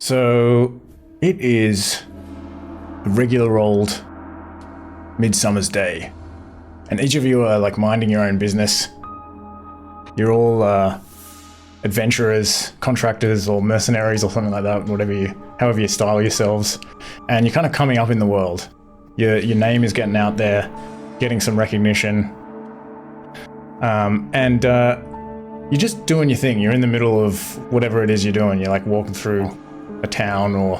So, it is a regular old midsummer's day, and each of you are like minding your own business. You're all adventurers, contractors, or mercenaries, or something like that, however you style yourselves, and you're kind of coming up in the world. Your name is getting out there, getting some recognition, and you're just doing your thing. You're in the middle of whatever it is you're doing. You're like walking through a town, or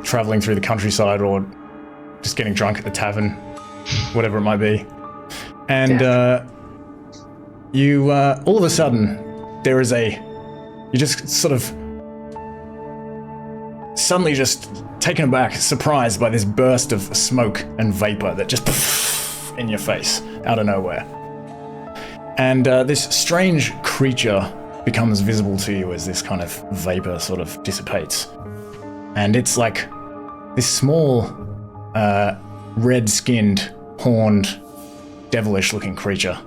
traveling through the countryside, or just getting drunk at the tavern, whatever it might be. And you all of a sudden you're just sort of suddenly just taken aback, surprised by this burst of smoke and vapor that just in your face out of nowhere. And this strange creature becomes visible to you as this kind of vapor sort of dissipates. And it's like this small, red-skinned, horned, devilish-looking creature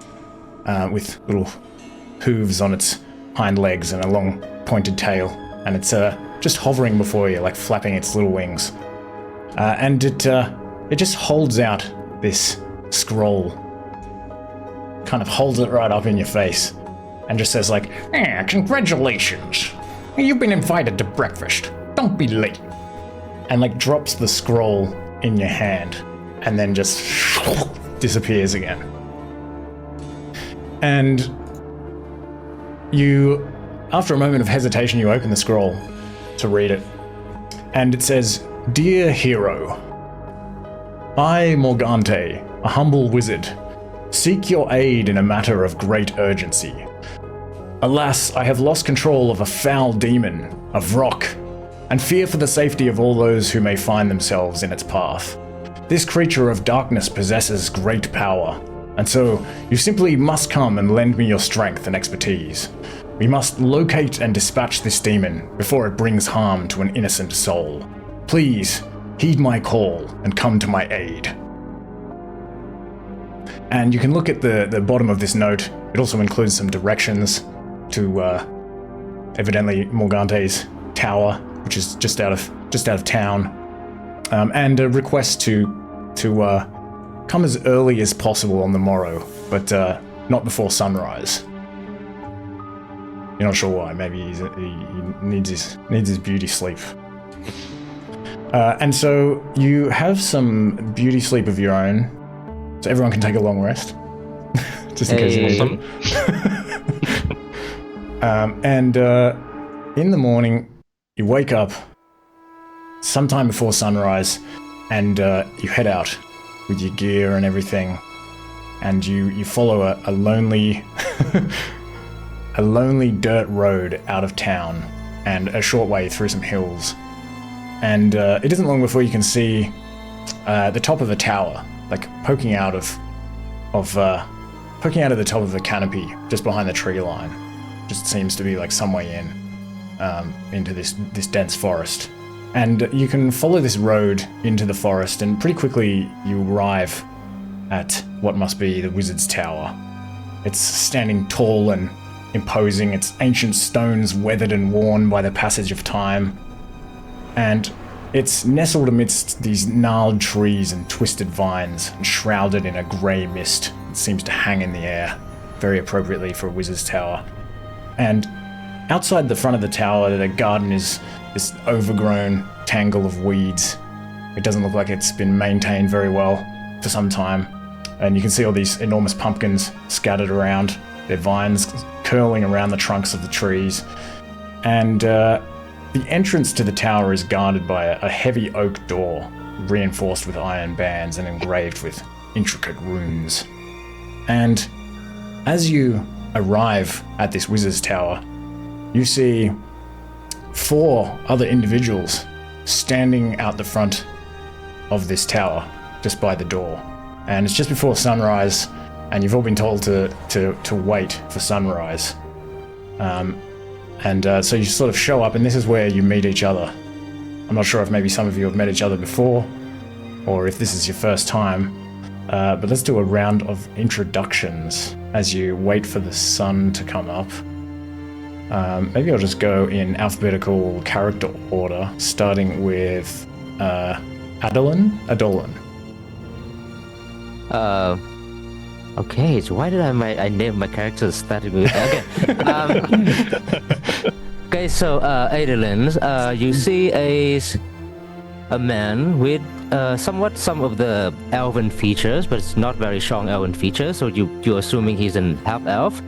with little hooves on its hind legs and a long, pointed tail. And it's just hovering before you, like flapping its little wings. And it just holds out this scroll, kind of holds it right up in your face, and just says like, congratulations, you've been invited to breakfast, don't be late. And like drops the scroll in your hand, and then just disappears again. And you, after a moment of hesitation, you open the scroll to read it. And it says, "Dear hero, I, Morgante, a humble wizard, seek your aid in a matter of great urgency. Alas, I have lost control of a foul demon, a Vrock, and fear for the safety of all those who may find themselves in its path. This creature of darkness possesses great power, and so you simply must come and lend me your strength and expertise. We must locate and dispatch this demon before it brings harm to an innocent soul. Please, heed my call and come to my aid." And you can look at the bottom of this note. It also includes some directions to evidently Morgante's tower, which is just out of town, and a request to come as early as possible on the morrow, but not before sunrise. You're not sure why. Maybe he needs his beauty sleep. And so you have some beauty sleep of your own, so everyone can take a long rest, just in case you need it. And in the morning, you wake up sometime before sunrise, and you head out with your gear and everything, and you follow a lonely a lonely dirt road out of town and a short way through some hills. And it isn't long before you can see the top of a tower, like poking out of the top of a canopy just behind the tree line. Just seems to be like some way into this dense forest. And you can follow this road into the forest, and pretty quickly you arrive at what must be the wizard's tower. It's standing tall and imposing, its ancient stones weathered and worn by the passage of time. And it's nestled amidst these gnarled trees and twisted vines, and shrouded in a grey mist that seems to hang in the air, very appropriately for a wizard's tower. And outside the front of the tower, the garden is this overgrown tangle of weeds. It doesn't look like it's been maintained very well for some time. And you can see all these enormous pumpkins scattered around, their vines curling around the trunks of the trees. And the entrance to the tower is guarded by a heavy oak door, reinforced with iron bands and engraved with intricate runes. And as you arrive at this wizard's tower, you see 4 other individuals standing out the front of this tower, just by the door. And it's just before sunrise, and you've all been told to wait for sunrise. So you sort of show up, and this is where you meet each other. I'm not sure if maybe some of you have met each other before, or if this is your first time, but let's do a round of introductions as you wait for the sun to come up. Maybe I'll just go in alphabetical character order, starting with Adolin. Okay, so why did I name my character starting with... Okay. Okay, so Adolin, you see a man with some of the elven features, but it's not very strong elven features, so you're assuming he's an half-elf.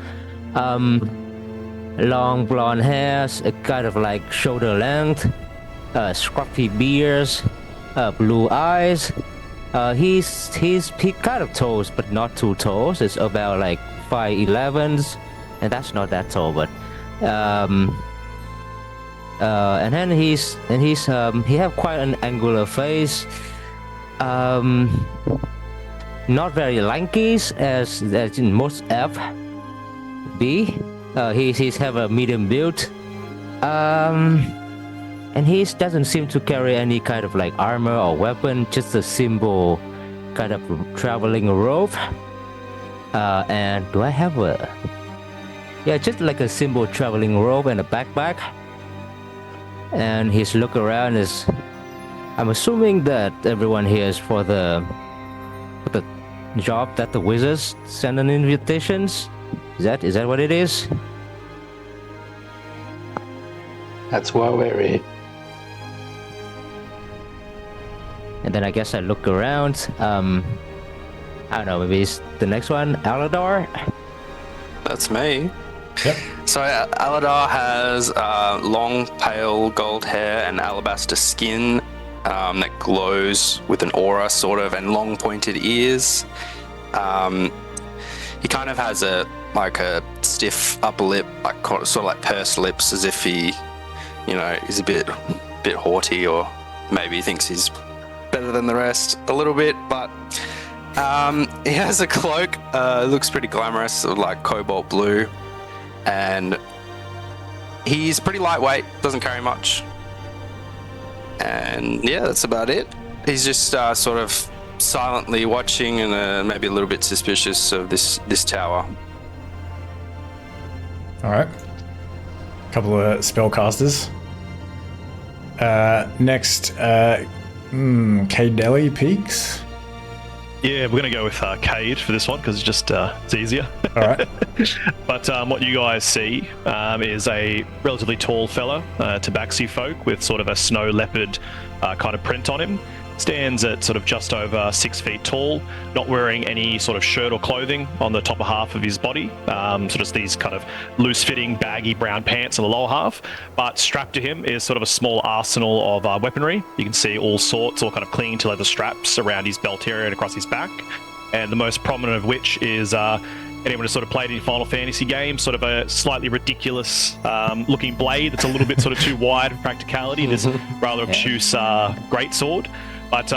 Long blonde hairs, kind of like shoulder length, scruffy beards, blue eyes. He's kind of tall, but not too tall. It's about like 5'11", and that's not that tall, but and then he have quite an angular face. Not very lanky as in most elf be. He's have a medium build. And he doesn't seem to carry any kind of like armor or weapon, just a simple kind of traveling robe. And do I have a... Yeah, just like a simple traveling robe and a backpack. And his look around is... I'm assuming that everyone here is for the job that the wizards send in invitations. Is that what it is? That's why we're here. And then I guess I look around. I don't know, maybe it's the next one, Aladar? That's me. Yep. So Aladar has long, pale gold hair and alabaster skin that glows with an aura, sort of, and long, pointed ears. He kind of has a stiff upper lip, like sort of like pursed lips, as if he, is a bit haughty, or maybe he thinks he's better than the rest a little bit. But he has a cloak. Looks pretty glamorous, sort of like cobalt blue, and he's pretty lightweight. Doesn't carry much. And yeah, that's about it. He's just sort of silently watching and maybe a little bit suspicious of this tower. All right. Couple of spellcasters. Next, Cadelli Peaks. Yeah, we're going to go with Cade for this one because it's just it's easier. All right. But what you guys see is a relatively tall fella, tabaxi folk, with sort of a snow leopard kind of print on him. Stands at sort of just over 6 feet tall, not wearing any sort of shirt or clothing on the top half of his body, so just these kind of loose-fitting, baggy brown pants on the lower half. But strapped to him is sort of a small arsenal of weaponry. You can see all sorts, all kind of clinging to leather straps around his belt area and across his back. And the most prominent of which is anyone who's sort of played any Final Fantasy games, sort of a slightly ridiculous looking blade that's a little bit sort of too wide for practicality. This rather obtuse greatsword. But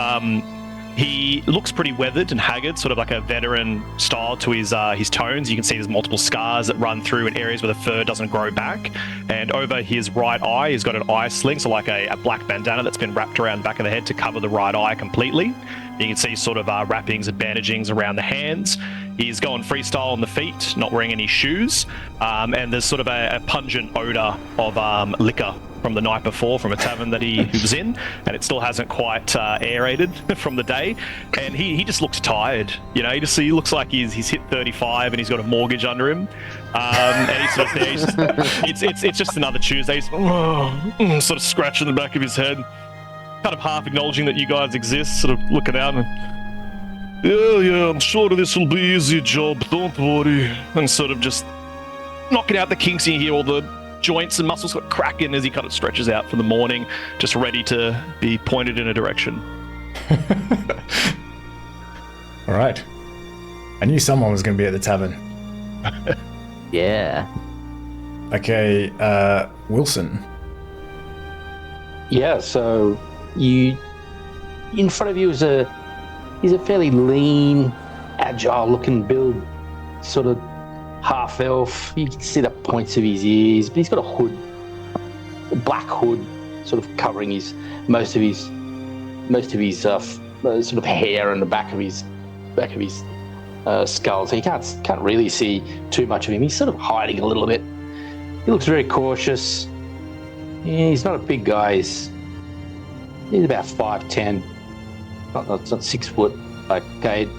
he looks pretty weathered and haggard, sort of like a veteran style to his tones. You can see there's multiple scars that run through in areas where the fur doesn't grow back. And over his right eye, he's got an eye sling, so like a black bandana that's been wrapped around the back of the head to cover the right eye completely. You can see sort of wrappings and bandagings around the hands. He's going freestyle on the feet, not wearing any shoes. And there's sort of a pungent odor of liquor from the night before from a tavern that he was in, and it still hasn't quite aerated from the day. And he just looks tired, he looks like he's hit 35 and he's got a mortgage under him. And he's sort of there, it's just another Tuesday. He's sort of scratching the back of his head, kind of half acknowledging that you guys exist, sort of looking out and, yeah, I'm sure this will be easy job, don't worry. And sort of just knocking out the kinks in here, all the joints and muscles got cracking as he kind of stretches out for the morning, just ready to be pointed in a direction. All right. I knew someone was going to be at the tavern. Yeah. Okay, Wilson. Yeah, so in front of you is he's a fairly lean, agile-looking build, sort of half elf. You can see the points of his ears, but he's got a black hood, sort of covering most of his sort of hair and the back of his skull. So you can't really see too much of him. He's sort of hiding a little bit. He looks very cautious. Yeah, he's not a big guy. He's about 5'10". Not 6 foot like Cade.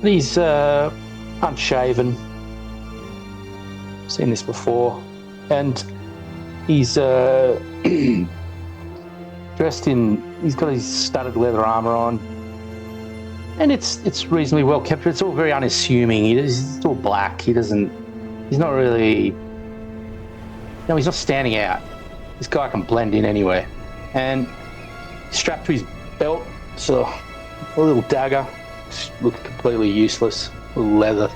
He's unshaven. Seen this before. And he's dressed in, he's got his studded leather armor on. And it's reasonably well kept. It's all very unassuming. It's all black. He's not really, no, he's not standing out. This guy can blend in anywhere. And strapped to his belt, so a little dagger, looks completely useless. A little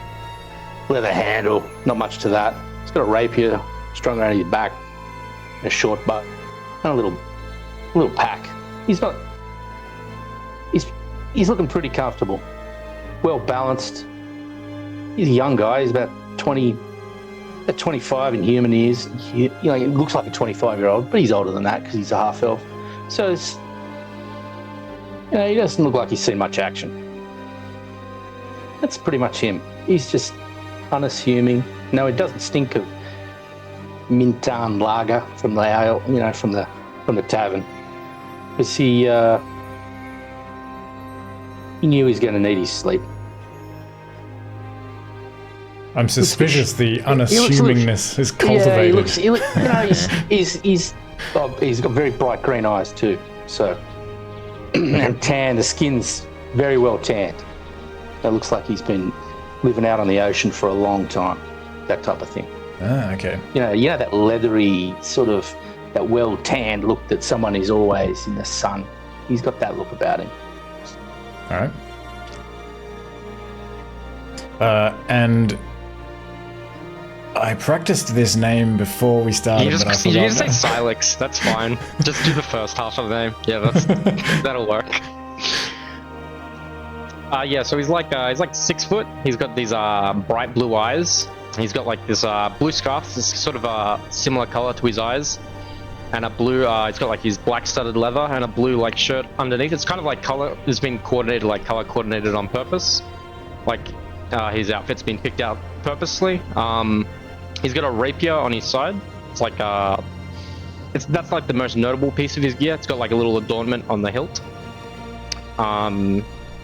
leather handle, not much to that. He's got a rapier strung around his back, and a short bow, and a little pack. He's looking pretty comfortable, well balanced. He's a young guy. He's about 25 in human years. He looks like a 25-year-old, but he's older than that because he's a half elf. So he doesn't look like he's seen much action. That's pretty much him. He's just unassuming. No, it doesn't stink of Mintan lager from the ale, from the tavern, because he knew he was going to need his sleep. I'm suspicious the unassumingness is cultivated. He's got very bright green eyes too. So, and tan, the skin's very well tanned. It looks like he's been living out on the ocean for a long time, that type of thing. Ah, okay. You know that leathery sort of, that well tanned look that someone is always in the sun. He's got that look about him. All right. And I practiced this name before we started, but I forgot. You just say Silex, that's fine. Just do the first half of the name. Yeah, that'll work. So he's like 6 foot. He's got these bright blue eyes. He's got like this blue scarf, this sort of a similar color to his eyes, and a blue. He's got like his black studded leather and a blue like shirt underneath. It's kind of like color. It's been coordinated, like color coordinated on purpose. Like his outfit's been picked out purposely. He's got a rapier on his side. It's like that's like the most notable piece of his gear. It's got like a little adornment on the hilt.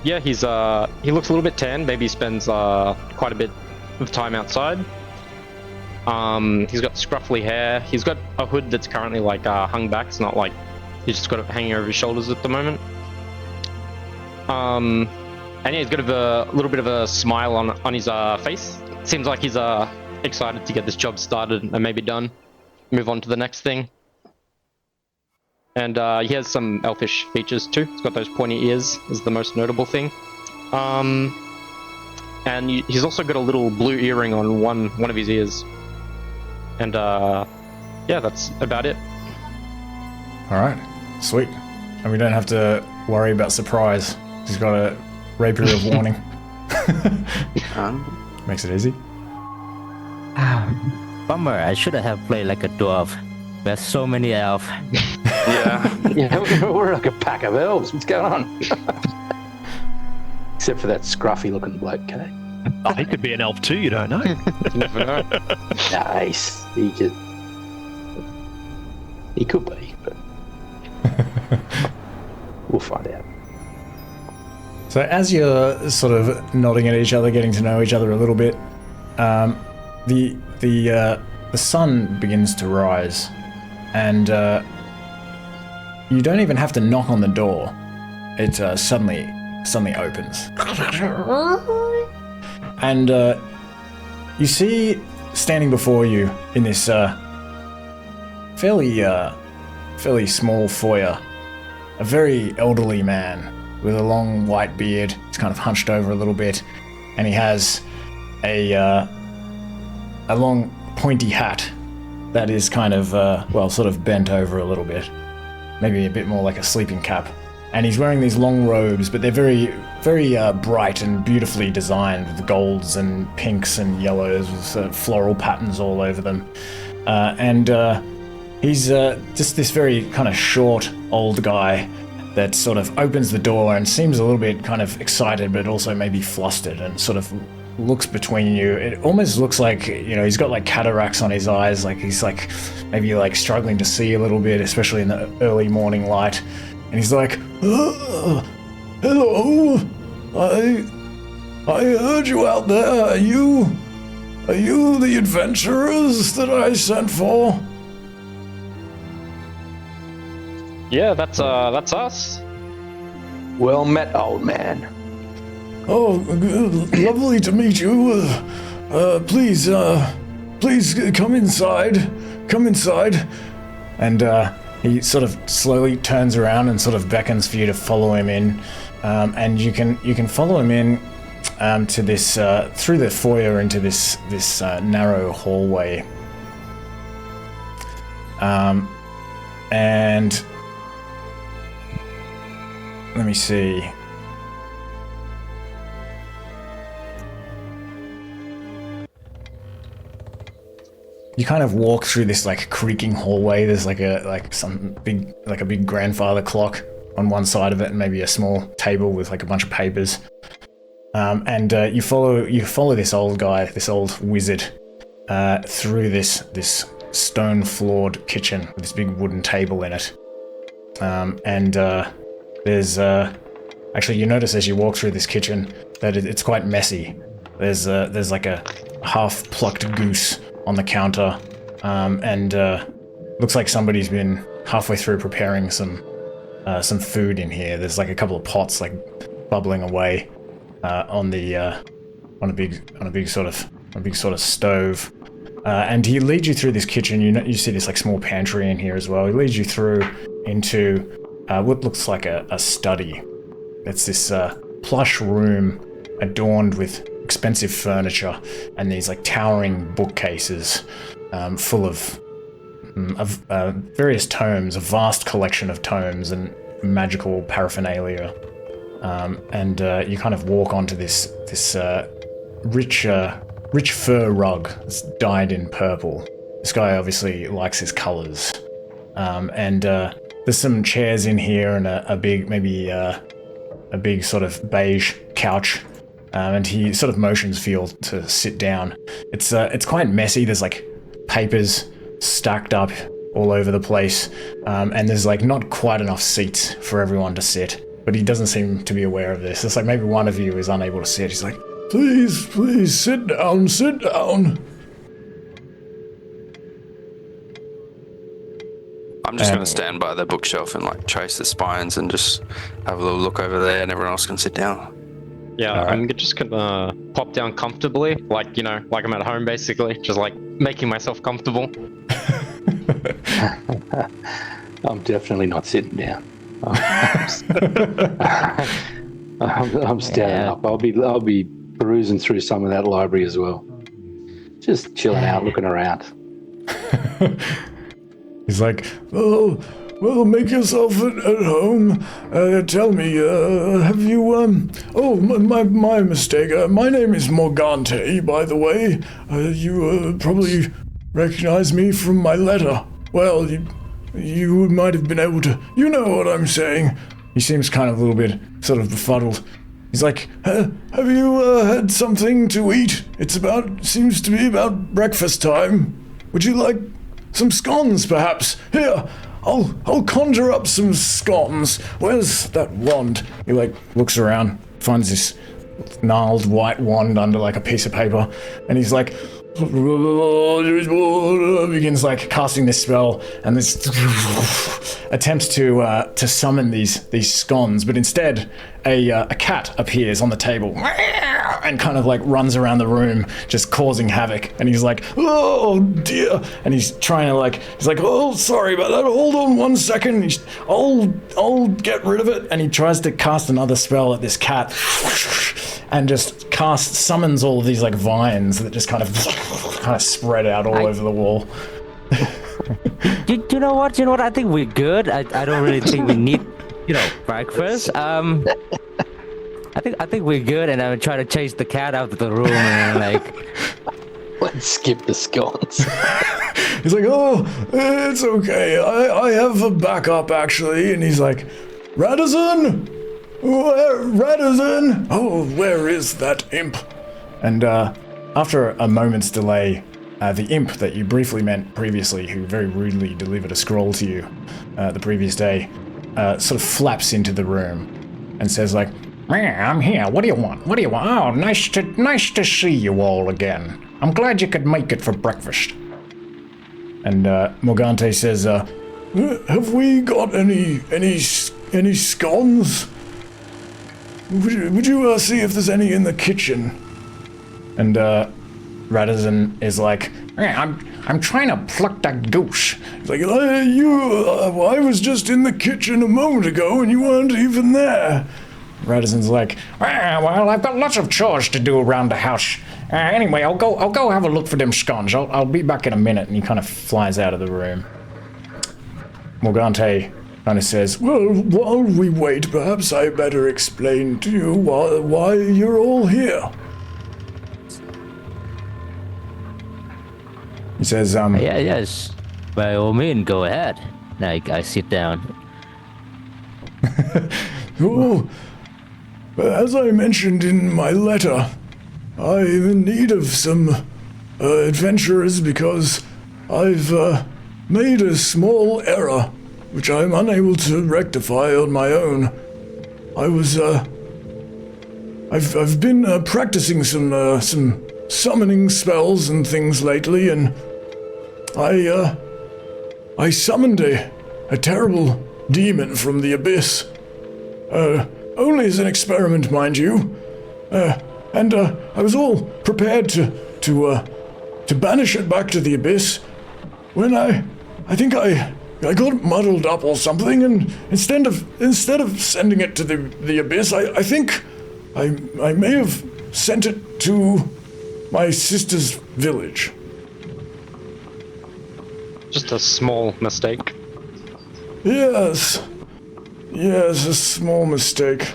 He looks a little bit tan. Maybe he spends quite a bit of time outside. He's got scruffy hair. He's got a hood that's currently like hung back. It's not like he's just got it hanging over his shoulders at the moment. And he's got a little bit of a smile on his face. Seems like he's excited to get this job started and maybe done. Move on to the next thing. And he has some elfish features too. He's got those pointy ears, is the most notable thing. And he's also got a little blue earring on one of his ears. And that's about it. All right, sweet. And we don't have to worry about surprise. He's got a rapier of warning. Makes it easy. Bummer, I should have played like a dwarf. There's so many elves. Yeah, we're like a pack of elves. What's going on? Except for that scruffy looking bloke, okay? Oh, he could be an elf too, you don't know. You never know. Nice. He could be, but we'll find out. So as you're sort of nodding at each other, getting to know each other a little bit, the sun begins to rise, and you don't even have to knock on the door. It suddenly opens, and you see standing before you in this fairly small foyer, a very elderly man with a long white beard. He's kind of hunched over a little bit, and he has a long pointy hat that is kind of sort of bent over a little bit, maybe a bit more like a sleeping cap. And he's wearing these long robes, but they're very, very bright and beautifully designed with golds and pinks and yellows with floral patterns all over them. And he's just this very kind of short old guy that sort of opens the door and seems a little bit kind of excited, but also maybe flustered, and sort of looks between you. It almost looks like, he's got like cataracts on his eyes, like he's like maybe like struggling to see a little bit, especially in the early morning light. And he's like, hello, I heard you out there. Are you the adventurers that I sent for? Yeah, that's us. Well met, old man. Oh, lovely to meet you. Please come inside. Come inside. And he sort of slowly turns around and sort of beckons for you to follow him in. And you can follow him in to this through the foyer into this narrow hallway. And let me see. You kind of walk through this like creaking hallway. There's like a big grandfather clock on one side of it, and maybe a small table with like a bunch of papers. And you follow this old guy, this old wizard, through this stone-floored kitchen with this big wooden table in it. And there's actually, you notice as you walk through this kitchen that it's quite messy. There's like a half-plucked goose on the counter, and looks like somebody's been halfway through preparing some food in here. There's like a couple of pots like bubbling away on a big sort of stove. And he leads you through this kitchen. You see this like small pantry in here as well. He leads you through into what looks like a study. It's this plush room adorned with expensive furniture and these like towering bookcases full of various tomes, a vast collection of tomes and magical paraphernalia. And you kind of walk onto this rich fur rug that's dyed in purple. This guy obviously likes his colors. And there's some chairs in here and a big sort of beige couch. And he sort of motions for you to sit down. It's quite messy. There's like papers stacked up all over the place. And there's like not quite enough seats for everyone to sit. But he doesn't seem to be aware of this. It's like maybe one of you is unable to sit. He's like, please, sit down. I'm just going to stand by the bookshelf and like trace the spines and just have a little look over there, and everyone else can sit down. Yeah, right. I'm just gonna pop down comfortably, like like I'm at home basically, just like making myself comfortable. I'm definitely not sitting down. I'm standing up. I'll be perusing through some of that library as well. Just chilling out, looking around. He's like, well, make yourself at home. Tell me, have you, my mistake. My name is Morgante, by the way. You probably recognize me from my letter. Well, you might have been able to, you know what I'm saying. He seems kind of a little bit sort of befuddled. He's like, have you had something to eat? Seems to be about breakfast time. Would you like some scones, perhaps? Here, I'll conjure up some scones. Where's that wand? He like looks around, finds this gnarled white wand under like a piece of paper, and he's like, begins like casting this spell, and this attempts to summon these scones, but instead a cat appears on the table and kind of like runs around the room, just causing havoc. And he's like, oh dear, and he's trying to he's like, oh, sorry about that. Hold on 1 second. I'll get rid of it. And he tries to cast another spell at this cat, and just summons all of these like vines that just kind of spread out all over the wall. You know what? I think we're good. I don't really think we need, breakfast. I think we're good, and I'm trying to chase the cat out of the room, and let's skip the scones. He's like, oh, it's okay. I have a backup actually, and he's like, Radisson? Radisson? Oh, where is that imp? And after a moment's delay, the imp that you briefly met previously, who very rudely delivered a scroll to you the previous day, sort of flaps into the room and says like, I'm here, what do you want? What do you want? Oh, nice to see you all again. I'm glad you could make it for breakfast. And Morgante says, have we got any scones? Would you see if there's any in the kitchen? And Radisson is like, I'm trying to pluck that goose. He's like, I was just in the kitchen a moment ago and you weren't even there. Radisson's like, well, I've got lots of chores to do around the house. Anyway, I'll go have a look for them scones. I'll be back in a minute. And he kind of flies out of the room. Morgante kind of says, well, while we wait, perhaps I better explain to you why you're all here. He says, Yes. By all means, go ahead. I sit down. Oh, as I mentioned in my letter, I'm in need of some adventurers because I've made a small error, which I'm unable to rectify on my own. I've been practicing some summoning spells and things lately, and I summoned a terrible demon from the abyss. Only as an experiment, mind you. And I was all prepared to banish it back to the abyss when I think I got muddled up or something, and instead of sending it to the abyss, I think I may have sent it to my sister's village. Just a small mistake. Yes, a small mistake.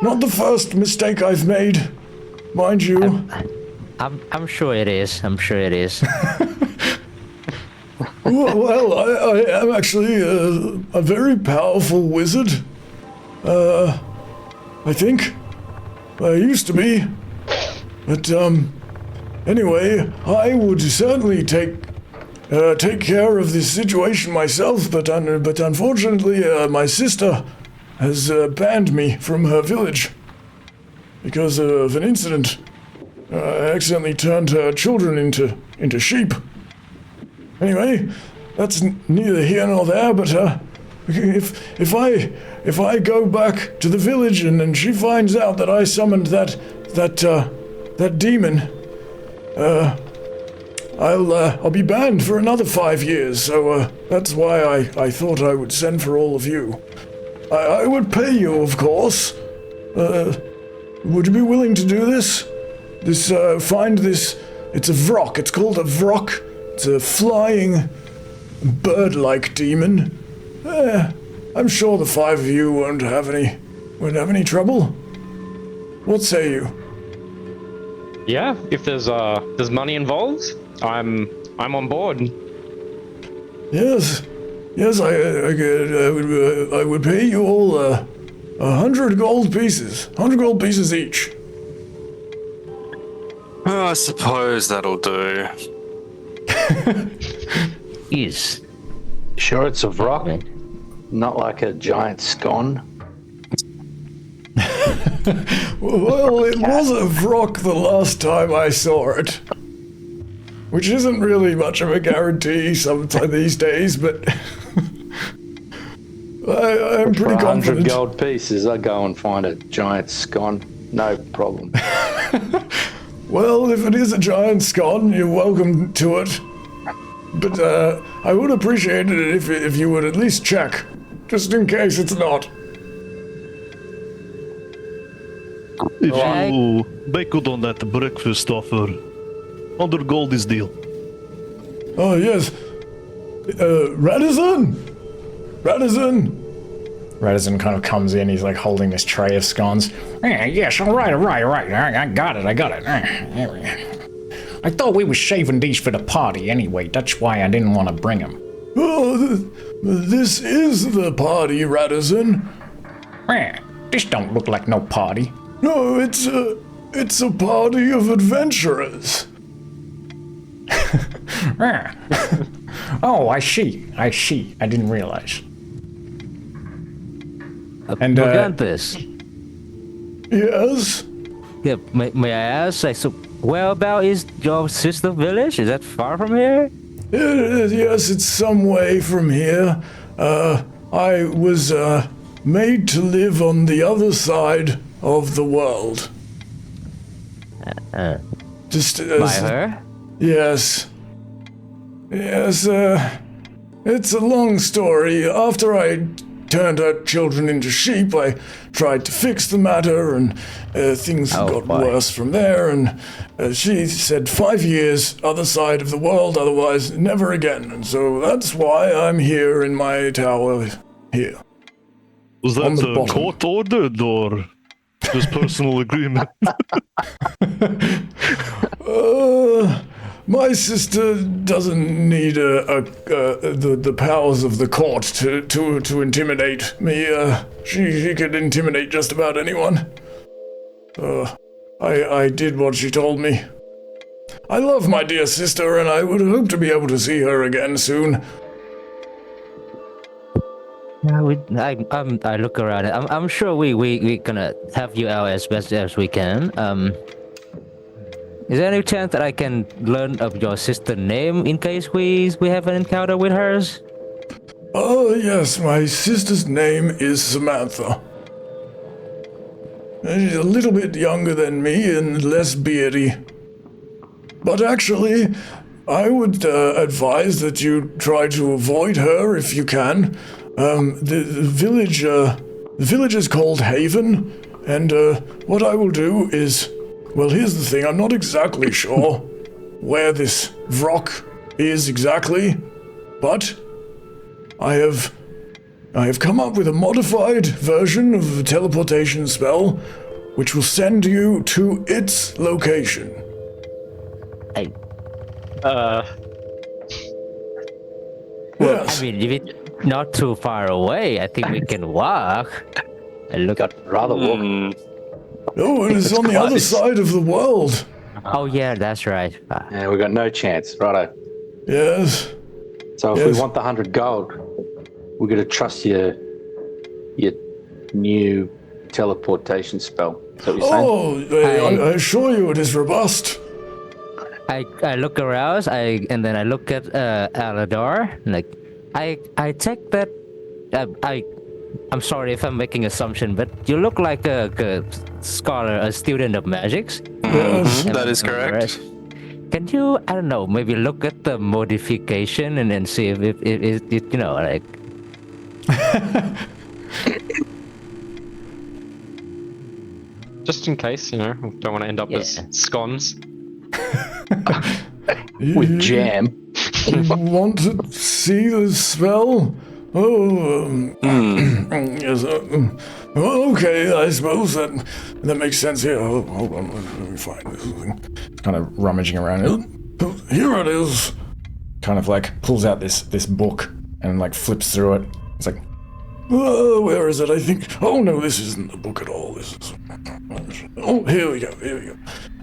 Not the first mistake I've made, mind you. I'm sure it is. Well, I am actually a very powerful wizard. I think. I used to be. But, anyway, I would certainly take care of this situation myself, but unfortunately, my sister has banned me from her village because of an incident. I accidentally turned her children into sheep. Anyway, that's neither here nor there, but if I go back to the village and she finds out that I summoned that demon, I'll be banned for another 5 years, so that's why I thought I would send for all of you. I would pay you, of course. Would you be willing to do this? Find this, it's a Vrock, it's called a Vrock. It's a flying, bird-like demon. I'm sure the 5 of you won't have any trouble. What say you? Yeah, if there's money involved, I'm on board. Yes, I would pay you all 100 gold pieces each. Oh, I suppose that'll do. Is. Sure it's a Vrock? Not like a giant scone? Well, it was a Vrock the last time I saw it. Which isn't really much of a guarantee sometime these days, but I'm pretty For 100 confident. gold pieces, I go and find a giant scone. No problem. Well, if it is a giant scone, you're welcome to it. But I would appreciate it if you would at least check, just in case it's not. If you bake good on that breakfast offer, 100 gold is deal. Oh, yes. Radisson? Radisson kind of comes in, he's like holding this tray of scones. Yes, all right. I got it. I thought we were shaving these for the party anyway, that's why I didn't want to bring them. Oh, this is the party, Radisson. This don't look like no party. No, it's It's a party of adventurers. Oh, I see. I didn't realize. And, Morgantes. Yes? Yeah, may I ask, like, so whereabout is your sister village? Is that far from here? Yes, it's some way from here. I was made to live on the other side of the world. Just as, By her? Yes. Yes, it's a long story. After I turned her children into sheep, I tried to fix the matter, and things got worse from there, and she said 5 years, other side of the world, otherwise never again. And so that's why I'm here in my tower here. Was On the that bottom. court ordered or just personal agreement? My sister doesn't need the powers of the court to intimidate me. She could intimidate just about anyone. I did what she told me. I love my dear sister, and I would hope to be able to see her again soon. Yeah, I look around. I'm sure we gonna help you out as best as we can. Is there any chance that I can learn of your sister's name in case we have an encounter with hers? Oh, yes, my sister's name is Samantha. She's a little bit younger than me and less beardy. But actually, I would advise that you try to avoid her if you can. The village is called Haven, and what I will do is... Well, here's the thing, I'm not exactly sure where this Vrock is exactly, but I have come up with a modified version of the teleportation spell, which will send you to its location. Yes. I mean, if it's not too far away, I think we can walk. And look at Rather walk. Oh, it is on the other side of the world. Oh yeah, that's right. Yeah, we got no chance, righto. Yes. So if Yes. we want the 100 gold, we're gonna trust your new teleportation spell. Is that what you're saying? Oh, I assure you it is robust. I look around, and then I look at Aladar. Like, I take that. I'm sorry if I'm making assumption, but you look like a scholar, a student of magics. Yes. That is correct. Can you, I don't know, maybe look at the modification and then see if it you know, like. Just in case, you know, we don't want to end up as scones. With jam. You want to see the spell? Oh, yes. Okay, I suppose that makes sense here. Oh, hold on, let me find this thing. Kind of rummaging around. Here it is. Kind of like pulls out this book and like flips through it. It's like, where is it? I think. Oh no, this isn't the book at all. This is. Oh, here we go.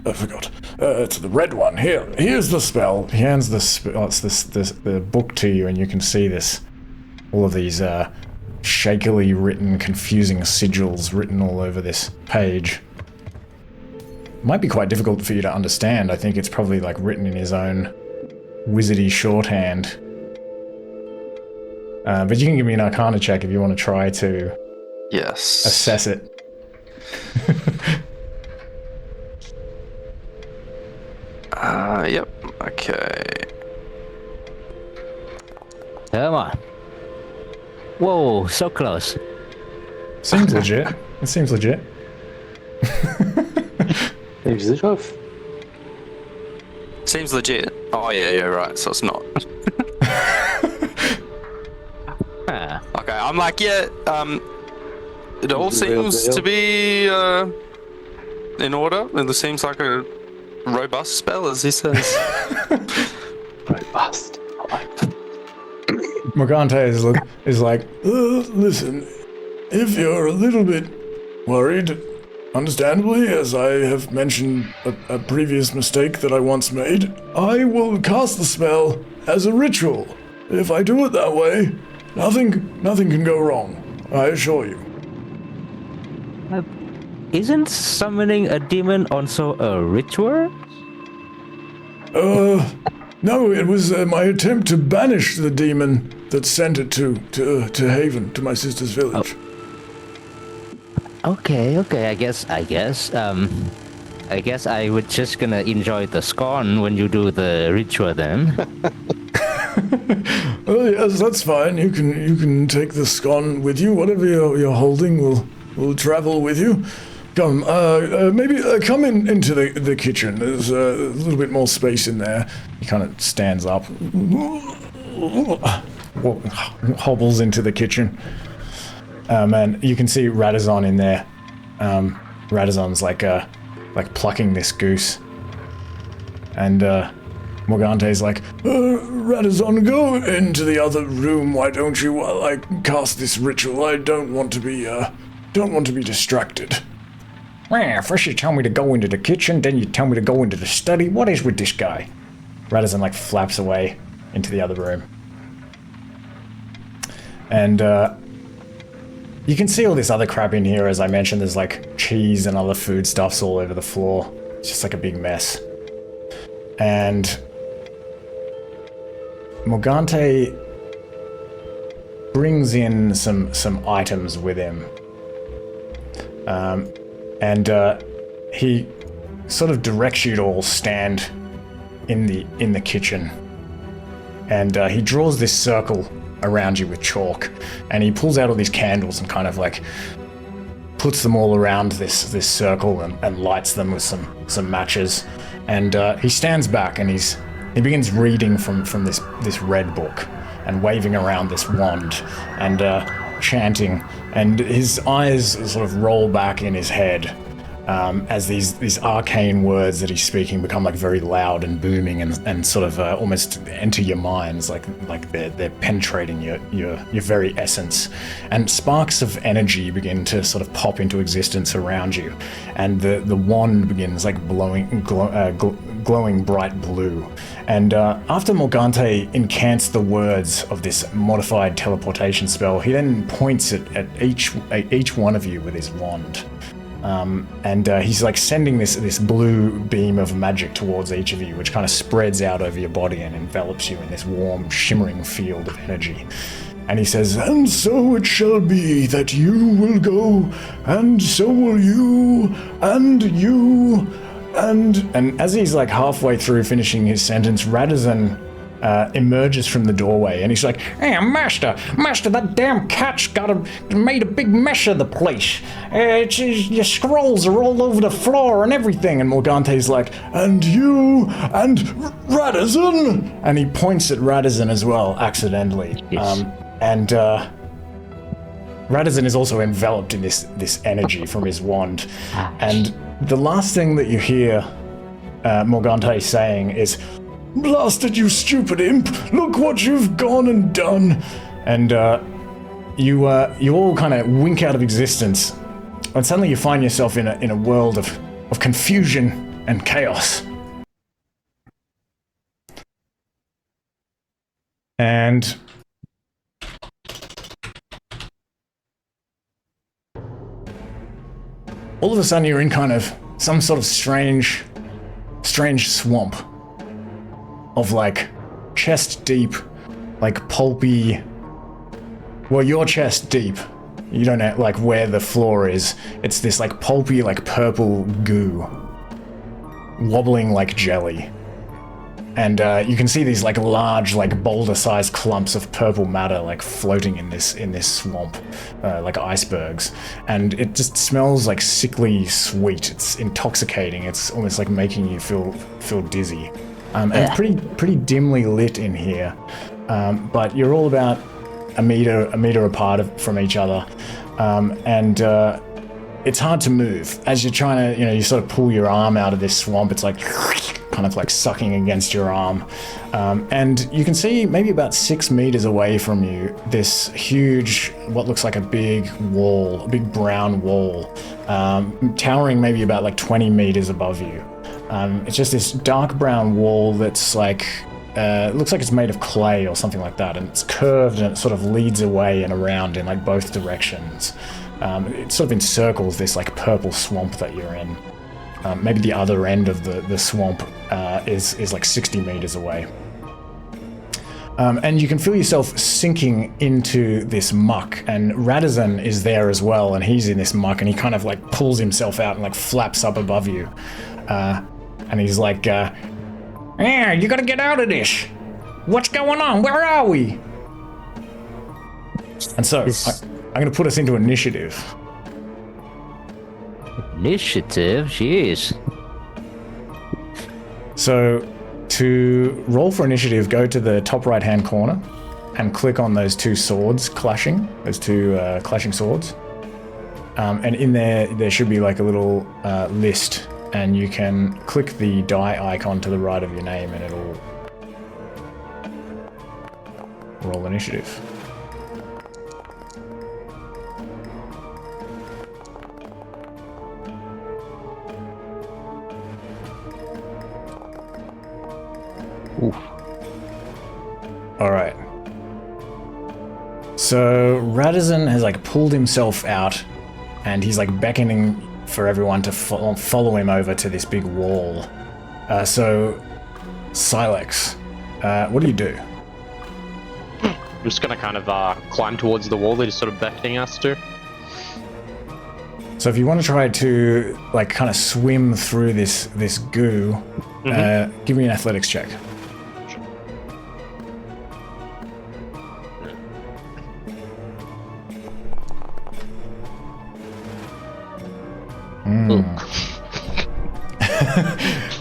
I forgot. It's the red one. Here's the spell. He hands the book to you, and you can see this. All of these shakily written, confusing sigils written all over this page. Might be quite difficult for you to understand. I think it's probably like written in his own wizardy shorthand. But you can give me an Arcana check if you want to try to Yes. assess it. Yep. Okay. Come on. Whoa, so close. Seems legit. It seems legit. Seems the truth. Seems legit. Oh yeah, right. So it's not. Ah, Okay, I'm like, yeah. It all The real seems deal. to be in order. It seems like a robust spell, as he says. Robust. Morgante is like, listen, if you're a little bit worried, understandably, as I have mentioned a previous mistake that I once made, I will cast the spell as a ritual. If I do it that way, nothing can go wrong, I assure you. Isn't summoning a demon also a ritual? No, it was my attempt to banish the demon that sent it to Haven, to my sister's village. Okay, I guess I would just gonna enjoy the scone when you do the ritual then. Oh yes, that's fine. You can take the scone with you. Whatever you're holding will travel with you. Come, maybe come into the kitchen. There's a little bit more space in there. He kind of stands up, hobbles into the kitchen. And you can see Radazon in there. Radazon's like plucking this goose. And Morgante's like, Radazon, go into the other room. Why don't you while I cast this ritual? I don't want to be distracted. Well, first you tell me to go into the kitchen, then you tell me to go into the study. What is with this guy? Radazon like flaps away into the other room. And you can see all this other crap in here. As I mentioned, there's like cheese and other foodstuffs all over the floor. It's just like a big mess. And Morgante brings in some items with him. And he sort of directs you to all stand in the kitchen. And he draws this circle around you with chalk, and he pulls out all these candles and kind of like puts them all around this circle and lights them with some matches. And he stands back and he begins reading from this red book and waving around this wand and chanting, and his eyes sort of roll back in his head as these arcane words that he's speaking become like very loud and booming and sort of almost enter your minds, like they're penetrating your very essence, and sparks of energy begin to sort of pop into existence around you, and the wand begins like glowing bright blue. And after Morgante incants the words of this modified teleportation spell, he then points it at each one of you with his wand. And he's like sending this blue beam of magic towards each of you, which kind of spreads out over your body and envelops you in this warm, shimmering field of energy. And he says, "And so it shall be that you will go, and so will you, and you, and as he's like halfway through finishing his sentence, Radazon emerges from the doorway, and he's like, "Hey, master, that damn cat's made a big mess of the place. Your scrolls are all over the floor and everything." And Morgante's like, "And you, and Radazon," and he points at Radazon as well, accidentally. Yes. And Radazon is also enveloped in this energy from his wand. And the last thing that you hear Morgante saying is, "Blasted, you stupid imp! Look what you've gone and done!" And you all kind of wink out of existence, and suddenly you find yourself in a world of confusion and chaos. And all of a sudden you're in kind of some sort of strange swamp of like chest deep, like pulpy, well, your chest deep. You don't know like where the floor is. It's this like pulpy, like purple goo, wobbling like jelly. And you can see these like large, like boulder-sized clumps of purple matter like floating in this swamp, like icebergs. And it just smells like sickly sweet. It's intoxicating. It's almost like making you feel dizzy. And it's pretty dimly lit in here. But you're all about a meter apart from each other. And it's hard to move as you're trying to, you sort of pull your arm out of this swamp. It's like kind of like sucking against your arm. And you can see maybe about 6 meters away from you, this huge, what looks like a big wall, a big brown wall, towering maybe about like 20 meters above you. It's just this dark brown wall that's like, looks like it's made of clay or something like that, and it's curved and it sort of leads away and around in like both directions. It sort of encircles this like purple swamp that you're in. Maybe the other end of the swamp is like 60 meters away. And you can feel yourself sinking into this muck, and Radisson is there as well, and he's in this muck, and he kind of like pulls himself out and like flaps up above you. And he's like, yeah, you gotta get out of this. What's going on? Where are we? And so, I'm gonna put us into initiative. Initiative? Jeez. So, to roll for initiative, go to the top right-hand corner and click on those two swords clashing, those two clashing swords. And in there should be like a little list, and you can click the die icon to the right of your name and it'll roll initiative. Oof. All right. So Radisson has like pulled himself out, and he's like beckoning for everyone to follow him over to this big wall. So Silex, what do you do? I'm just gonna kind of climb towards the wall that he's sort of beckoning us to. So if you want to try to like kind of swim through this goo, give me an athletics check.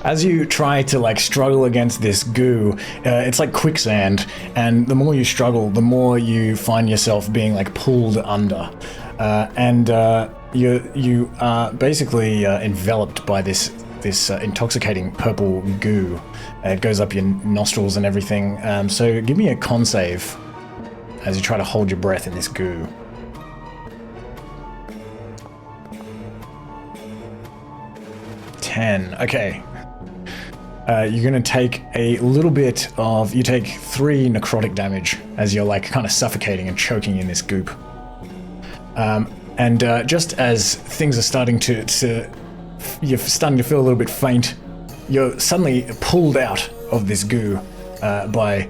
As you try to like struggle against this goo, it's like quicksand, and the more you struggle, the more you find yourself being like pulled under, and you are basically enveloped by this intoxicating purple goo. It goes up your nostrils and everything. So give me a con save as you try to hold your breath in this goo. 10. Okay. You're gonna take a little bit of. You take 3 necrotic damage as you're like kind of suffocating and choking in this goop. And just as things are starting to you're starting to feel a little bit faint, you're suddenly pulled out of this goo by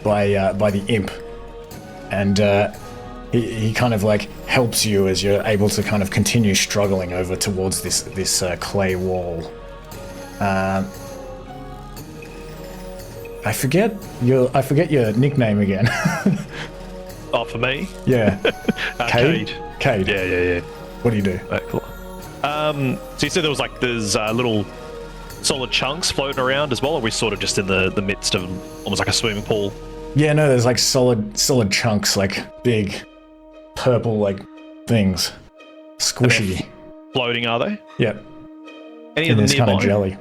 the imp, and he kind of like helps you as you're able to kind of continue struggling over towards this clay wall. I forget your nickname again. Oh, for me? Yeah. Cade. Cade. Yeah. What do you do? Right, cool. So you said there's little solid chunks floating around as well, or are we sort of just in the midst of almost like a swimming pool? Yeah, no, there's like solid chunks, like big purple like things. Squishy. Floating, are they? Yep. Any In of them this kind nearby? of jelly.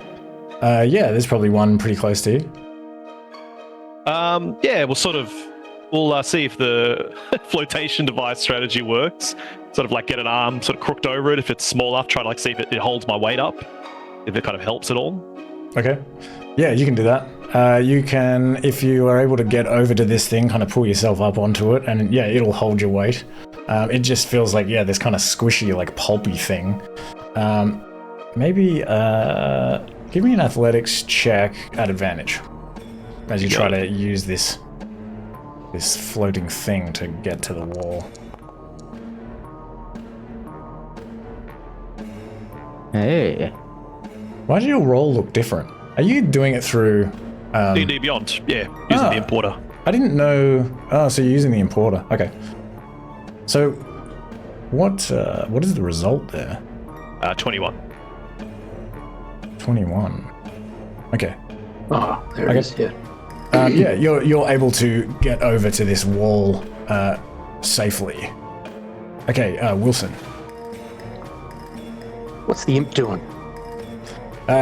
Yeah, there's probably one pretty close to you. Yeah, we'll see if the flotation device strategy works. Sort of like get an arm sort of crooked over it if it's small enough, try to like see if it holds my weight up, if it kind of helps at all. Okay. Yeah, you can do that. You can, if you are able to get over to this thing, kind of pull yourself up onto it, and yeah, it'll hold your weight. It just feels like, yeah, this kind of squishy, like pulpy thing. Maybe give me an athletics check at advantage as you try to use this floating thing to get to the wall. Hey. Why does your roll look different? Are you doing it through D&D Beyond, yeah, using the importer. I didn't know. Oh, so you're using the importer. Okay. So, what is the result there? 21. 21. Okay. Oh, there it is. Yeah. Yeah, you're able to get over to this wall safely. Okay, Wilson. What's the imp doing?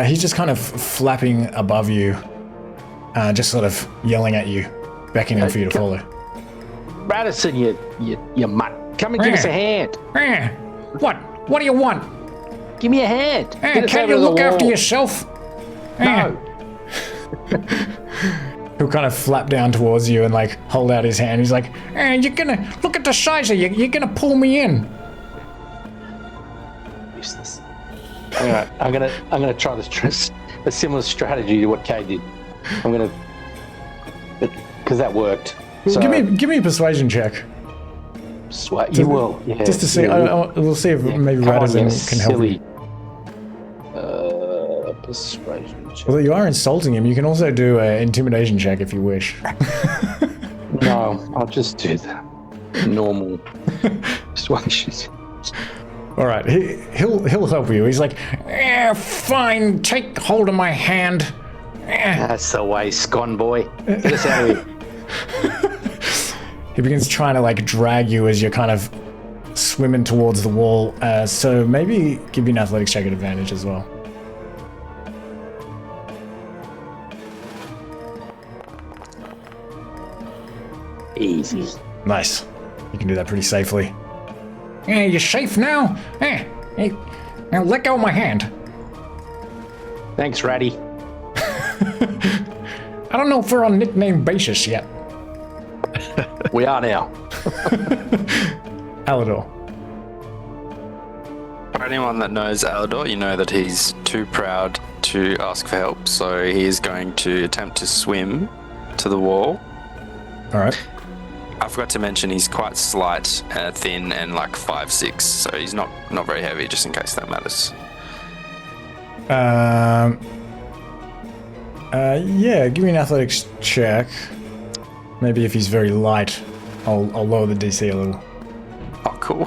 He's just kind of flapping above you, just sort of yelling at you, beckoning for you to follow. Radisson, you mutt. Come and give us a hand. What? What do you want? Give me a hand. Can't you look after yourself? No. He'll kind of flap down towards you and like hold out his hand. He's like, you're gonna look at the size of you. You're gonna pull me in. Useless. I'm gonna try a similar strategy to what Kay did. I'm gonna, because that worked. So, give me a persuasion check. You will. Yeah, just to see. We'll see if maybe Radisson can help you. Persuasion check. Although you are insulting him, you can also do an intimidation check if you wish. No, I'll just do the normal persuasion. All right, he'll help you. He's like, fine, take hold of my hand. That's the way, scon boy. Get us out of here. He begins trying to like drag you as you're kind of swimming towards the wall. So maybe give you an athletics check at advantage as well. Easy. Nice. You can do that pretty safely. You're safe now? Now let go of my hand. Thanks, Ratty. I don't know if we're on nickname basis yet. We are now. Alador. For anyone that knows Alador, you know that he's too proud to ask for help, so he is going to attempt to swim to the wall. All right. I forgot to mention he's quite slight, thin, and like 5'6", so he's not very heavy, just in case that matters. Yeah, give me an athletics check. Maybe if he's very light, I'll lower the DC a little. Oh, cool.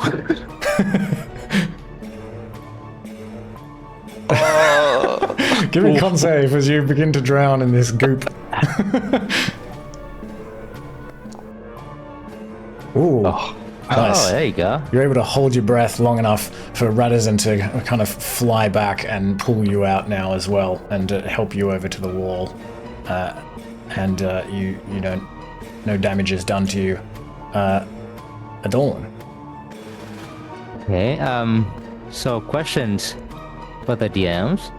Give me con save as you begin to drown in this goop. Ooh. Oh, Nice. there you go. You're able to hold your breath long enough for Radisson to kind of fly back and pull you out now as well, and help you over to the wall. And you don't. No damage is done to you. Adorn. Okay. So questions for the DMs.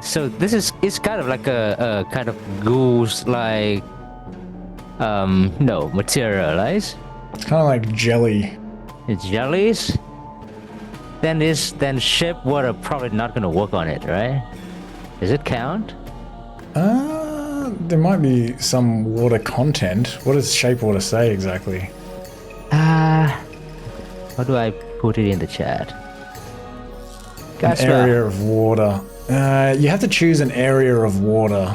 So this is it's kind of like a kind of goose like materialized. It's kind of like jelly. It's jellies. Then shape water probably not gonna work on it, right? Does it count? There might be some water content. What does shape water say exactly? How do I put it in the chat? An area of water. You have to choose an area of water.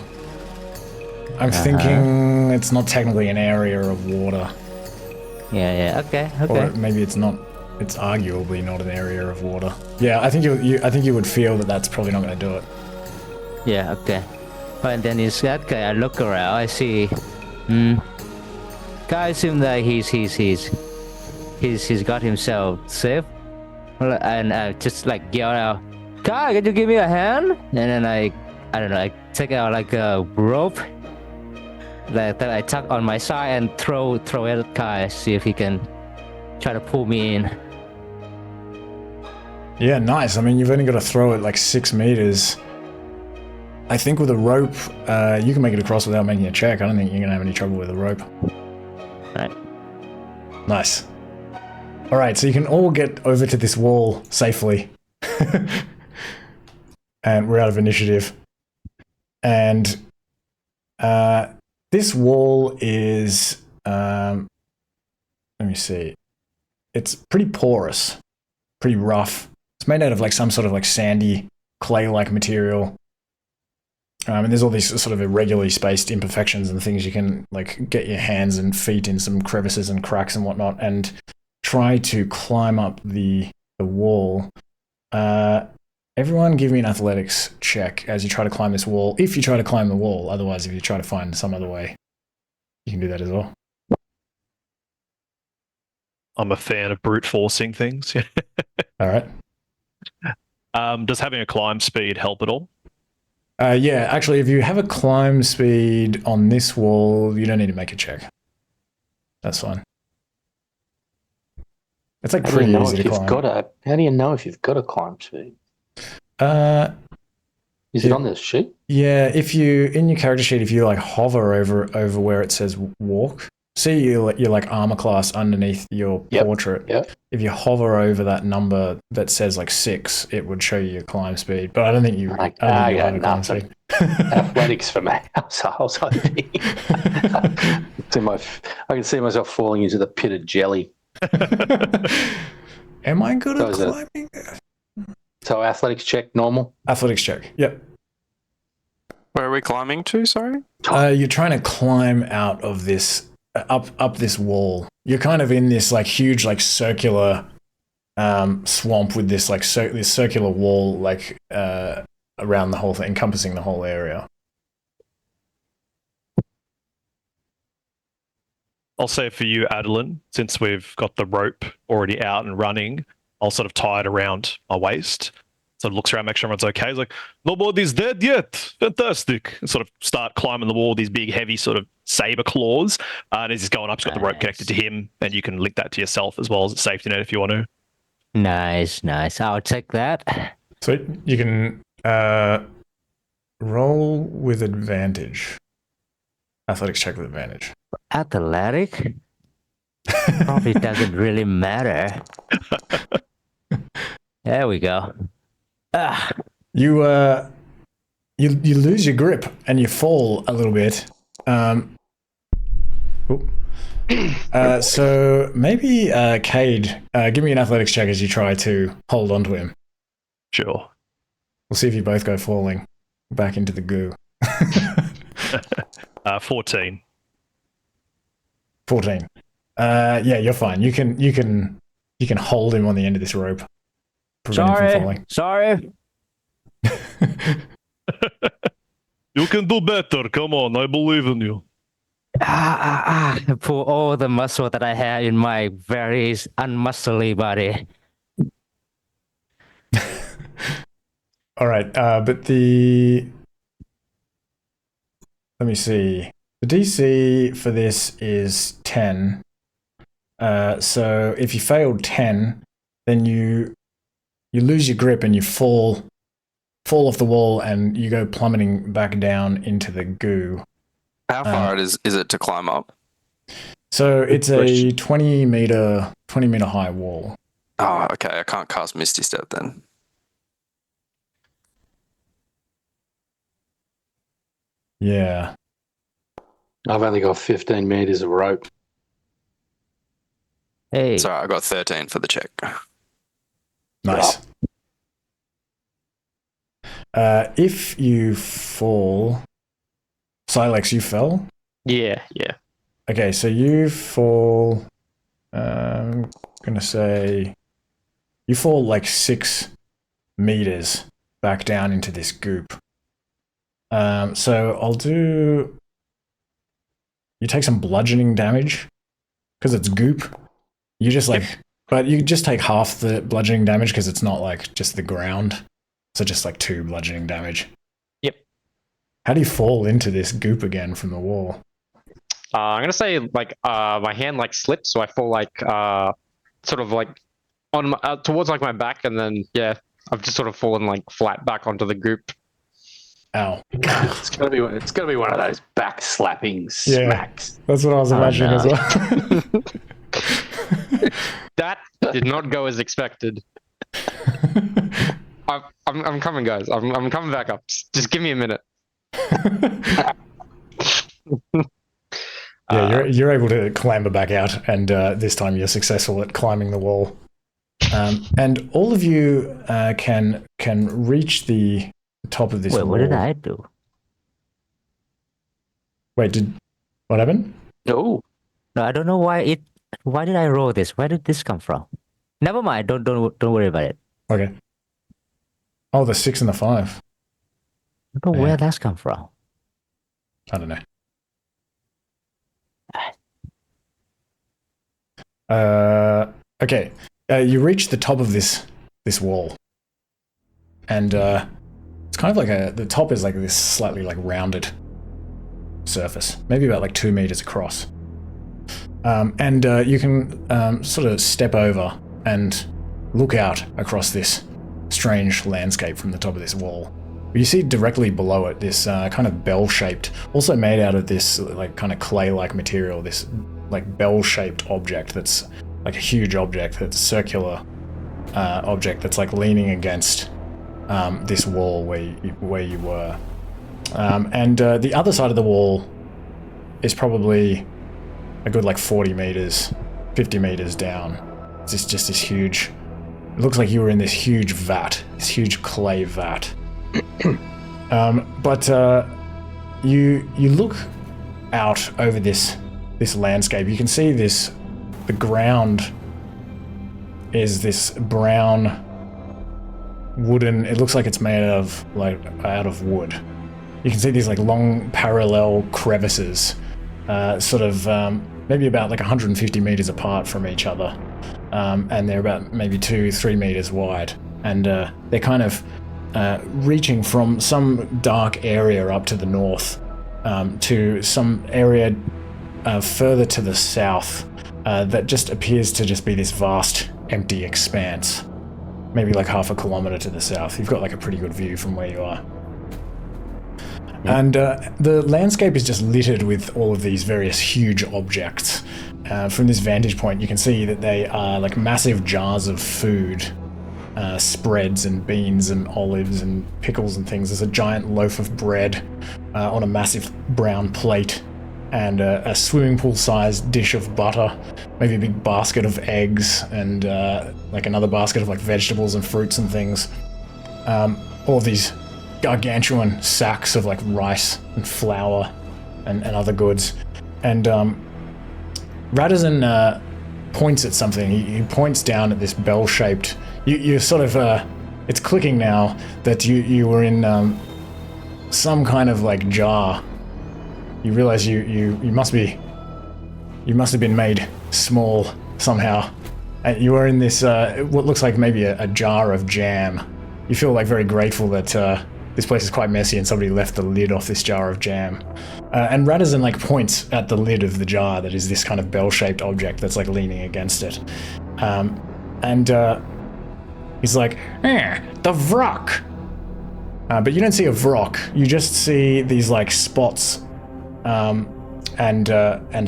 I'm thinking it's not technically an area of water. Yeah. Okay. Or maybe it's not. It's arguably not an area of water. Yeah, I think you would feel that that's probably not going to do it. Yeah. Okay. But then it's okay. I look around. I see. Guy seems like he's got himself safe. And I just like yell out, "Guy, can you give me a hand?" And then I don't know. I take out like a rope that I tuck on my side and throw it at Kai. See if he can try to pull me in. Yeah, nice. I mean, you've only got to throw it like 6 meters. I think with a rope, you can make it across without making a check. I don't think you're going to have any trouble with a rope. Right. Nice. All right, so you can all get over to this wall safely. And we're out of initiative. And this wall is, let me see. It's pretty porous, pretty rough. It's made out of like some sort of like sandy clay-like material. And there's all these sort of irregularly spaced imperfections and things you can like get your hands and feet in some crevices and cracks and whatnot and try to climb up the wall. Everyone give me an athletics check as you try to climb this wall. If you try to climb the wall, otherwise if you try to find some other way, you can do that as well. I'm a fan of brute forcing things. All right. Does having a climb speed help at all? Yeah, actually, if you have a climb speed on this wall, you don't need to make a check. That's fine. It's like pretty easy to climb. How do you know if you've got a climb speed? Is it on this sheet? Yeah, if you in your character sheet, if you like hover over where it says walk, see your like armor class underneath your portrait. Yep. If you hover over that number that says like 6, it would show you your climb speed. But I don't think you. I got nothing. Athletics for me. I was hoping. I can see myself falling into the pit of jelly. Am I good at climbing? So athletics check normal? Athletics check. Yep. Where are we climbing to? Sorry. You're trying to climb out of this up this wall. You're kind of in this like huge like circular swamp with this like this circular wall like around the whole thing, encompassing the whole area. I'll say for you, Adeline, since we've got the rope already out and running, I'll sort of tie it around my waist. Sort of looks around, make sure everyone's okay. He's like, nobody's dead yet. Fantastic. And sort of start climbing the wall, these big, heavy sort of saber claws. And as he's going up, he's got the rope connected to him, and you can link that to yourself as well as a safety net if you want to. Nice. I'll take that. Sweet. You can roll with advantage. Athletics check with advantage. Athletic? Probably doesn't really matter. There we go. You lose your grip and you fall a little bit. So maybe Cade, give me an athletics check as you try to hold onto him. Sure. We'll see if you both go falling back into the goo. 14. 14. Yeah, you're fine. You can hold him on the end of this rope. Prevent him from falling. Sorry. You can do better. Come on, I believe in you. Pull all the muscle that I have in my very unmuscly body. All right, but let me see. The DC for this is 10. So if you failed 10, then you lose your grip and you fall off the wall and you go plummeting back down into the goo. How far is it to climb up? So it's a 20 meter high wall. Oh, okay. I can't cast Misty Step then. Yeah. I've only got 15 meters of rope. Hey. Sorry, I got 13 for the check. Nice. If you fall, Silex, you fell? Yeah. Okay, so you fall, I'm gonna say, you fall like 6 meters back down into this goop. So I'll do, you take some bludgeoning damage, because it's goop. You just like, but you just take half the bludgeoning damage because it's not like just the ground. So just like 2 bludgeoning damage. Yep. How do you fall into this goop again from the wall? I'm gonna say like my hand like slips, so I fall like sort of like on my, towards like my back, and then I've just sort of fallen like flat back onto the goop. Ow. It's gonna be one of those back slapping smacks. That's what I was imagining as well. That did not go as expected. I'm coming, guys. I'm coming back up. Just give me a minute. Yeah, you're able to clamber back out, and this time you're successful at climbing the wall. And all of you can reach the top of this wall. What did I do? Wait, what happened? No, I don't know why did I roll this? Where did this come from? Never mind. Don't worry about it. Okay. Oh, the 6 and the 5. I don't know where that's come from. I don't know. Okay. You reach the top of this wall, and it's It's kind of like the top is like this slightly like rounded surface, maybe about like 2 meters across. And you can sort of step over and look out across this strange landscape from the top of this wall. You see directly below it this kind of bell-shaped, also made out of this like kind of clay-like material, this like bell-shaped object that's like a huge object that's a circular object that's like leaning against this wall where you were. And the other side of the wall is probably a good like 40 meters, 50 meters down. It's just this huge, it looks like you were in this huge vat, this huge clay vat. But you look out over this landscape. You can see the ground is this brown wooden, it looks like it's made out of wood. You can see these like long parallel crevices, sort of maybe about like 150 meters apart from each other. And they're about maybe 2-3 meters wide. And they're kind of reaching from some dark area up to the north to some area further to the south that just appears to just be this vast empty expanse, maybe like half a kilometer to the south. You've got like a pretty good view from where you are. And the landscape is just littered with all of these various huge objects. From this vantage point, you can see that they are like massive jars of food, spreads and beans and olives and pickles and things. There's a giant loaf of bread on a massive brown plate, and a swimming pool-sized dish of butter, maybe a big basket of eggs, and like another basket of like vegetables and fruits and things. All of these gargantuan sacks of like rice and flour and other goods. And Radisson points at something. He points down at this bell-shaped... You sort of... it's clicking now that you were in some kind of like jar. You realize you must have been made small somehow. And you were in this what looks like maybe a jar of jam. You feel like very grateful that this place is quite messy and somebody left the lid off this jar of jam. And Radisson like points at the lid of the jar that is this kind of bell-shaped object that's like leaning against it. And he's like, the Vrock! But you don't see a Vrock. You just see these like spots and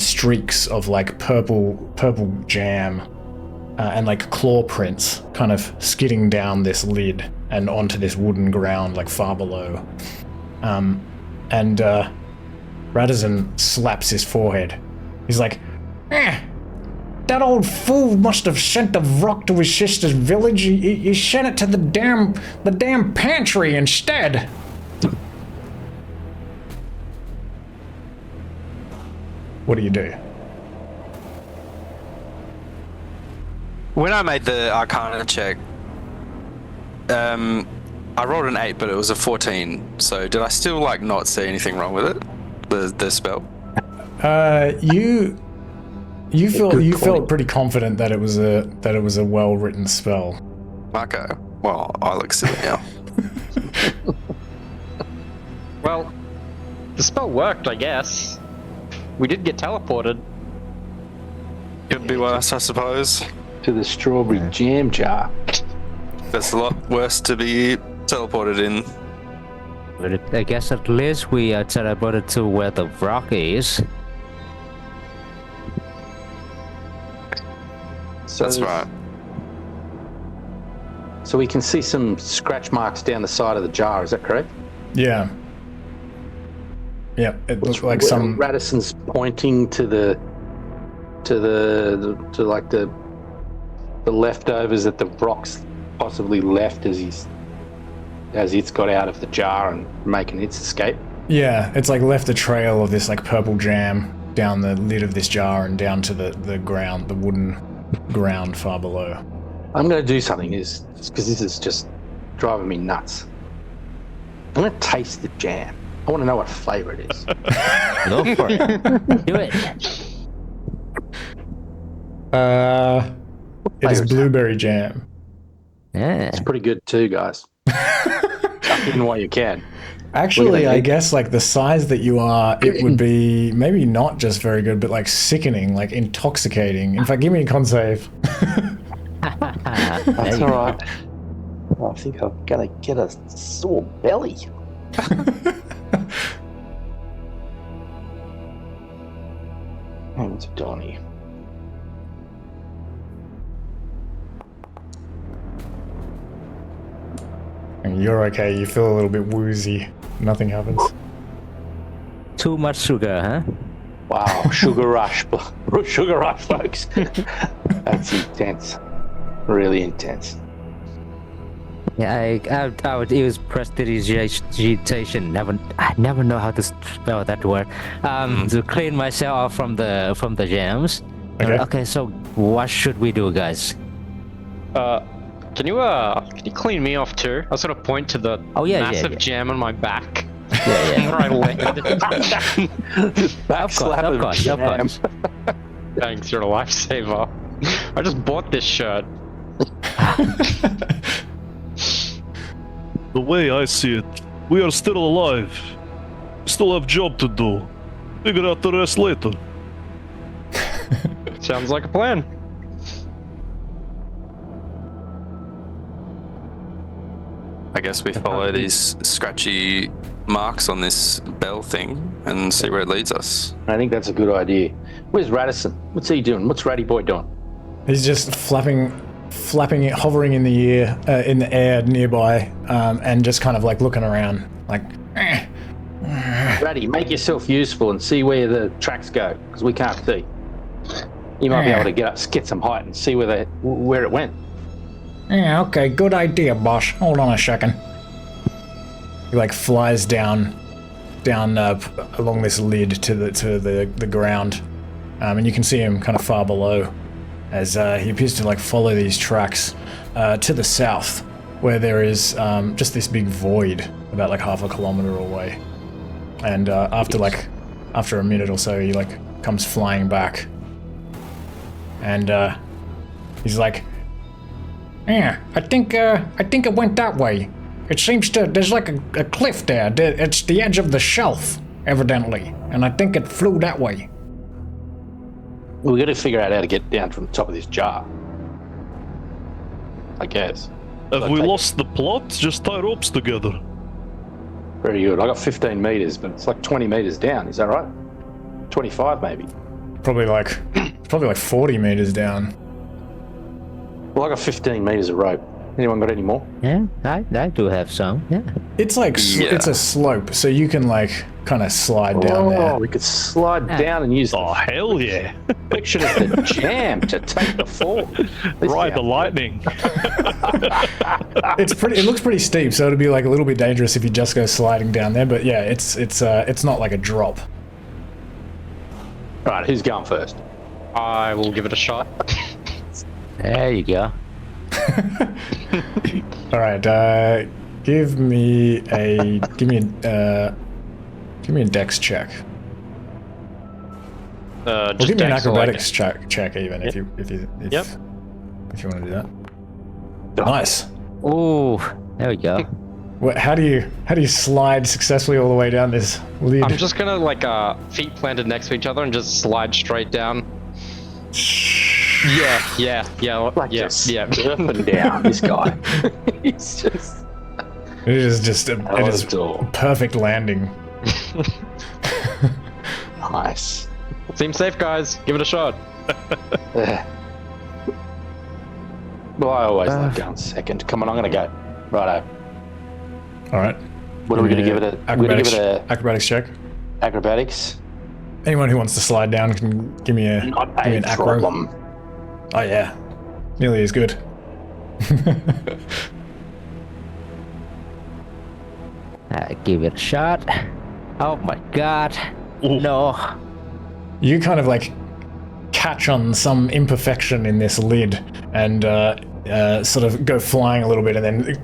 streaks of like purple jam and like claw prints kind of skidding down this lid and onto this wooden ground like far below. And Radisson slaps his forehead. He's like, that old fool must have sent the Vrock to his sister's village. He sent it to the damn Pantry instead. What do you do? When I made the Arcana check, I rolled an 8, but it was a 14. So did I still like not see anything wrong with it? The spell. You felt pretty confident that it was a well-written spell. Okay. Well, I look silly now. Well, the spell worked, I guess. We did get teleported. Could be worse, I suppose. To the strawberry jam jar. That's a lot worse to be teleported in. But I guess at least we are teleported to where the Vrock is. So That's right. So we can see some scratch marks down the side of the jar, is that correct? Yeah. Yeah, it looks like some... Radisson's pointing to the leftovers that the Vrock's possibly left as it's got out of the jar and making its escape. Yeah, it's like left a trail of this like purple jam down the lid of this jar and down to the ground, the wooden ground far below. I'm going to do something because this is just driving me nuts. I'm going to taste the jam. I want to know what flavor it is. Go for it. Do it. It is blueberry jam. Yeah. It's pretty good too, guys. duck in while you can. Actually, I guess like the size that you are, it would be maybe not just very good, but like sickening, like intoxicating. In fact, give me a con save. That's all right. I think I'm gonna get a sore belly. What's Donnie? And you're okay. You feel a little bit woozy. Nothing happens. Too much sugar, huh? Wow, sugar rush, folks. That's intense. Really intense. Yeah, I would use prestidigitation. I never know how to spell that word. To clean myself off from the jams. Okay, so what should we do, guys? Can you clean me off too? I sort of point to the massive jam on my back. Yeah. Where I landed. Of course. Thanks, you're a lifesaver. I just bought this shirt. The way I see it, we are still alive. Still have job to do. Figure out the rest later. Sounds like a plan. I guess we follow these scratchy marks on this bell thing and see where it leads us. I think that's a good idea. Where's Radisson? What's he doing? What's Ratty Boy doing? He's just flapping it, hovering in the air nearby, and just kind of like looking around, like. Ratty, make yourself useful and see where the tracks go, because we can't see. You might be able to get some height and see where it went. Yeah, okay, good idea, boss. Hold on a second. He like flies down along this lid to the ground, and you can see him kind of far below, as he appears to like follow these tracks to the south, where there is just this big void about like half a kilometer away, and after a minute or so, he like comes flying back, and he's like, "Yeah, I think it went that way. It seems there's like a cliff there. It's the edge of the shelf, evidently, and I think it flew that way." We got to figure out how to get down from the top of this jar, I guess. Have we lost the plot? Just tie ropes together. Very good. I got 15 meters, but it's like 20 meters down. Is that right? 25 maybe. Probably like 40 meters down. Well, I got 15 meters of rope. Anyone got any more? Yeah, I do have some. Yeah. It's like it's a slope, so you can like kind of slide down there. We could slide down and use Oh, hell yeah. the friction of the jam to take the fall. Ride the lightning. It looks pretty steep, so it'd be like a little bit dangerous if you just go sliding down there. But yeah, it's not like a drop. All right, who's going first? I will give it a shot. There you go. All right, give me a dex check. Or give me an acrobatics check even if you want to do that. Nice. Oh, there we go. How do you slide successfully all the way down this lid? I'm just gonna like feet planted next to each other and just slide straight down. Yeah. Just up and down. This guy. He's just. It is just a perfect landing. Nice. Seems safe, guys. Give it a shot. Well, I always like going second. Come on, I'm gonna go. Righto. All right. What are we gonna give it a? Acrobatics check. Acrobatics. Anyone who wants to slide down can give me an acro. Problem. Oh yeah, nearly as good. Give it a shot. Oh my god. Ooh. No. You kind of like catch on some imperfection in this lid and sort of go flying a little bit and then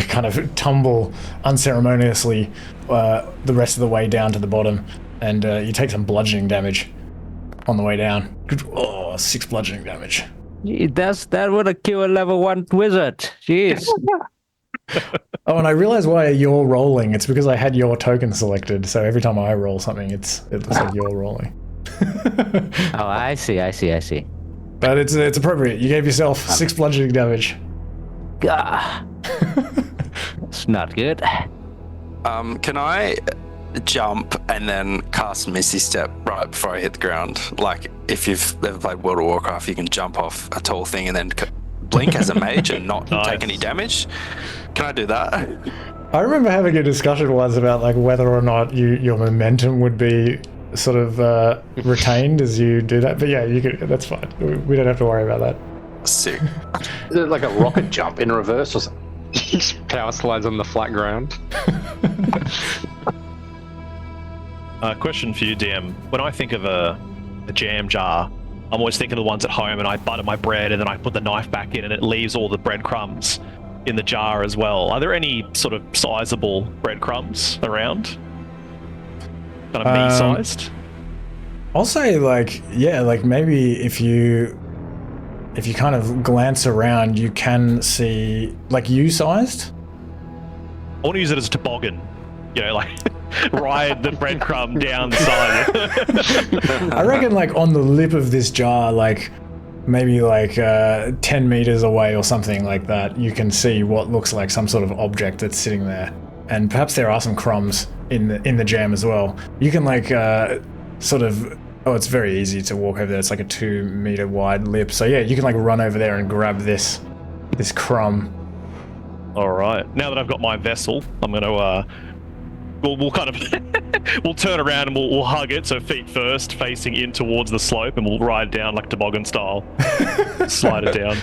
kind of tumble unceremoniously the rest of the way down to the bottom, and you take some bludgeoning damage on the way down. Oh, 6 bludgeoning damage. That would have killed a level 1 wizard. Jeez. Oh, and I realize why you're rolling. It's because I had your token selected. So every time I roll something, it looks like you're rolling. Oh, I see. But it's appropriate. You gave yourself 6 bludgeoning damage. Gah. It's not good. Can I jump and then cast Misty Step right before I hit the ground? Like, if you've ever played World of Warcraft, you can jump off a tall thing and then blink as a mage and not take any damage. Can I do that? I remember having a discussion once about like whether or not your momentum would be sort of retained as you do that. But yeah, you could. That's fine. We don't have to worry about that. Sick. Is it like a rocket jump in reverse or something? He just power slides on the flat ground. Question for you, DM. When I think of a jam jar, I'm always thinking of the ones at home, and I butter my bread and then I put the knife back in and it leaves all the breadcrumbs in the jar as well. Are there any sort of sizable breadcrumbs around? Kind of me-sized? I'll say like maybe if you kind of glance around, you can see like you-sized. I want to use it as a toboggan. You know, like ride the breadcrumb down the side. I reckon like on the lip of this jar, like maybe like 10 meters away or something like that, you can see what looks like some sort of object that's sitting there. And perhaps there are some crumbs in the jam as well. You can like sort of, it's very easy to walk over there. It's like a 2 meter wide lip. So yeah, you can like run over there and grab this crumb. All right. Now that I've got my vessel, I'm going to we'll kind of we'll turn around and we'll hug it, so feet first, facing in towards the slope, and we'll ride down like toboggan style. Slide it down.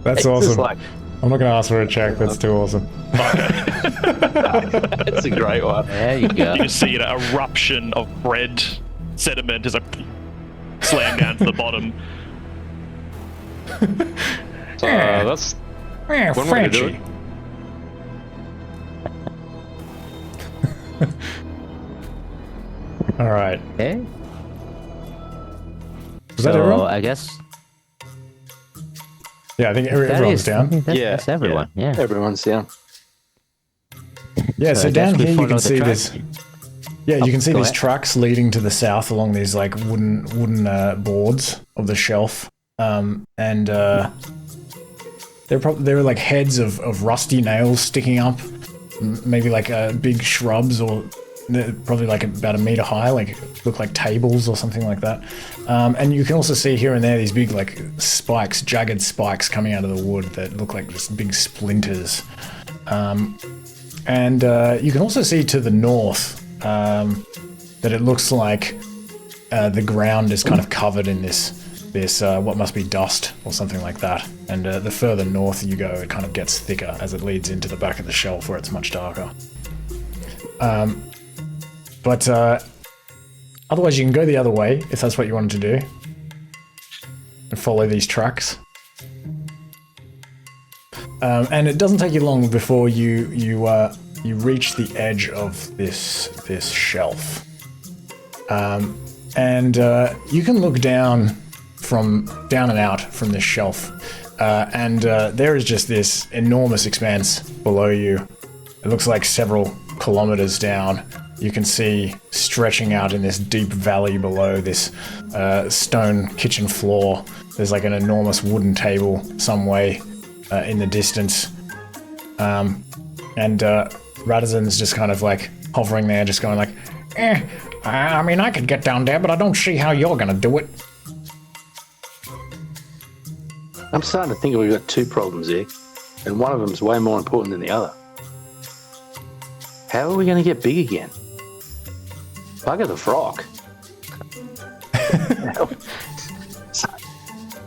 That's awesome. I'm not going to ask for a check. That's too awesome. That's a great one. There you go. You just see an eruption of bread sediment as I slam down to the bottom. So that's one way to do it. All right. Okay. Was that everyone? I guess Yeah, I think everyone's down. That's everyone. Yeah. Everyone's down. Yeah, so I guess down we here you follow can the see track. this. Yeah, you can see go these ahead. tracks leading to the south along these like wooden boards of the shelf, and they're like heads of rusty nails sticking up, maybe like big shrubs, or they're probably like about 1 meter high, like look like tables or something like that. And you can also see here and there these big like spikes, jagged spikes coming out of the wood that look like just big splinters. And you can also see to the north that it looks like the ground is kind of covered in this what must be dust or something like that. And the further north you go, it kind of gets thicker as it leads into the back of the shelf where it's much darker. But otherwise you can go the other way if that's what you wanted to do and follow these tracks. And it doesn't take you long before you reach the edge of this shelf, and you can look down and out from this shelf, and there is just this enormous expanse below you. It looks like several kilometers down. You can see stretching out in this deep valley below this stone kitchen floor. There's like an enormous wooden table some way in the distance, and Radison's just kind of like hovering there, just going like, I mean, I could get down there, but I don't see how you're gonna do it. I'm starting to think we've got two problems here, and one of them's way more important than the other. How are we going to get big again? Bugger the Vrock.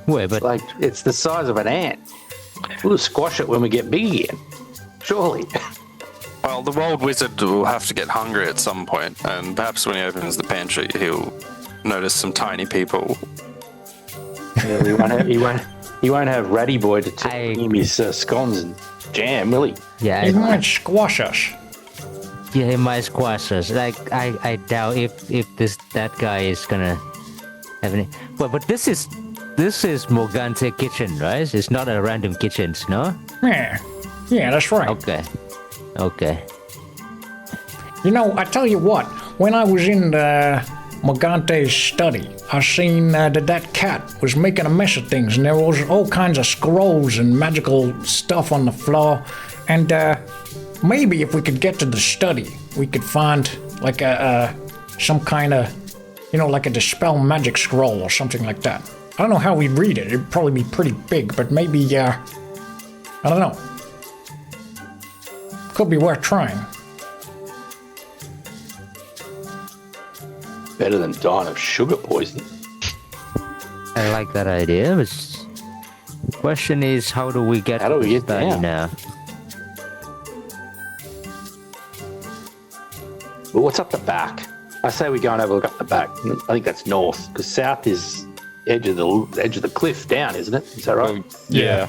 Wait, but Like, it's the size of an ant. We'll squash it when we get big again. Surely. Well, the world wizard will have to get hungry at some point, and perhaps when he opens the pantry, he'll notice some tiny people. Yeah, he won't have Ratty Boy to take him his scones and jam, will he? yeah, He might squash us. yeah, he might squash us. Like I doubt if that guy is gonna have any. But this is Morgante kitchen, right? It's not a random kitchen, no? Yeah. Yeah, that's right. Okay. You know, I tell you what, when I was in Morgante's study, I seen that cat was making a mess of things, and there was all kinds of scrolls and magical stuff on the floor. And maybe if we could get to the study, we could find like some kind of, like a dispel magic scroll or something like that. I don't know how we'd read it. It'd probably be pretty big, but maybe, I don't know. Could be worth trying. Better than dying of sugar poisoning. I like that idea. But the question is, how do we get down? Now? Well, what's up the back? I say we go and have a look up the back. I think that's north, because south is edge of the cliff down, isn't it? Is that right? Yeah.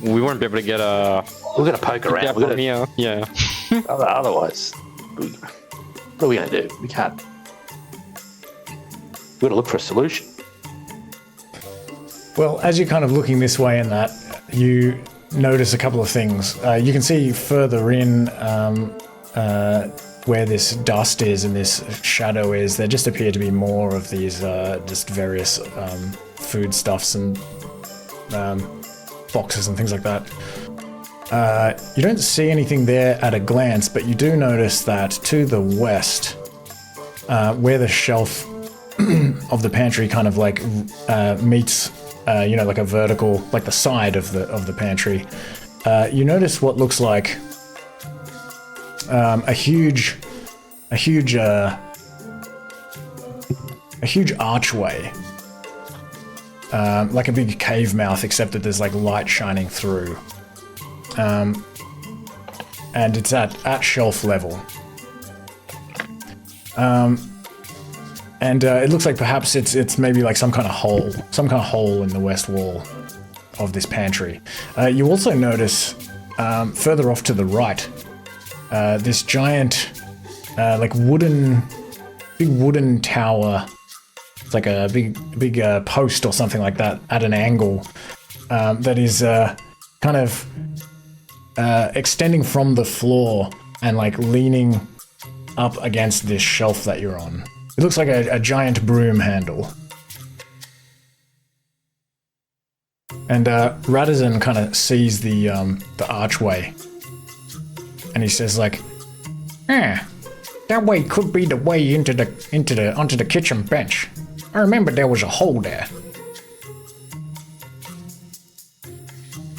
We won't be able to get a. We're gonna poke around. We're gonna, yeah. Otherwise, what are we gonna do? We can't. We're gonna look for a solution. Well, as you're kind of looking this way and that, you notice a couple of things. You can see further in where this dust is and this shadow is, there just appear to be more of these just various foodstuffs and boxes and things like that. You don't see anything there at a glance, but you do notice that to the west, where the shelf of the pantry kind of like meets, like a vertical, like the side of the pantry, you notice what looks like a huge archway, like a big cave mouth, except that there's like light shining through, and it's at shelf level, and it looks like perhaps it's maybe like some kind of hole in the west wall of this pantry. You also notice further off to the right, this giant, like big wooden tower. It's like a big post or something like that at an angle, that is kind of extending from the floor and like leaning up against this shelf that you're on. It looks like a giant broom handle. And Radisson kind of sees the archway, and he says like, that way could be the way onto the kitchen bench. I remember there was a hole there.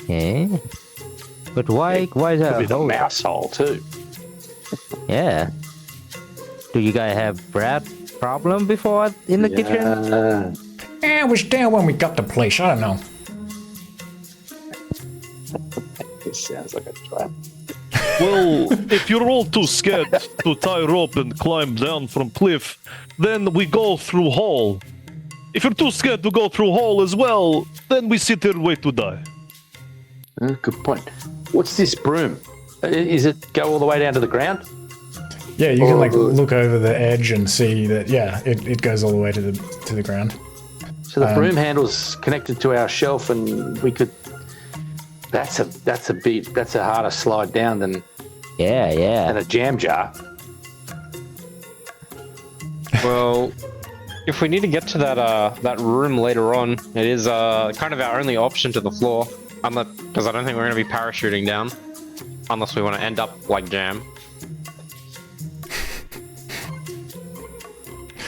Okay. But why is that? Could be the mouse hole too. Yeah. Do you guys have rat problem before in the kitchen? It was there when we got the place. I don't know. This sounds like a trap. Well, if you're all too scared to tie rope and climb down from cliff, then we go through hole. If you're too scared to go through hole as well, then we sit here and wait to die. Good point. What's this broom? Is it go all the way down to the ground? Yeah, you can like look over the edge and see that. Yeah, it goes all the way to the ground. So the broom handle's connected to our shelf, and we could. That's a harder slide down than a jam jar. Well, if we need to get to that room later on, it is kind of our only option to the floor, because I don't think we're going to be parachuting down, unless we want to end up like Jam.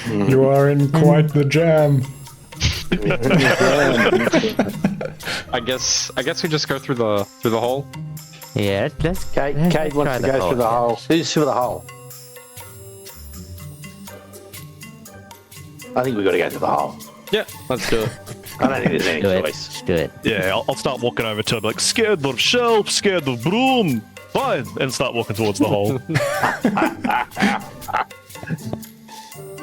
You are in quite the jam. I guess we just go through the hole. Yeah, let's. Cade wants to go through the hole. Who's through the hole? I think we've got to go through the hole. Yeah, let's do it. I don't think there's any choice. Let's do it. Yeah, I'll start walking over to him like, scared of shelf, scared of broom, fine, and start walking towards the hole.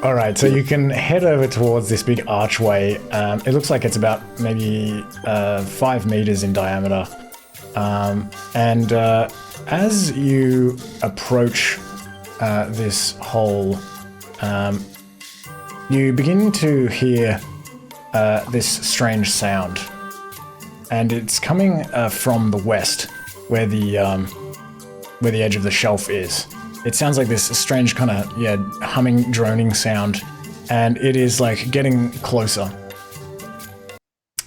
Alright, so you can head over towards this big archway. It looks like it's about maybe 5 meters in diameter. And as you approach this hole, you begin to hear this strange sound. And it's coming from the west. where the edge of the shelf is. It sounds like this strange kind of humming, droning sound, and it is like getting closer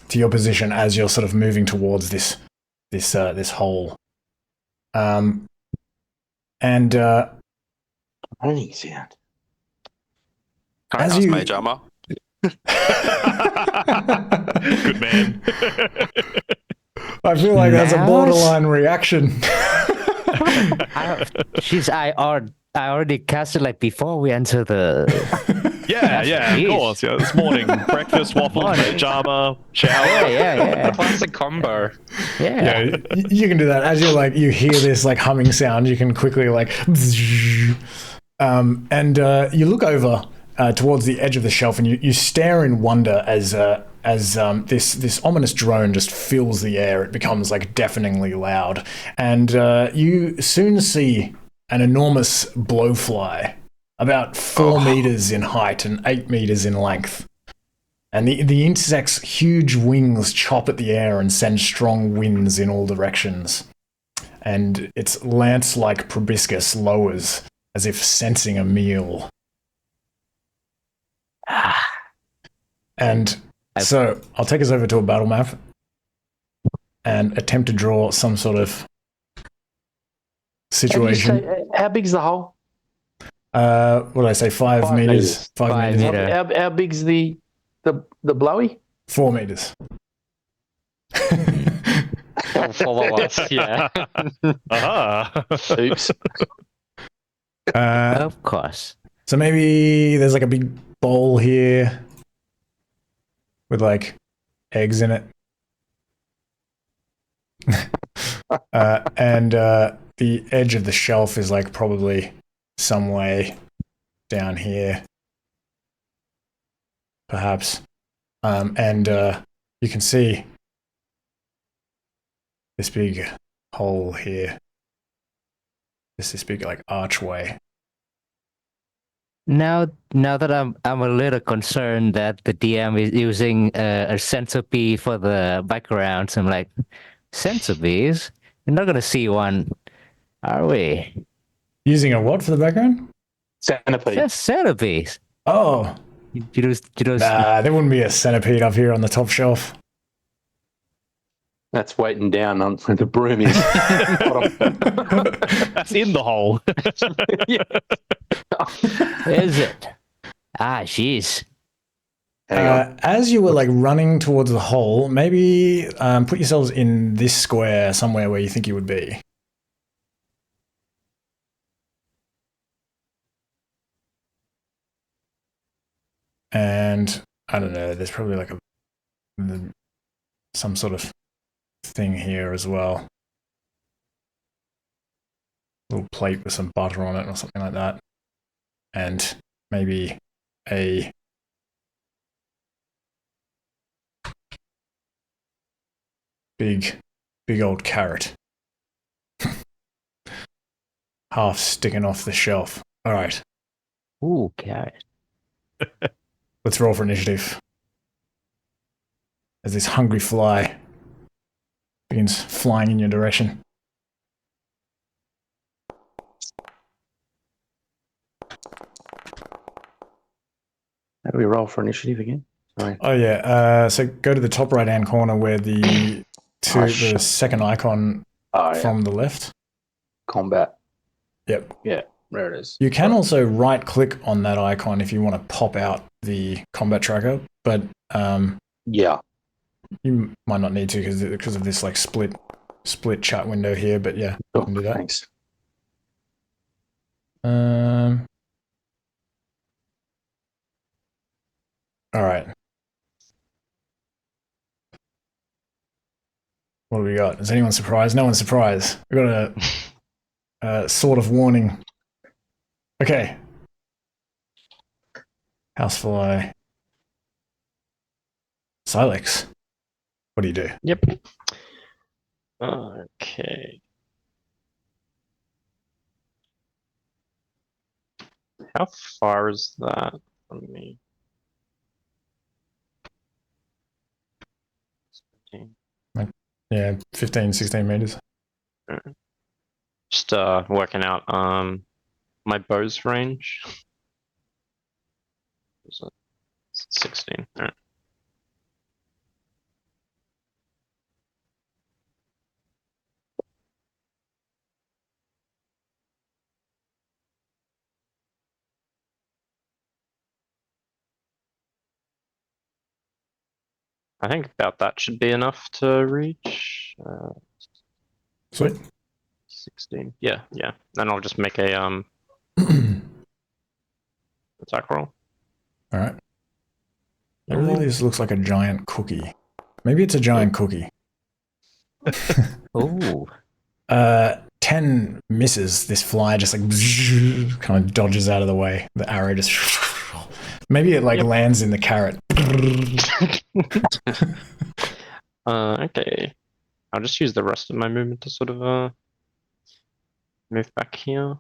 to your position as you're sort of moving towards this hole. And Running sound. as That's you mage armor. Good man. I feel like that's a Mouse? borderline reaction. I already cast it like before we enter the. Yeah, yeah, Jeez. of course. Yeah, this morning, breakfast, waffles, mage armor, shower. Yeah. Classic combo. Yeah. You can do that as you're like you hear this like humming sound. You can quickly like, and you look over towards the edge of the shelf, and you stare in wonder as this ominous drone just fills the air. It becomes like deafeningly loud, and you soon see an enormous blowfly, about 4 meters in height and 8 meters in length. And the insect's huge wings chop at the air and send strong winds in all directions. And its lance-like proboscis lowers as if sensing a meal. And so I'll take us over to a battle map and attempt to draw some sort of situation. How big's the hole? What did I say? 5 meters. 5 5 meters. meter. How big's the blowy? 4 meters. Follow us, yeah. Aha. Oops. Of course. So maybe there's like a big bowl here with like eggs in it. And the edge of the shelf is like probably some way down here, perhaps. And you can see this big hole here. This big like archway. Now that I'm a little concerned that the DM is using a centipede for the background, so I'm like, centipedes? You're not gonna see one, are we? Using a what for the background? Centipede. Just centipedes. Oh, You just there wouldn't be a centipede up here on the top shelf. That's waiting down on where the broom is. That's in the hole. is it? Ah, jeez. Hang on. As you were like running towards the hole, maybe put yourselves in this square somewhere where you think you would be. And I don't know, there's probably like some sort of thing here as well. Little plate with some butter on it or something like that. And maybe a big old carrot. Half sticking off the shelf. All right, Ooh, carrot. let's roll for initiative. As this hungry fly begins flying in your direction. How do we roll for initiative again? Sorry. Oh yeah, so go to the top right hand corner where the shit. second icon Oh, yeah. from the left. Combat. Yep. Yeah, there it is. You can also right click on that icon if you want to pop out the combat tracker, but Yeah. you might not need to because of this like split chat window here. But yeah, you Oh, can do that. thanks. All right. What do we got? Is anyone surprised? No one's surprised. We got a sort of warning. Okay. Housefly. Silex. What do you do? Yep. Okay. How far is that from me? 17. Yeah, 15, 16 meters. Just working out my bow's range. Is it 16? All right. I think about that should be enough to reach. Sweet. 16. Yeah. Then I'll just make a attack roll. All right. It really just looks like a giant cookie. Maybe it's a giant cookie. Oh. 10 misses. This fly just like kind of dodges out of the way. The arrow just maybe it like lands in the carrot. Okay. I'll just use the rest of my movement to sort of move back here.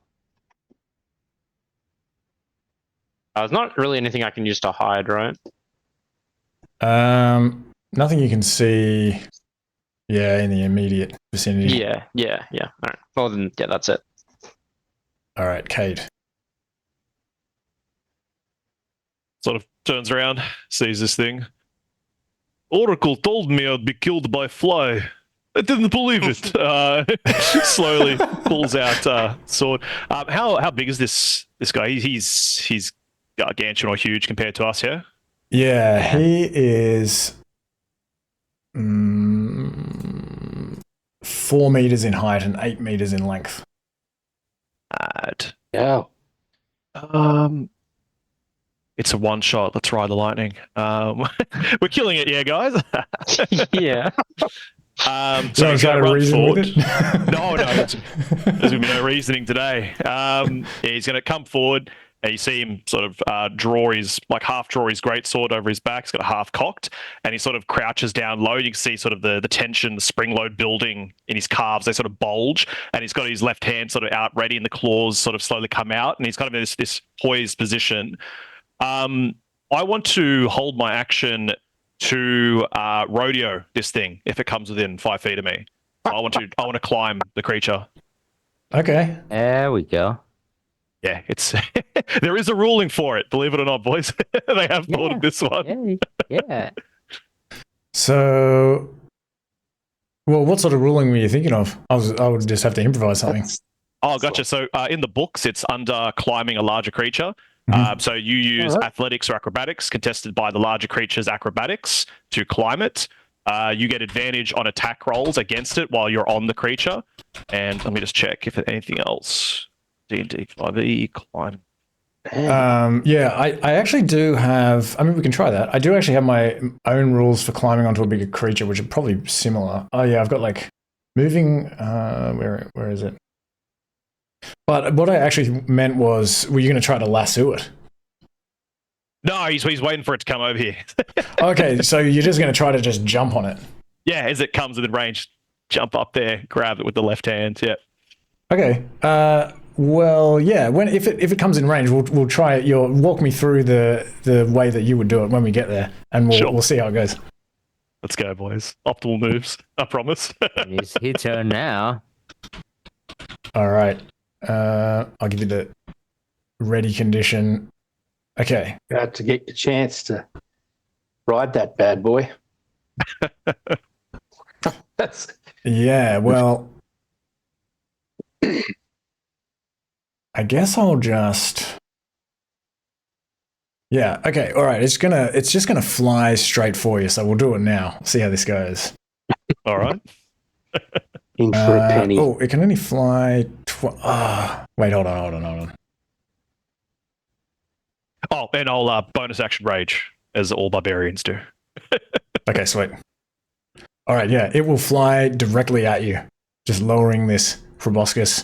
There's not really anything I can use to hide, right? Nothing you can see. Yeah, in the immediate vicinity. Yeah. All right. Well, then, yeah, that's it. All right, Kate. Sort of turns around, sees this thing. Oracle told me I'd be killed by fly. I didn't believe it. Slowly pulls out sword. How big is this guy? He's gargantuan or huge compared to us here. Yeah, he is 4 meters in height and 8 meters in length. Yeah. It's a one shot. Let's ride the lightning. We're killing it, yeah, guys. Yeah. So he's going to run forward. No, there's going to be no reasoning today. He's going to come forward, and you see him sort of draw his greatsword over his back. He's got it half cocked, and he sort of crouches down low. You can see sort of the tension, the spring load building in his calves. They sort of bulge, and he's got his left hand sort of out ready, and the claws sort of slowly come out, and he's kind of in this poised position. I want to hold my action to rodeo this thing if it comes within 5 feet of me. I want to climb the creature. Okay. There we go. Yeah, it's there is a ruling for it, believe it or not, boys. They have thought of this one. Yeah. So, well, what sort of ruling were you thinking of? I would just have to improvise something. Oh, gotcha. So in the books, it's under climbing a larger creature. So you use athletics or acrobatics contested by the larger creature's acrobatics to climb it. You get advantage on attack rolls against it while you're on the creature. And let me just check if there's anything else. D&D 5e, climb. Yeah, I actually do have, I mean, we can try that. I do actually have my own rules for climbing onto a bigger creature, which are probably similar. Oh yeah, I've got like moving, where is it? But what I actually meant was, were you going to try to lasso it? No, he's waiting for it to come over here. Okay, so you're just going to try to just jump on it? Yeah, as it comes within range, jump up there, grab it with the left hand. Yeah. Okay. Well, yeah. If it comes in range, we'll try it. You'll walk me through the way that you would do it when we get there, and we'll see how it goes. Let's go, boys. Optimal moves. I promise. It's his turn now. All right. I'll give you the ready condition. Okay. Got to get your chance to ride that bad boy. Yeah, well, I guess I'll just. Yeah. Okay. All right. It's just gonna fly straight for you. So we'll do it now. See how this goes. All right. In for a penny. Oh, it can only fly. Wait. Hold on. Oh, and I'll bonus action rage, as all barbarians do. Okay. Sweet. All right. Yeah. It will fly directly at you, just lowering this proboscis.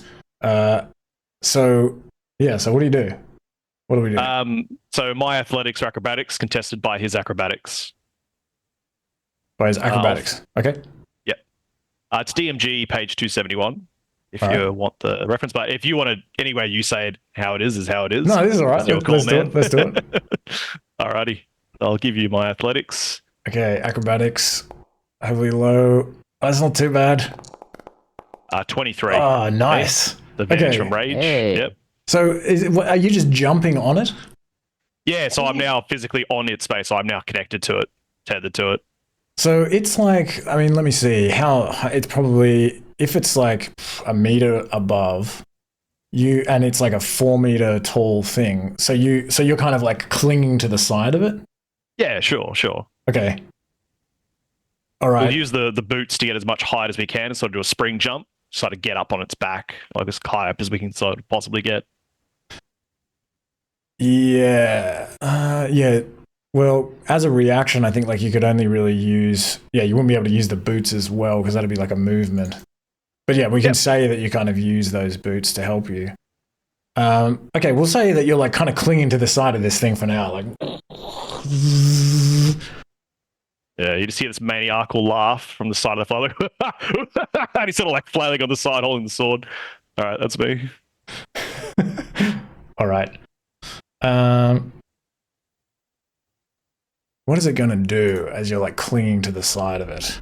So what do you do? What do we do? So my athletics or acrobatics contested by his acrobatics. By his acrobatics. Okay. Yep. It's DMG page 271. If all you right. want the reference, but if you want to, anyway, you say it how it is how it is. No, this is all right. Let's do it. Alrighty. I'll give you my athletics. Okay, acrobatics. Heavily low. That's not too bad. 23. Oh, nice. The advantage Okay. from rage. Hey. Yep. So are you just jumping on it? Yeah, so I'm now physically on its space. So I'm now connected to it, tethered to it. So it's like, I mean, let me see how it's probably, if it's like a meter above you, and it's like a 4 meter tall thing. So you're kind of like clinging to the side of it. Yeah, sure. Okay. All right. We'll use the boots to get as much height as we can and sort of do a spring jump, sort of get up on its back, like as high up as we can sort of possibly get. Yeah. Yeah. Well, as a reaction, I think like you could only really use, you wouldn't be able to use the boots as well because that'd be like a movement. But yeah, we can say that you kind of use those boots to help you. Okay, we'll say that you're like kind of clinging to the side of this thing for now, like. Yeah, you just hear this maniacal laugh from the side of the fire, like, and he's sort of like flailing on the side, holding the sword. All right, that's me. All right. What is it going to do as you're like clinging to the side of it?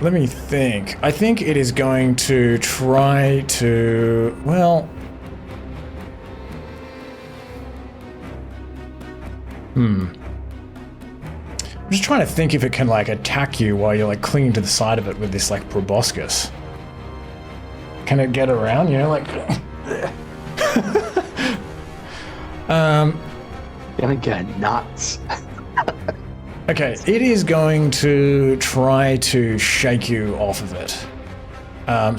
Let me think. I think it is going to try to, well... I'm just trying to think if it can like attack you while you're like clinging to the side of it with this like proboscis. Can it get around, you know, like... Gonna go nuts. Okay, it is going to try to shake you off of it.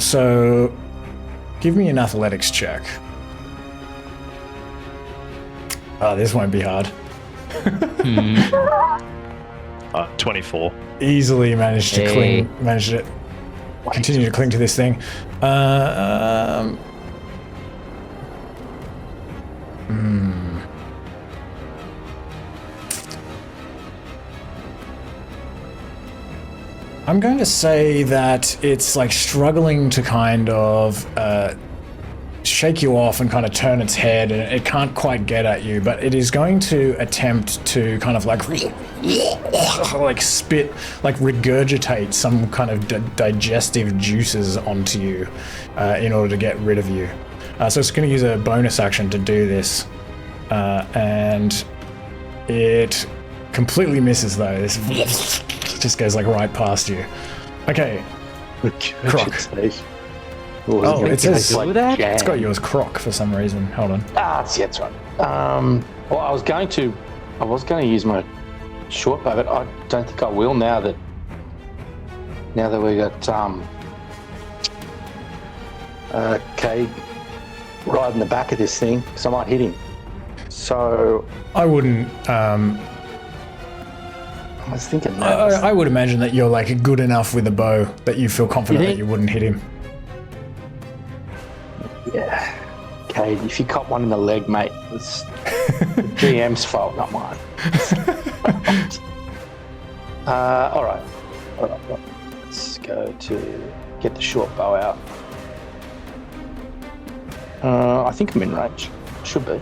So, give me an athletics check. Oh, this won't be hard. 24. Easily managed to continue to cling to this thing. I'm going to say that it's like struggling to kind of shake you off and kind of turn its head, and it can't quite get at you, but it is going to attempt to kind of like spit, like regurgitate some kind of digestive juices onto you in order to get rid of you. So it's going to use a bonus action to do this, and it completely misses though. This just goes like right past you. Okay, Croc. Oh, it says it's got yours Croc for some reason. Hold on. That's right. Well, I was going to use my short bow, but I don't think I will now that we got Cade riding the back of this thing, because I might hit him. So I wouldn't. I was thinking I would imagine that you're like good enough with a bow that you feel confident that you wouldn't hit him. Yeah. Cade, if you caught one in the leg, mate, it's the GM's fault, not mine. All right. Let's go to get the short bow out. I think I'm in range. Should be.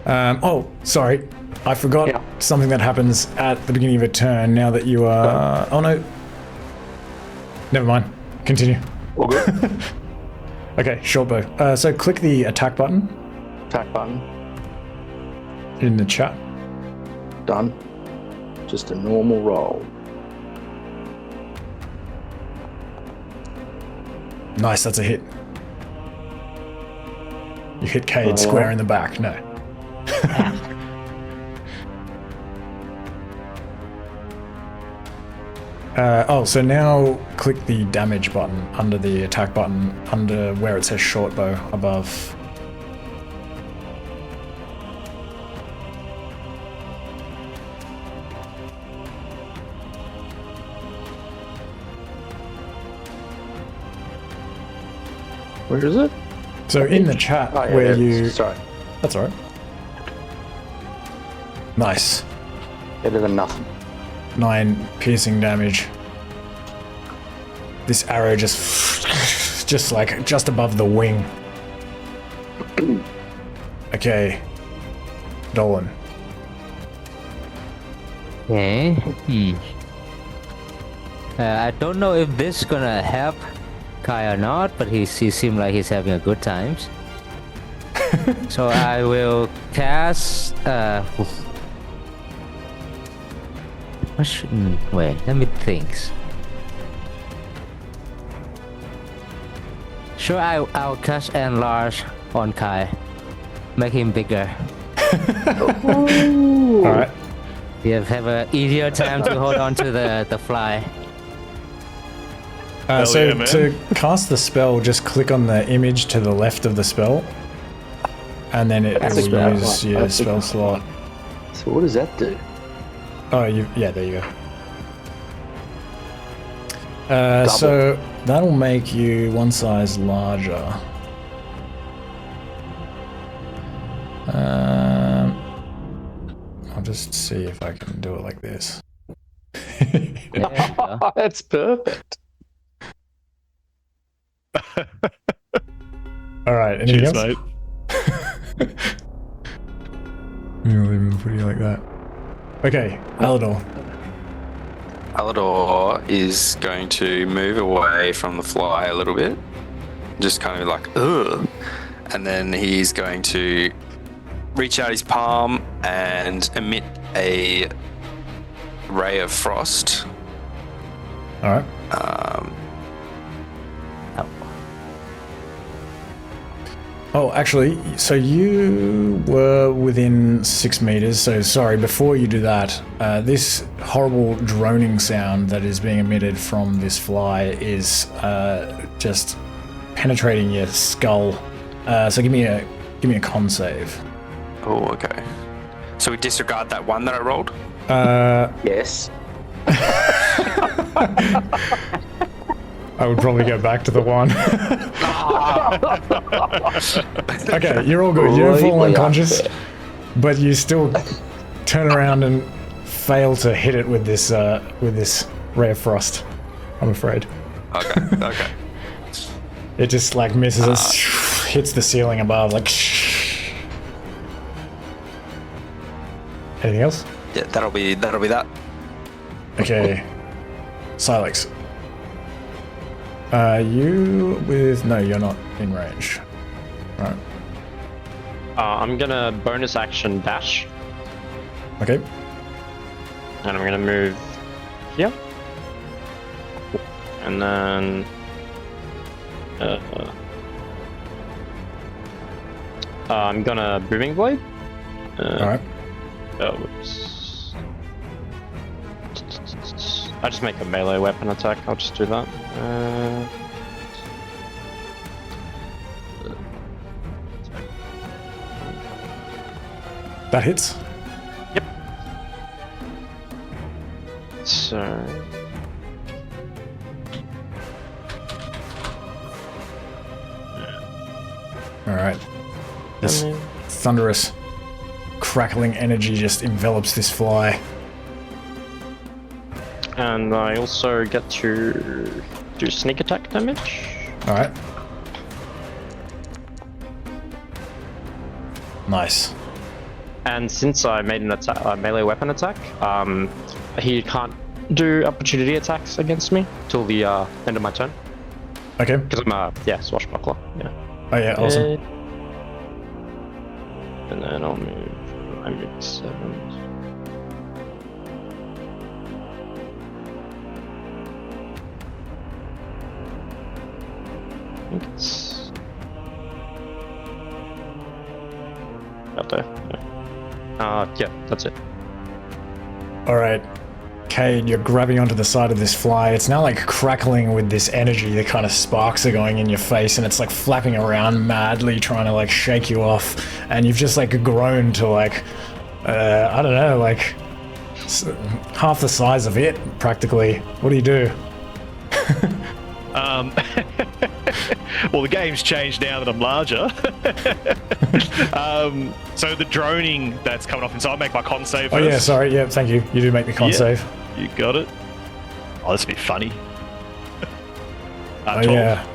Oh, sorry. I forgot something that happens at the beginning of a turn now that you are... Oh, no. Never mind. Continue. All good. Okay, short bow. So click the attack button. Attack button. In the chat. Done. Just a normal roll. Nice, that's a hit. You hit Cade square in the back. No. So now click the damage button under the attack button, under where it says short bow above. Where is it? So in the chat where you... Sorry. That's alright. Nice. Better than nothing. 9 piercing damage. This arrow just above the wing. Okay, Dolan. Okay. I don't know if this is gonna help Kai or not, but he seems like he's having a good times. So I will cast. Wait, let me think. Sure, I'll cast enlarge on Kai, make him bigger. All right. You have a easier time to hold on to the fly. So yeah, man. to cast the spell, just click on the image to the left of the spell, and then it will spell. use your spell slot. So what does that do? Oh, yeah, there you go. So that'll make you one size larger. I'll just see if I can do it like this. There you go. That's perfect. All right, anything Cheers, else? mate. You'll even put it like that. Okay, Alador. Alador is going to move away from the fly a little bit, just kind of like, ugh. And then he's going to reach out his palm and emit a ray of frost. All right. Oh, actually, so you were within 6 meters. So sorry, before you do that, this horrible droning sound that is being emitted from this fly is just penetrating your skull. So give me a con save. Oh, okay. So we disregard that one that I rolled? Yes. I would probably go back to the one. Okay, you're all good. You don't fall Completely unconscious, unfair. but you still turn around and fail to hit it with this ray of frost. I'm afraid. Okay, okay. It just like misses us, hits the ceiling above. Like. Anything else? Yeah, that'll be that. Okay, Silex. You with no, you're not in range. Right. I'm gonna bonus action dash, Okay. and I'm gonna move here, and then I'm gonna booming blade. All right. Oh, whoops. I just make a melee weapon attack. I'll just do that. That hits. So All right. This thunderous, crackling energy just envelops this fly. and I also get to do sneak attack damage. All right. Nice. And since I made an attack, a melee weapon attack, he can't do opportunity attacks against me till the end of my turn. Okay. Because I'm a swashbuckler. Yeah. Oh yeah, awesome. And then I'll move. I move 7. I think it's out there. Yeah, that's it. All right. Cade, you're grabbing onto the side of this fly. It's now like crackling with this energy. The kind of sparks are going in your face, and it's like flapping around madly, trying to like shake you off. And you've just like grown to like, I don't know, like half the size of it, practically. What do you do? Well, the game's changed now that I'm larger. So the droning that's coming off inside, make my con save Oh first. yeah, sorry. Yeah, thank you. You do make the con Yeah. save. You got it. Oh, this would be funny. Oh 12. yeah.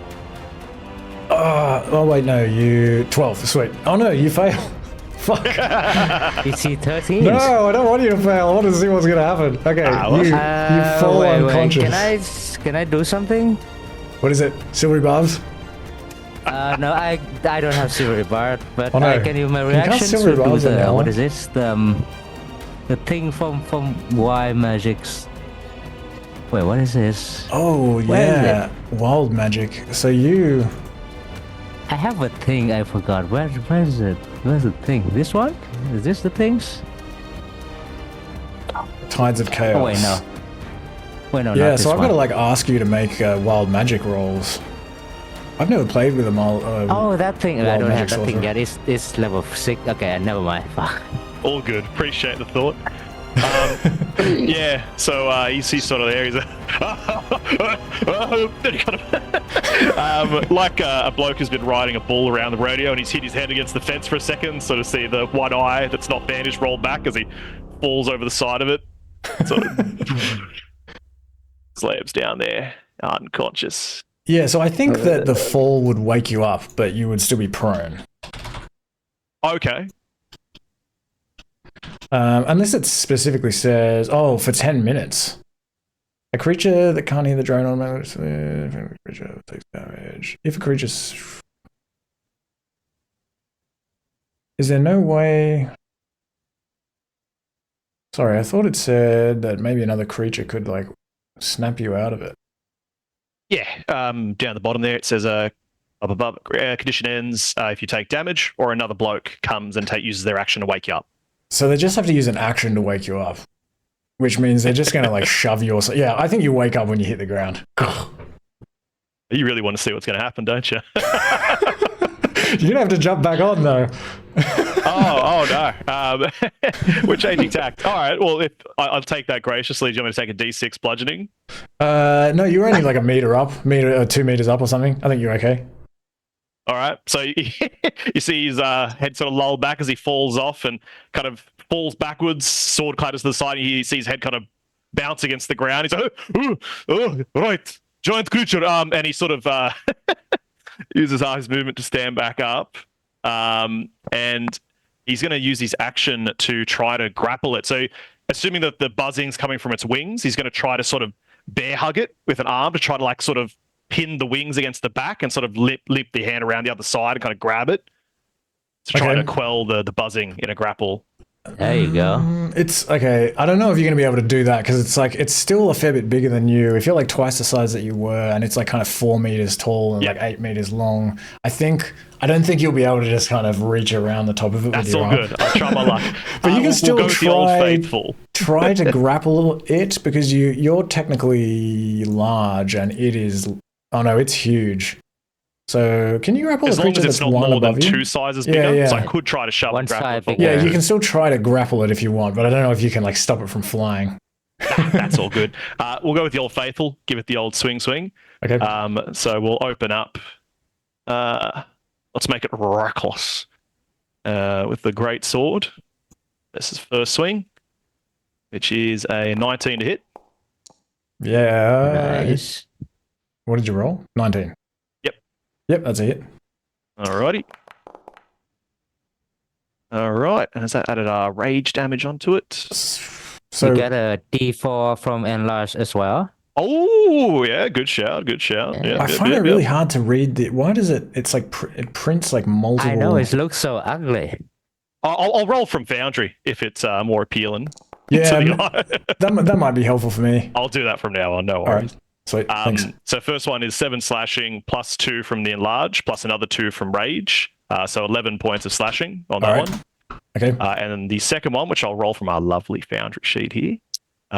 Oh wait, no, you 12. Sweet. Oh no, you fail. Fuck. DC 13. No, I don't want you to fail. I want to see what's gonna happen. Okay, you fall unconscious. Can I do something? What is it? Silvery barbs? No, I don't have silvery bar, but Oh, no. I can use my You can't reactions to silvery do bars in the there, what huh? is this? The thing from Y Magics. Wait, what is this? Oh Where is yeah, wild magic. So you. I have a thing I forgot. Where is it? Where's the thing? This one? Is this the things? Tides of Chaos. Oh wait, no. Wait, no, Yeah, not so this I've got to one. like ask you to make wild magic rolls. I've never played with a Oh, that thing. I wild don't have magic that thing sorcerer. yet. It's level 6. Okay, never mind. Fuck. All good. Appreciate the thought. Yeah, so you see sort of there, he's like a bloke who's been riding a bull around the rodeo and he's hit his head against the fence for a second, sort of see the one eye that's not bandaged roll back as he falls over the side of it. Sort of slabs down there, unconscious. Yeah, so I think that the fall would wake you up, but you would still be prone. Okay. Unless it specifically says, oh, for 10 minutes. A creature that can't hear the drone automatically creature takes damage. If a creature's... Is there no way... Sorry, I thought it said that maybe another creature could, like, snap you out of it. Yeah, down the bottom there it says up above, condition ends if you take damage or another bloke comes and uses their action to wake you up. So they just have to use an action to wake you up. Which means they're just going to, like, shove you or something. Yeah, I think you wake up when you hit the ground. You really want to see what's going to happen, don't you? You're going to have to jump back on, though. oh no. We're changing tact. All right, well, if I'll take that graciously. Do you want me to take a D6 bludgeoning? No, you're only like a meter up, 2 meters up or something. I think you're okay. All right, so you see his head sort of lull back as he falls off and kind of falls backwards, sword clatters to the side. And you see his head kind of bounce against the ground. He's like, oh, right, giant creature. And he sort of uses his movement to stand back up. And he's going to use his action to try to grapple it. So, assuming that the buzzing's coming from its wings, he's going to try to sort of bear hug it with an arm to try to like sort of pin the wings against the back and sort of lip the hand around the other side and kind of grab it to try to quell the buzzing in a grapple. There you go. It's okay. I don't know if you're going to be able to do that because it's like it's still a fair bit bigger than you. If you're like twice the size that you were, and it's like kind of 4 meters tall and like 8 meters long, I don't think you'll be able to just kind of reach around the top of it with That's your all arm. good. I'll try my luck. But you can still we'll go with the old try faithful. try to grapple it because you're technically large and it is. Oh no, it's huge. So can you grapple As a long creature as it's that's not one more than above you? 2 sizes bigger, Yeah. so I could try to shove One and grapple side it. from bigger. Yeah, there. you can still try to grapple it if you want, but I don't know if you can like stop it from flying. That's all good. We'll go with the old faithful. Give it the old swing. Okay. So we'll open up. Let's make it reckless with the great sword. This is first swing, which is a 19 to hit. Yeah. Nice. What did you roll? 19. Yep, that's a hit. Alrighty. All right, and has that added rage damage onto it? So You get a D4 from Enlarge as well. Oh, yeah, good shout. Yeah, I find it really hard to read. Why does it? It's like it prints like multiple. I know it looks so ugly. I'll roll from Foundry if it's more appealing. Yeah, to the eye. that might be helpful for me. I'll do that from now on. No All worries. right, sweet. Thanks. So first one is 7 slashing plus 2 from the enlarge plus another 2 from rage. So 11 points of slashing on that All right. one. Okay. And then the second one, which I'll roll from our lovely Foundry sheet here,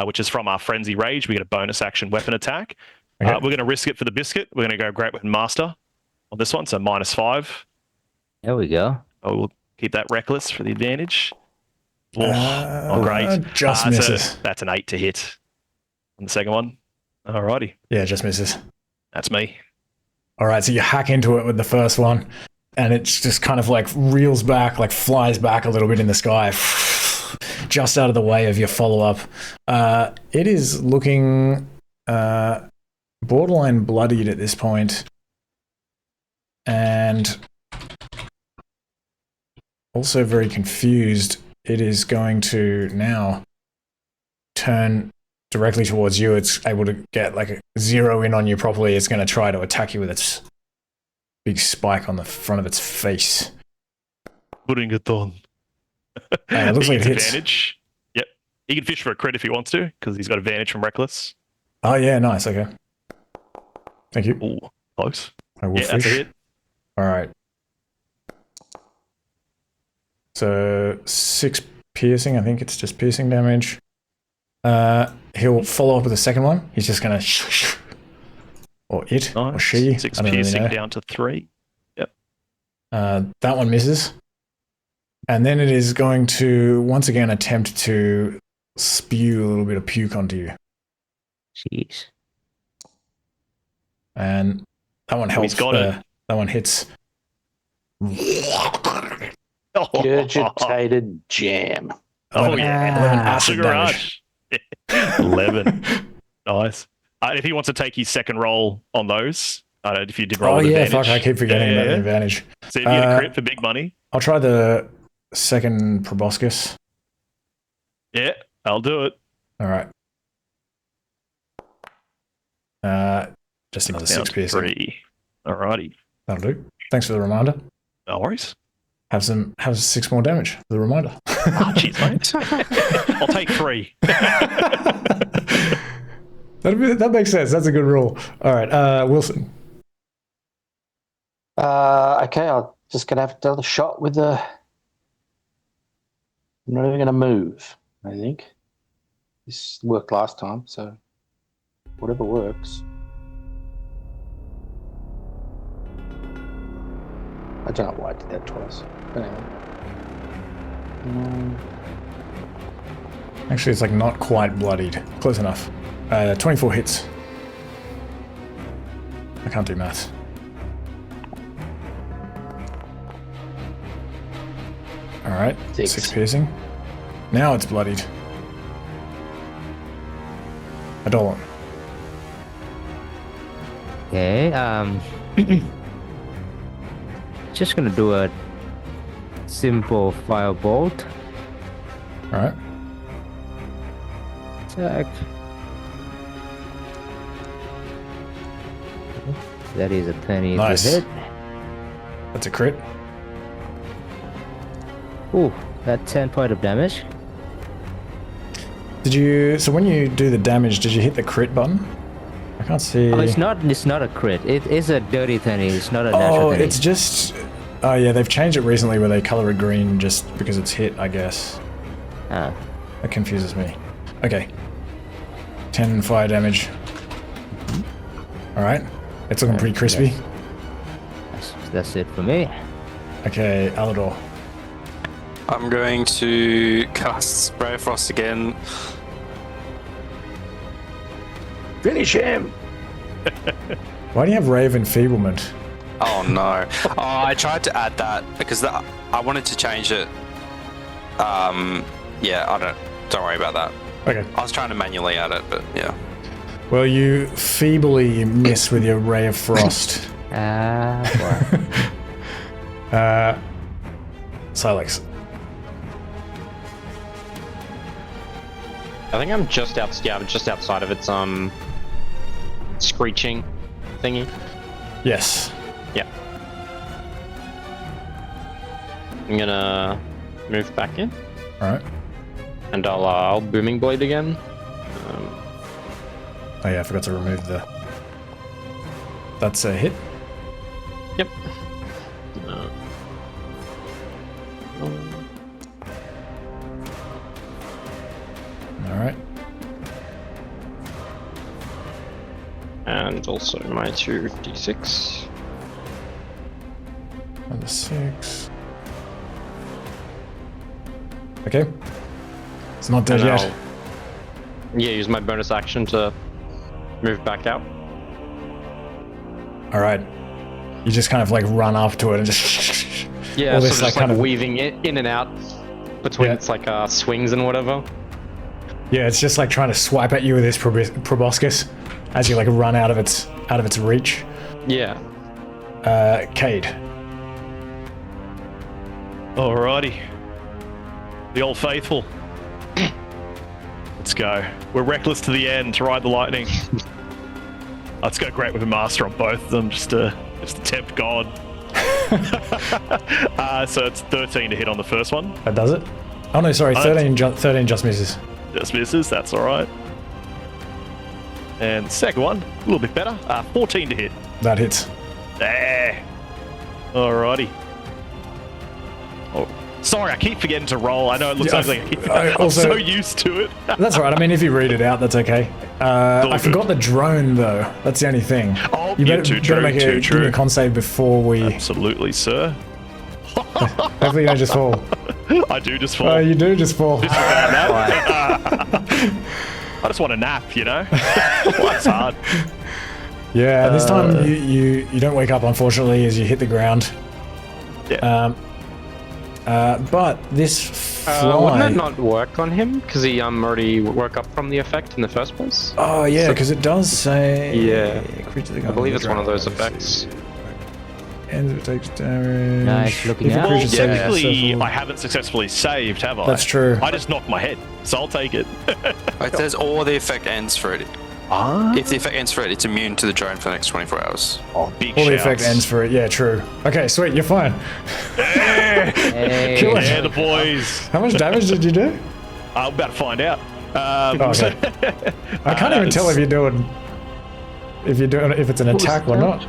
which is from our Frenzy Rage. We get a bonus action weapon attack. Okay. We're going to risk it for the biscuit. We're going to go Great Weapon Master on this one, so -5. There we go. We'll keep that reckless for the advantage. Oh, great. Just So misses. that's an 8 to hit on the second one. Alrighty. Yeah, just misses. That's me. All right, so you hack into it with the first one, and it's just kind of like reels back, like flies back a little bit in the sky, just out of the way of your follow-up. It is looking borderline bloodied at this point, and also very confused. It is going to now turn directly towards you. It's able to get like a zero in on you properly. It's going to try to attack you with its big spike on the front of its face. Putting it on. It looks He like it gets hits. advantage. Yep. He can fish for a crit if he wants to, because he's got advantage from Reckless. Oh yeah, nice. Okay. Thank you. Ooh, close. I will Yeah, that's a fish. hit. All right. So 6 piercing. I think it's just piercing damage. He'll follow up with a second one. He's just gonna or it Nice. or she. 6 I don't really piercing know. down to 3. Yep. That one misses. And then it is going to once again attempt to spew a little bit of puke onto you. Jeez. And that one helps. He's got it. That one hits. Regurgitated jam. Oh, yeah. 11 acid Sugar damage. rush. 11. Nice. If he wants to take his second roll on those, I don't know if you did roll Oh with yeah, advantage. fuck! I keep forgetting about the advantage. So if you get a crit for big money, I'll try the second proboscis. yeah, I'll do it. All right. Just another 6 Down to piercing. 3. Alrighty. That'll do. Thanks for the reminder. No worries. Have 6 more damage for the reminder. Oh, jeez, mate. I'll take 3. That makes sense. That's a good rule. All right, Wilson. Okay, I'm just gonna have another shot with the. I'm not even gonna move. I think this worked last time, so whatever works. I don't know why I did that twice. But anyway. Actually, it's like not quite bloodied. Close enough. 24 hits. I can't do maths. All right, 6 piercing. Now it's bloodied. Adolon. Okay, just gonna do a simple firebolt All right. attack. That is a 20 Nice. to hit. That's a crit. Ooh, that's 10 point of damage. So when you do the damage, did you hit the crit button? I can't see. Oh, it's not a crit. It is a dirty 20. It's not a natural 20. It's just. Oh yeah, they've changed it recently where they color it green just because it's hit, I guess. Ah. That confuses me. Okay. 10 fire damage. Alright. It's looking pretty crispy. That's it for me. Okay, Alador. I'm going to cast Spray of Frost again. Finish him. Why do you have Rave Enfeeblement? Oh no! I tried to add that because I wanted to change it. Yeah, don't worry about that. Okay. I was trying to manually add it, but yeah. Well, you feebly miss with your Ray of Frost. Wow. Silex. I think I'm just outside of its screeching thingy. Yes. Yeah. I'm gonna move back in, Alright. and I'll booming blade again. Oh yeah, I forgot to remove the... That's a hit. Yep. Alright. And also my 2d6. Another 6. Okay. It's not dead And yet. Yeah, use my bonus action to move back out. Alright. You just kind of like run up to it and just... Yeah, all so this, just kind of... weaving it in and out between Yeah. its like swings and whatever. Yeah, it's just like trying to swipe at you with this proboscis as you like run out of its reach. Yeah. Cade. Alrighty. The old faithful. Let's go. We're reckless to the end to ride the lightning. Let's go great with a master on both of them, just to tempt God. So it's 13 to hit on the first one. That does it? Oh no, sorry, 13 just misses. Just misses, that's alright. And the second one, a little bit better. 14 to hit. That hits. Alrighty. Oh, sorry, I keep forgetting to roll. I know it looks ugly. I'm so used to it. That's all right. I mean, if you read it out, that's okay. I forgot the drone, though. That's the only thing. Oh, you better, too true, make too true. Give me a con save before we... Absolutely, sir. Hopefully you don't just fall. I do just fall. Oh, you do just fall. Disregard that. I just want a nap, you know? Life's hard. Yeah, this time you don't wake up, unfortunately, as you hit the ground. Yeah. But this fly... wouldn't that not work on him? Because he already woke up from the effect in the first place? Oh, yeah, because it does say... Yeah. I believe it's one of those effects. And it takes damage. Nice looking out. Well, Creature technically, saves- I haven't successfully saved, have I? That's true. I just knocked my head, so I'll take it. It says or the effect ends for it. If the effect ends for it, it's immune to the drone for the next 24 hours. Oh, big All the shouts. effect ends for it. Yeah, true. Okay, sweet. You're fine. Hey. Kill it. Yeah, the boys. How much damage did you do? I'm about to find out. Okay. I can't even tell if you're doing if it's an attack or not.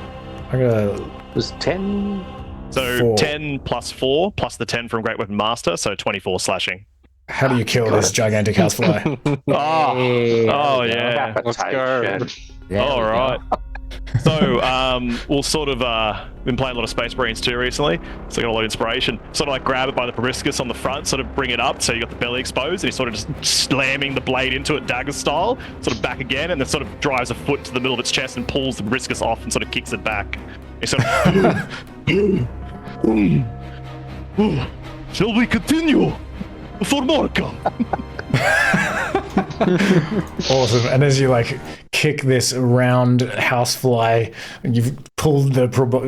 I'm gonna. It was 10. So 4. 10 plus 4 plus the 10 from Great Weapon Master, so 24 slashing. How do you kill this gigantic housefly? Hey. Oh yeah. Let's go. There we All go. right. So we'll sort of been playing a lot of Space Marines too recently, so I got a lot of inspiration. Sort of like grab it by the proboscis on the front, sort of bring it up, so you got the belly exposed, and he's sort of just slamming the blade into it dagger style, sort of back again, and then sort of drives a foot to the middle of its chest and pulls the proboscis off and sort of kicks it back. He sort of. Shall we continue? For more come. Awesome. And as you like kick this round housefly, you've pulled the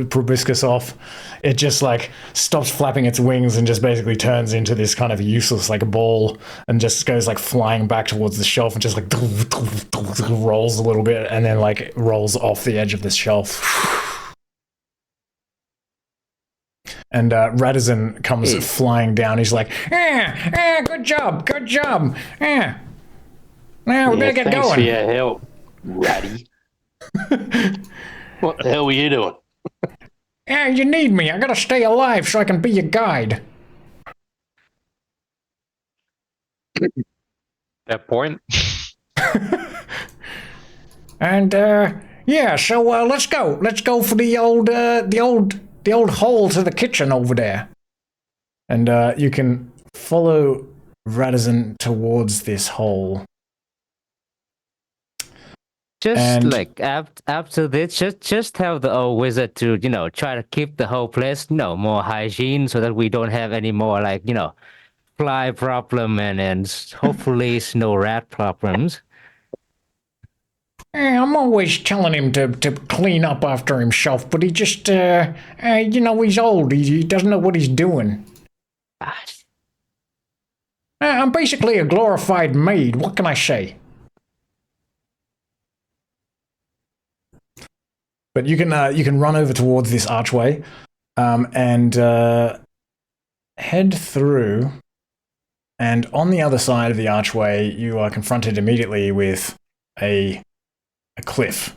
proboscis off, it just like stops flapping its wings and just basically turns into this kind of useless like ball and just goes like flying back towards the shelf and just like rolls a little bit and then like rolls off the edge of the shelf. And Radisson comes flying down. He's like, good job. Now we better get thanks going. for your help, Ratty. What the hell were you doing? Yeah, you need me. I gotta stay alive so I can be your guide. That point. And yeah, so let's go. Let's go for the old hole to the kitchen over there. And you can follow Radisson towards this hole. Just And- like after this, just have the old wizard to try to keep the whole place more hygiene so that we don't have any more like fly problem and hopefully no rat problems. I'm always telling him to clean up after himself, but he just he's old. He doesn't know what he's doing. Ah, I'm basically a glorified maid. What can I say? But you can run over towards this archway, and head through. And on the other side of the archway, you are confronted immediately with a cliff.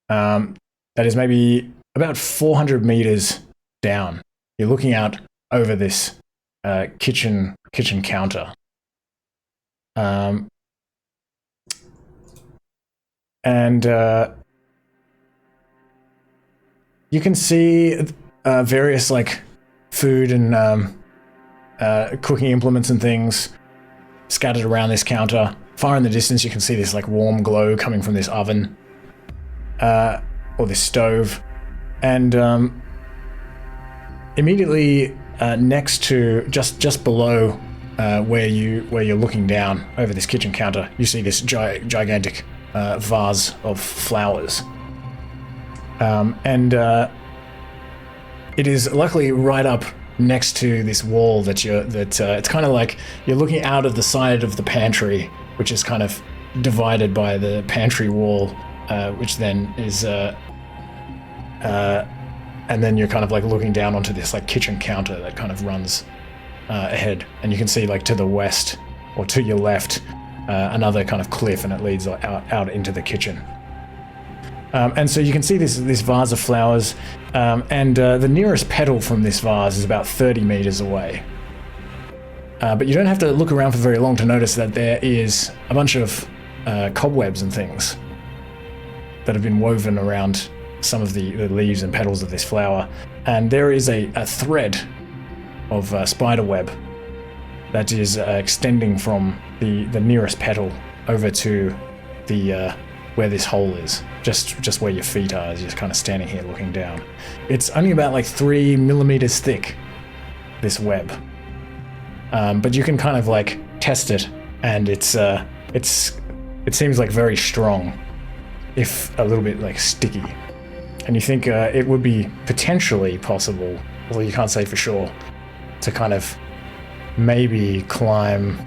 That is maybe about 400 meters down. You're looking out over this kitchen counter. And you can see various like food and cooking implements and things scattered around this counter. Far in the distance, you can see this like warm glow coming from this oven or this stove, and immediately next to just below where you're looking down over this kitchen counter, you see this gigantic vase of flowers, and it is luckily right up next to this wall that it's kind of like you're looking out of the side of the pantry, which is kind of divided by the pantry wall, which then is and then you're kind of like looking down onto this like kitchen counter that kind of runs ahead, and you can see like to the west or to your left another kind of cliff, and it leads out into the kitchen. And so you can see this vase of flowers, and the nearest petal from this vase is about 30 meters away. But you don't have to look around for very long to notice that there is a bunch of cobwebs and things that have been woven around some of the leaves and petals of this flower. And there is a thread of spider web that is extending from the nearest petal over to the where this hole is, just where your feet are as you're kind of standing here looking down. It's only about like 3 millimeters thick, this web. But you can kind of like test it, and it seems like very strong, if a little bit like sticky. And you think it would be potentially possible, although you can't say for sure, to kind of maybe climb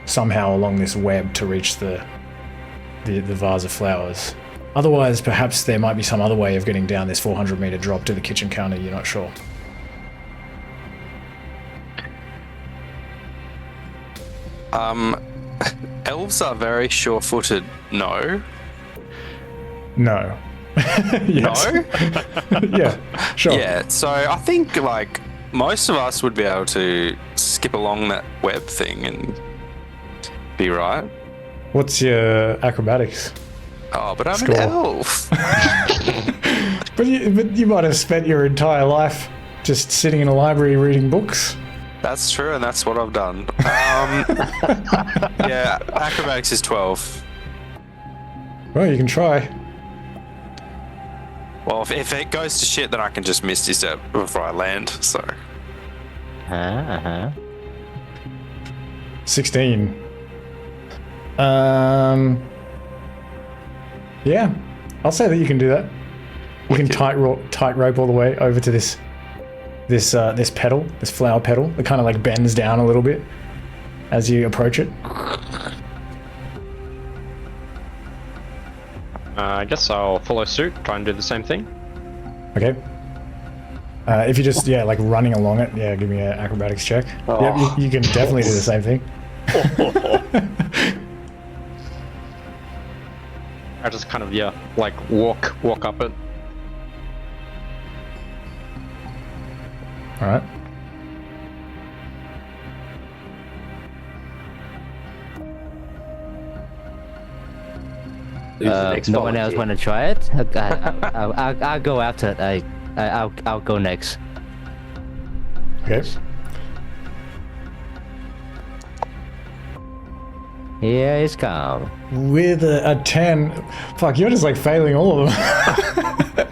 somehow along this web to reach the vase of flowers. Otherwise, perhaps there might be some other way of getting down this 400-meter drop to the kitchen counter. You're not sure. Elves are very sure-footed. No. No. Yes. No. Yeah. Sure. Yeah. So I think like most of us would be able to skip along that web thing and be right. What's your acrobatics? Oh, but I'm Score. an elf. But you might have spent your entire life just sitting in a library reading books. That's true, and that's what I've done. Yeah, acrobatics is 12. Well, you can try. Well, if it goes to shit, then I can just misty step before I land. So 16. Yeah, I'll say that you can do that. You can tight rope all the way over to this petal, this flower petal. It kind of like bends down a little bit as you approach it. I guess I'll follow suit, try and do the same thing. Okay. If you just like running along it, give me an acrobatics check. Oh. Yep, you can definitely do the same thing. I just kind of like walk up it. All right. No one else want to try it? I'll go after it. I'll go next. Okay. Here it's come. With a 10. Fuck, you're just like failing all of them.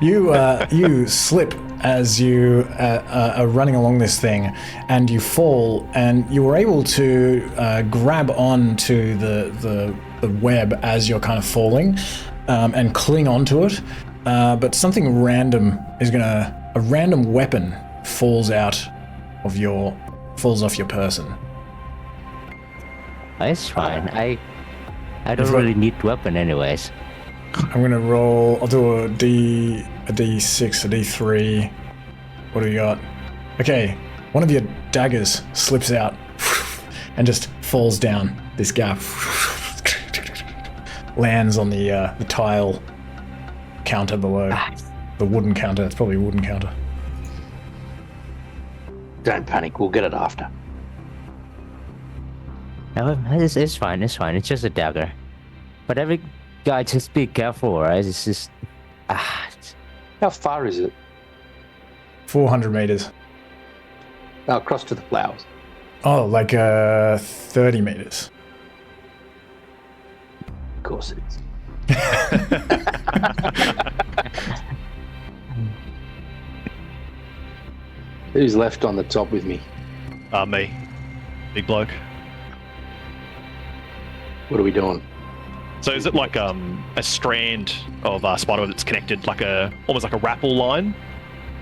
You slip as you are running along this thing, and you fall, and you were able to grab on to the web as you're kind of falling, and cling onto it. But something random a random weapon falls off your person. It's fine. I don't really need weapon anyways. I'm gonna roll. I'll do a D6, a D3. What do we got? Okay, one of your daggers slips out and just falls down this gap. Lands on the tile counter below. The wooden counter. It's probably a wooden counter. Don't panic, we'll get it after. No, it's fine. It's fine. It's just a dagger. But every guy, just be careful, right? It's just How far is it? 400 meters. Across to the flowers. Oh, like 30 meters. Of course it is. Who's left on the top with me? Me. Big bloke. What are we doing? So is it like a strand of spiderweb that's connected, like almost like a rappel line?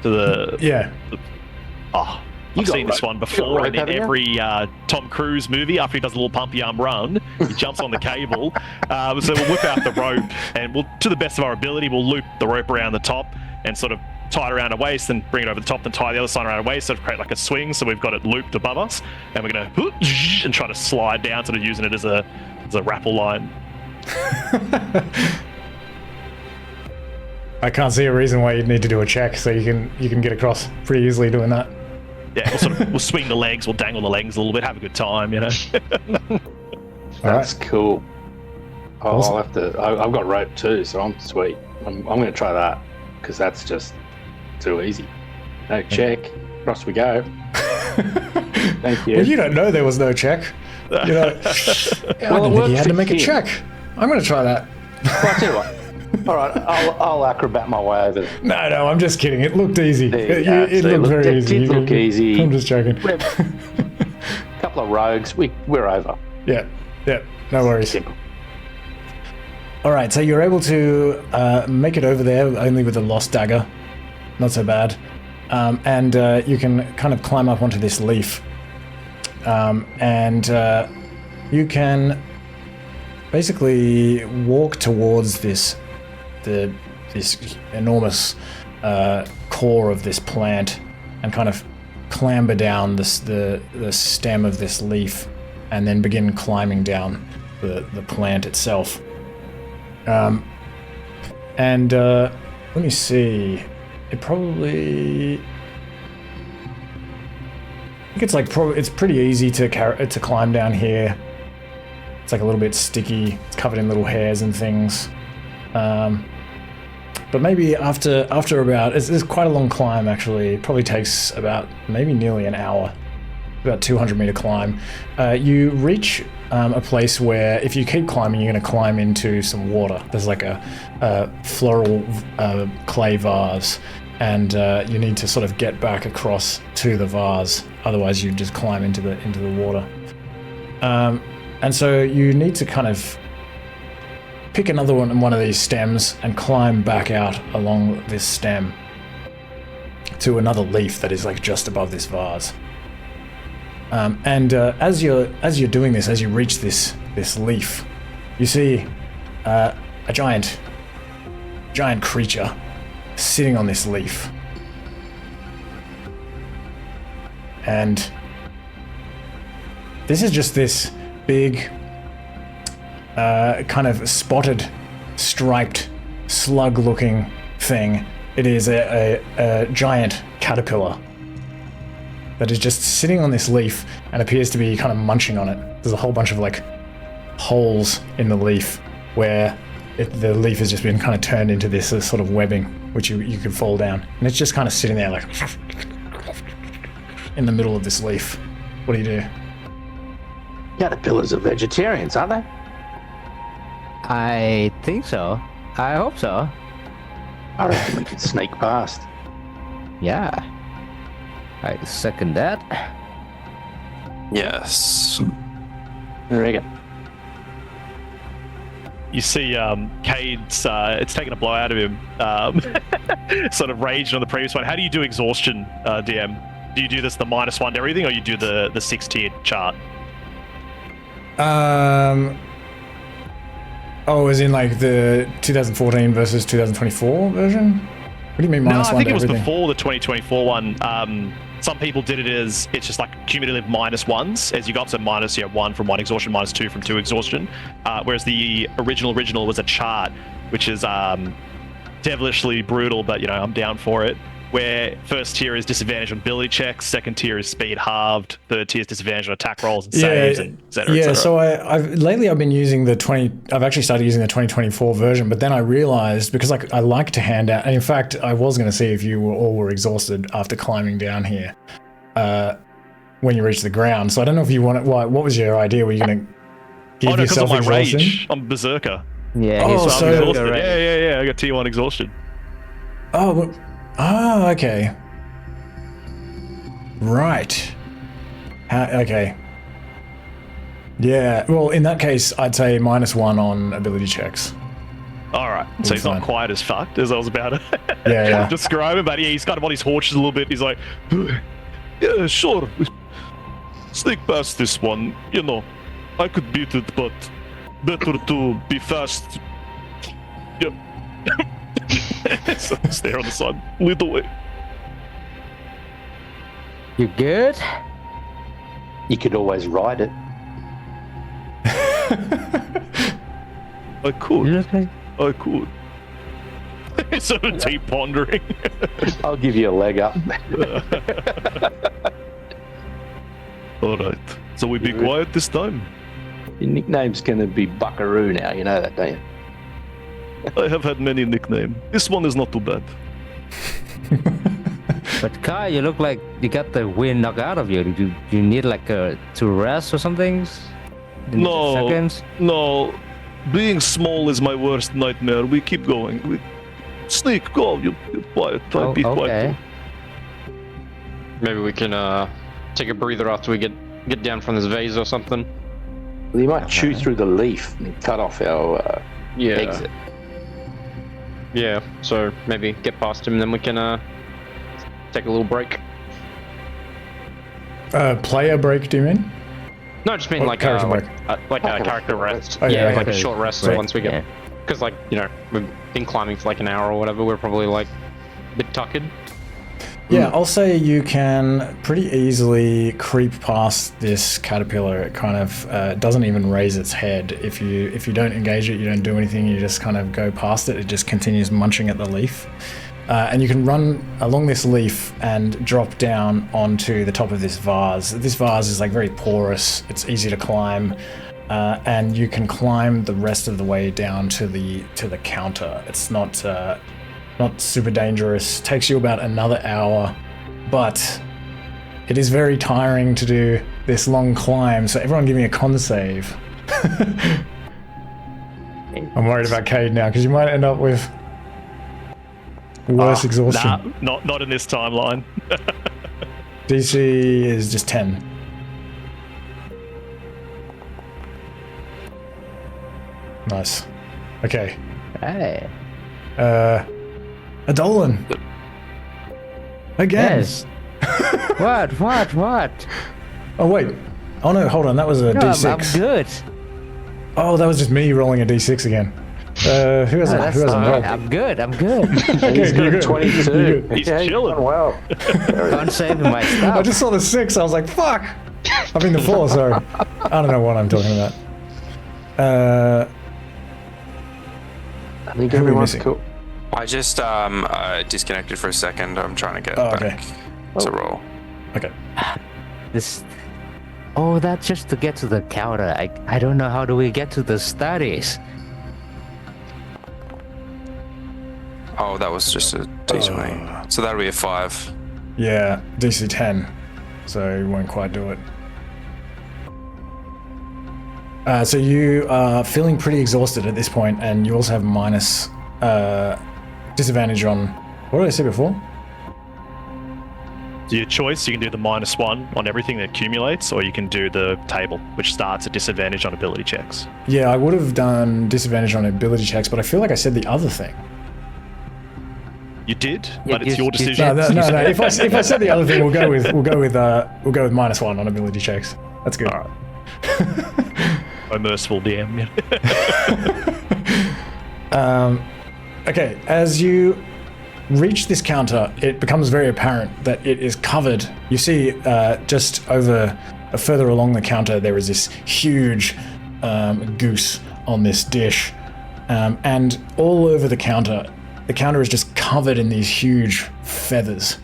To the Yeah. oh, You I've got seen this rope. one You got before, rope, and in haven't you? every Tom Cruise movie, after he does a little pumpy arm run, he jumps on the cable. So we'll whip out the rope, and we'll, to the best of our ability, we'll loop the rope around the top and sort of tie it around our waist, and bring it over the top, and tie the other side around our waist, so to create like a swing. So we've got it looped above us, and we're gonna and try to slide down, sort of using it as a rappel line. I can't see a reason why you'd need to do a check, so you can get across pretty easily doing that. Yeah, we'll swing the legs, we'll dangle the legs a little bit, have a good time, you know. That's cool. Oh, Awesome. I'll have to. I've got rope too, so I'm sweet. I'm going to try that because that's just too easy. No check. Across we go. Thank you. Well, you don't know there was no check. You know, I didn't think you had to make a check. I'm going to try that. Well, I'll tell you what. All right, I'll acrobat my way over there. No, I'm just kidding. It looked easy. It It looked very easy. did look easy. I'm just joking. A couple of rogues. We're over. Yeah, no worries. Simple. All right, so you're able to make it over there only with a lost dagger. Not so bad. And you can kind of climb up onto this leaf. And you can basically walk towards this enormous core of this plant and kind of clamber down the stem of this leaf and then begin climbing down the plant itself. And let me see. It probably... I think it's like it's pretty easy to climb down here. It's like a little bit sticky. It's covered in little hairs and things. But maybe after about... It's quite a long climb, actually. It probably takes about maybe nearly an hour. About 200 meter climb. You reach a place where if you keep climbing, you're going to climb into some water. There's like a floral clay vase, and you need to sort of get back across to the vase. Otherwise, you just climb into the water. And so you need to kind of pick another one of these stems and climb back out along this stem to another leaf that is like just above this vase. And as you're doing this, as you reach this leaf, you see a giant creature sitting on this leaf, and this is just this big, kind of spotted, striped, slug-looking thing. It is a giant caterpillar that is just sitting on this leaf and appears to be kind of munching on it. There's a whole bunch of like holes in the leaf where the leaf has just been kind of turned into this sort of webbing, which you could fall down. And it's just kind of sitting there like in the middle of this leaf. What do you do? Caterpillars are vegetarians, aren't they? I think so. I hope so. I reckon we can sneak past. Yeah. I second that. Yes. I reckon. You see Cade's, it's taken a blow out of him, sort of raged on the previous one. How do you do exhaustion, DM? Do you do this the -1 to everything, or you do the 6-tiered chart? Oh, as in like the 2014 versus 2024 version? What do you mean No, -1 I think to it was everything? before the 2024 one. Some people did it as it's just like cumulative -1s as you got to -1 from 1 exhaustion, -2 from 2 exhaustion. Whereas the original was a chart, which is devilishly brutal, but you know, I'm down for it. Where first tier is disadvantage on ability checks, second tier is speed halved, third tier is disadvantage on attack rolls and saves, and et cetera, et cetera. So I've been using I've actually started using the 2024 version, but then I realized, because I like to hand out, and in fact, I was going to see if you all were exhausted after climbing down here when you reach the ground. So I don't know if you want it. What was your idea? Were you going to give because of yourself my exhaustion? rage, I'm berserker. Yeah, Oh, he's so- I'm you're exhausted. right. Yeah. I got tier 1 exhaustion. Okay. Right. Okay. Yeah, well, in that case, I'd say -1 on ability checks. All right, so he's fine. not quite as fucked as I was about it. Yeah. describe him, but yeah, he's kind of on his haunches a little bit. He's like, yeah, sure. Sneak past this one. You know, I could beat it, but better to be fast. Yep. So stare on the side, lead away. You good? You could always ride it. I could. You look like... I could. Sort of deep pondering. I'll give you a leg up. All right. So we be quiet this time. Your nickname's gonna be Buckaroo now. You know that, don't you? I have had many nicknames. This one is not too bad. But Kai, you look like you got the wind knocked out of you. Do you need like to rest or something? No. Seconds? No. Being small is my worst nightmare. We keep going. We sneak. Go. You quiet. Oh, Be quiet. okay. Maybe we can take a breather after we get down from this vase or something. Well, you might chew through the leaf and cut off our Yeah. exit. Yeah. So maybe get past him, then we can take a little break. Player break, do you mean? No, I just mean Or like character like a character rest. Oh, yeah, like okay. a short rest Right, once we get. yeah. Because like we've been climbing for like an hour or whatever. We're probably like a bit tuckered. Yeah, I'll say you can pretty easily creep past this caterpillar. It kind of doesn't even raise its head. If you don't engage it, you don't do anything. You just kind of go past it. It just continues munching at the leaf. And you can run along this leaf and drop down onto the top of this vase. This vase is like very porous. It's easy to climb, and you can climb the rest of the way down to the counter. It's not super dangerous. Takes you about another hour, but it is very tiring to do this long climb. So everyone, give me a con save. I'm worried about Cade now because you might end up with worse exhaustion. Nah, not in this timeline. DC is just 10. Nice. Okay. Hey. Adolin. Again. Yes. What? Oh wait. Oh no, hold on. That was a No, D6. I'm good. Oh, that was just me rolling a D6 again. Who hasn't rolled? I'm good. Okay, He's got you're a good. 22. You're good. He's Yeah, chilling. done well. I'm saving my I stuff. just saw the 6. I was like, fuck. I mean the 4. Sorry. I don't know what I'm talking about. I think Who are we everyone's missing? cool. I just disconnected for a second. I'm trying to get Oh, back to roll. Okay. This. Oh, that's just to get to the counter. I don't know how do we get to the studies. Oh, that was just a D20. So that'll be a 5. Yeah, DC 10. So you won't quite do it. So you are feeling pretty exhausted at this point, and you also have minus disadvantage on. What did I say before? So your choice, you can do the -1 on everything that accumulates, or you can do the table, which starts at disadvantage on ability checks. Yeah, I would have done disadvantage on ability checks, but I feel like I said the other thing. You did, Yeah, but it's you- your you decision. No. If I said the other thing, we'll go with -1 on ability checks. That's good. All right. Oh, merciful DM. Okay, as you reach this counter, it becomes very apparent that it is covered. You see, just over further along the counter, there is this huge goose on this dish, and all over the counter is just covered in these huge feathers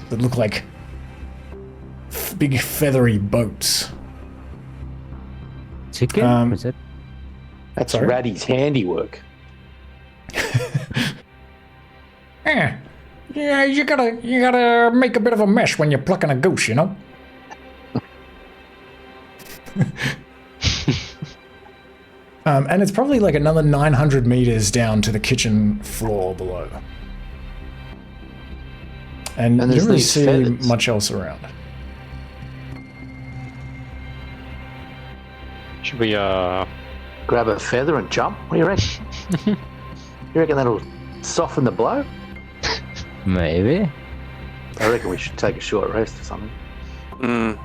that look like big feathery boats. Chicken? Is it? That's Sorry? Ratty's handiwork. Yeah, you gotta make a bit of a mess when you're plucking a goose, you know? And it's probably like another 900 meters down to the kitchen floor below. And you there's don't really these see feathers. much else around. Should we Grab a feather and jump? What do you reckon? You reckon that'll soften the blow? Maybe. I reckon we should take a short rest or something. Mm.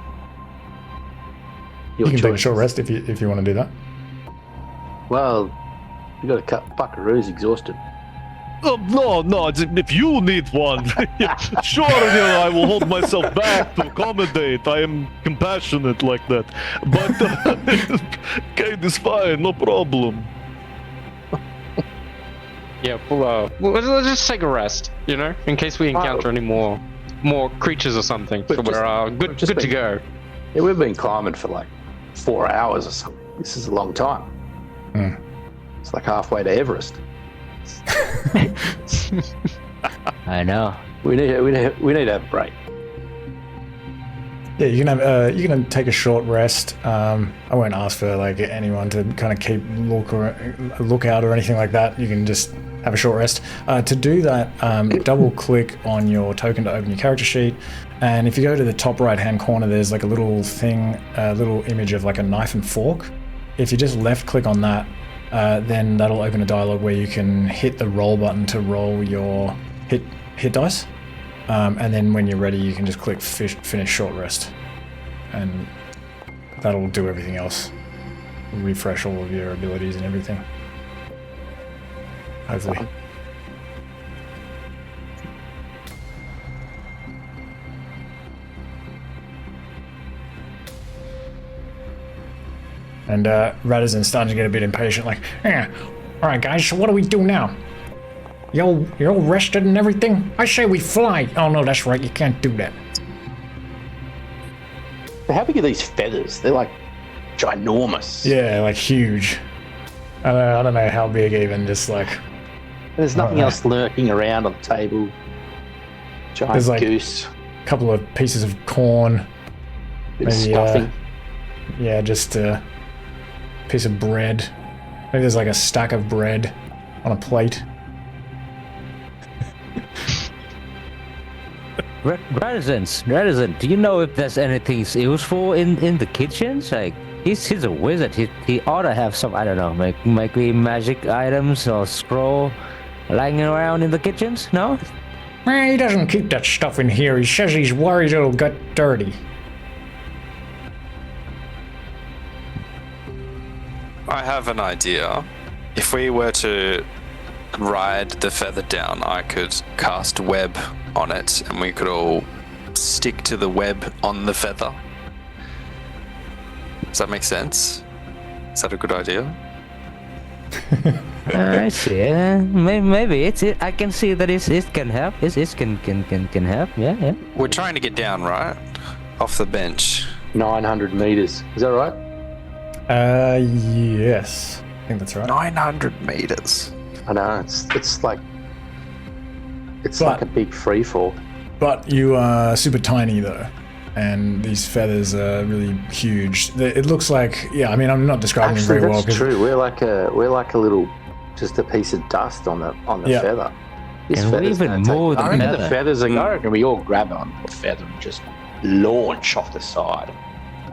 You Your can take a choice. short rest if you want to do that. Well, you got to cut Buckaroo's exhausted. Oh, no, if you need one, sure, I will hold myself back to accommodate. I am compassionate like that. But Kate is fine, no problem. Yeah, let's just take a rest, in case we encounter any more creatures or something. So we're good to go. Yeah, we've been climbing for like 4 hours or something. This is a long time. Mm. It's like halfway to Everest. I know. We need to have a break. Yeah, you can take a short rest. I won't ask for like anyone to kind of keep lookout or anything like that. You can just have a short rest. To do that, double click on your token to open your character sheet, and if you go to the top right hand corner, there's like a little thing, a little image of like a knife and fork. If you just left click on that, then that'll open a dialog where you can hit the roll button to roll your hit dice. And then when you're ready, you can just click finish short rest, and that'll do everything else. Refresh all of your abilities and everything. Hopefully. And Radison's starting to get a bit impatient, like, yeah, all right, guys, so what do we do now? You're all rested and everything? I say we fly. Oh, no, that's right. You can't do that. How big are these feathers? They're like ginormous. Yeah, like huge. I don't know how big even, just like... There's nothing know. else lurking around on the table. Giant There's like goose. a couple of pieces of corn. Bit of maybe, stuffing. Yeah, just a piece of bread. Maybe there's like a stack of bread on a plate. Radisson, do you know if there's anything useful in the kitchens? Like, he's a wizard. He ought to have some, I don't know, maybe magic items or scroll lying around in the kitchens, no? He doesn't keep that stuff in here. He says he's worried it'll get dirty. I have an idea. If we were to ride the feather down, I could cast web on it, and we could all stick to the web on the feather. Does that make sense? Is that a good idea? I see. Maybe it's it. I can see that it can help. It can help. Yeah. We're trying to get down, right? Off the bench. 900 meters. Is that right? Yes. I think that's right. 900 meters. I know. It's like a big free fall. But you are super tiny though, and these feathers are really huge. It looks like, yeah, I mean, I'm not describing it very well. That's true. We're like a little, just a piece of dust on the Yeah. feather. This Can we feather's even gonna take- move the I reckon feather? the feathers are. I reckon we all grab on a feather and just launch off the side.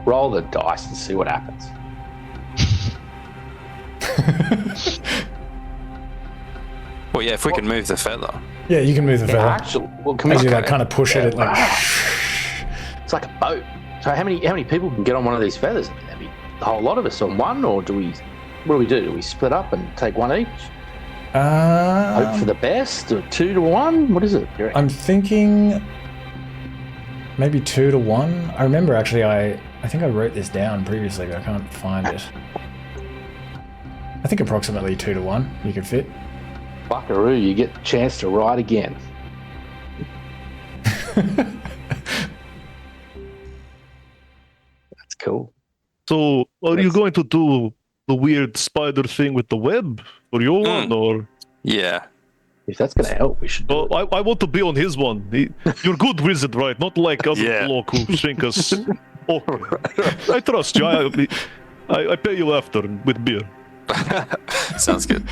Roll the dice and see what happens. Well, yeah, if we can move the feather. Yeah, you can move the feather. Actually, well, can we As you okay. like kind of push it like... It's like a boat. So how many people can get on one of these feathers? I mean, the whole lot of us on one, or do we? What do we do? Do we split up and take one each? Hope for the best, or 2 to 1? What is it? I'm thinking maybe 2 to 1. I remember actually, I think I wrote this down previously, but I can't find it. I think approximately 2 to 1 you could fit. Buckaroo, you get the chance to ride again. That's cool. So, are you going to do the weird spider thing with the web for your one, or? Yeah. If that's going to help, we should do it. I want to be on his one. You're good wizard, right? Not like other Yeah. bloke who think us. Okay. I trust you. I pay you after with beer. Sounds good.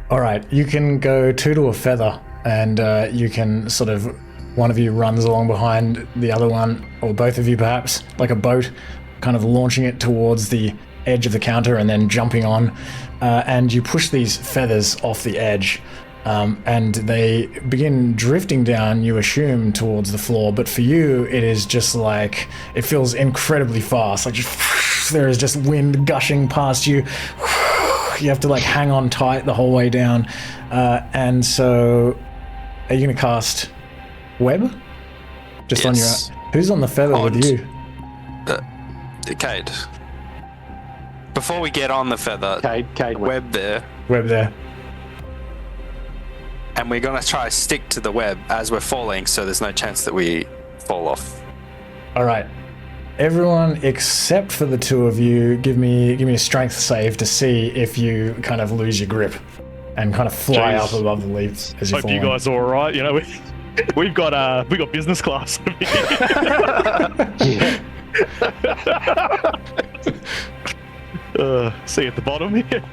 All right, you can go 2 to a feather, and you can sort of, one of you runs along behind the other one, or both of you perhaps, like a boat, kind of launching it towards the edge of the counter and then jumping on, and you push these feathers off the edge. And they begin drifting down, you assume, towards the floor, but for you, it is just like, it feels incredibly fast, like just, there is just wind gushing past you. You have to like hang on tight the whole way down. And so, are you going to cast Web? Just on your... Who's on the feather with you? Cade. Before we get on the feather, Cade Web there. Web there. And we're going to try to stick to the web as we're falling, so there's no chance that we fall off. All right. Everyone except for the two of you, give me a strength save to see if you kind of lose your grip and kind of fly up above the leaves as you fall. Hope you guys are all right. You know, we've got business class. See at the bottom here.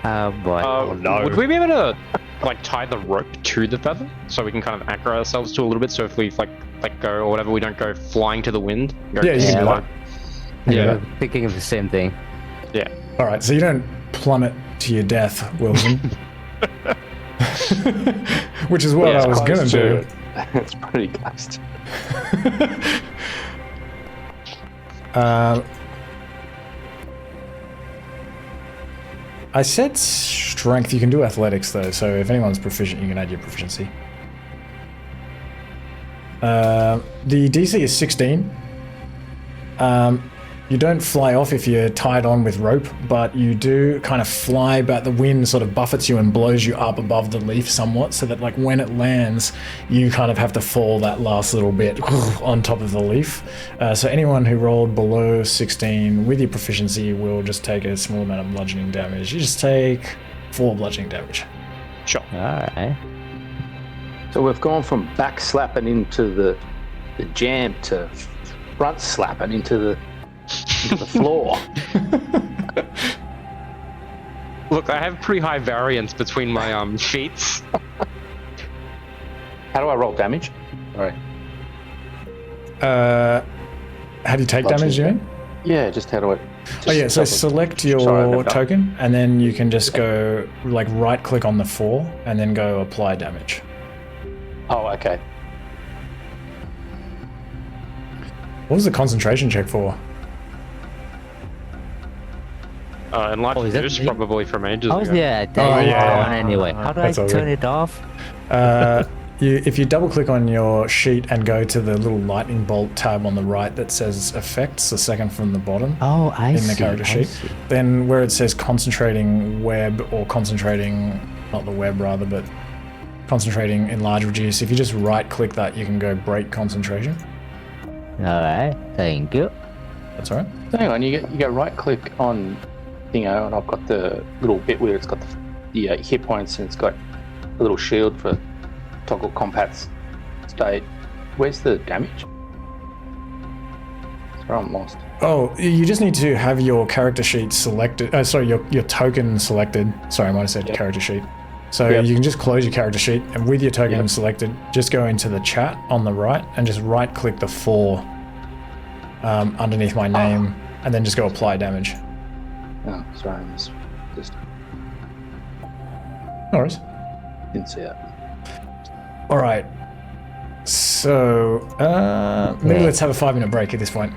Oh boy. No. Would we be able to like tie the rope to the feather so we can kind of anchor ourselves to a little bit? So if we like let go or whatever, we don't go flying to the wind. Yeah, you can do that. Yeah, thinking of the same thing. Yeah. All right, so you don't plummet to your death, Wilson. Which is what I was going to do. It's pretty close. I said strength. You can do athletics though, so if anyone's proficient, you can add your proficiency. The DC is 16. You don't fly off if you're tied on with rope, but you do kind of fly, but the wind sort of buffets you and blows you up above the leaf somewhat, so that like when it lands, you kind of have to fall that last little bit on top of the leaf. So anyone who rolled below 16 with your proficiency will just take a small amount of bludgeoning damage. You just take 4 bludgeoning damage. Sure. Alright. So we've gone from back slapping into the jam to front slapping into the floor. Look, I have pretty high variance between my feats. How do I roll damage? Alright. How do you take damage, you mean? Yeah, just how do I... Oh yeah, so select your token, and then you can just go, like, right-click on the 4, and then go apply damage. Oh, okay. What was the concentration check for? Enlightened is that Goose me? probably from ages Oh ago. yeah, anyway. How do I That's all turn good. it off? If you double-click on your sheet and go to the little lightning bolt tab on the right that says effects, the second from the bottom, Oh, I in see. the character I sheet, see. then where it says concentrating web or concentrating, not the web rather, but concentrating enlarge reduce, if you just right-click that, you can go break concentration. Alright, thank you. That's all right. So hang on, you go right click on Thingo, and I've got the little bit where it's got the hit points, and it's got a little shield for toggle combat state. Where's the damage? Sorry, I'm lost. Oh, you just need to have your character sheet selected. Your token selected. Sorry, I might have said character sheet. So you can just close your character sheet, and with your token selected, just go into the chat on the right and just right-click the 4 underneath my name, and then just go apply damage. Oh, sorry, I just No worries. didn't see that. All right. So maybe let's have a 5-minute break at this point.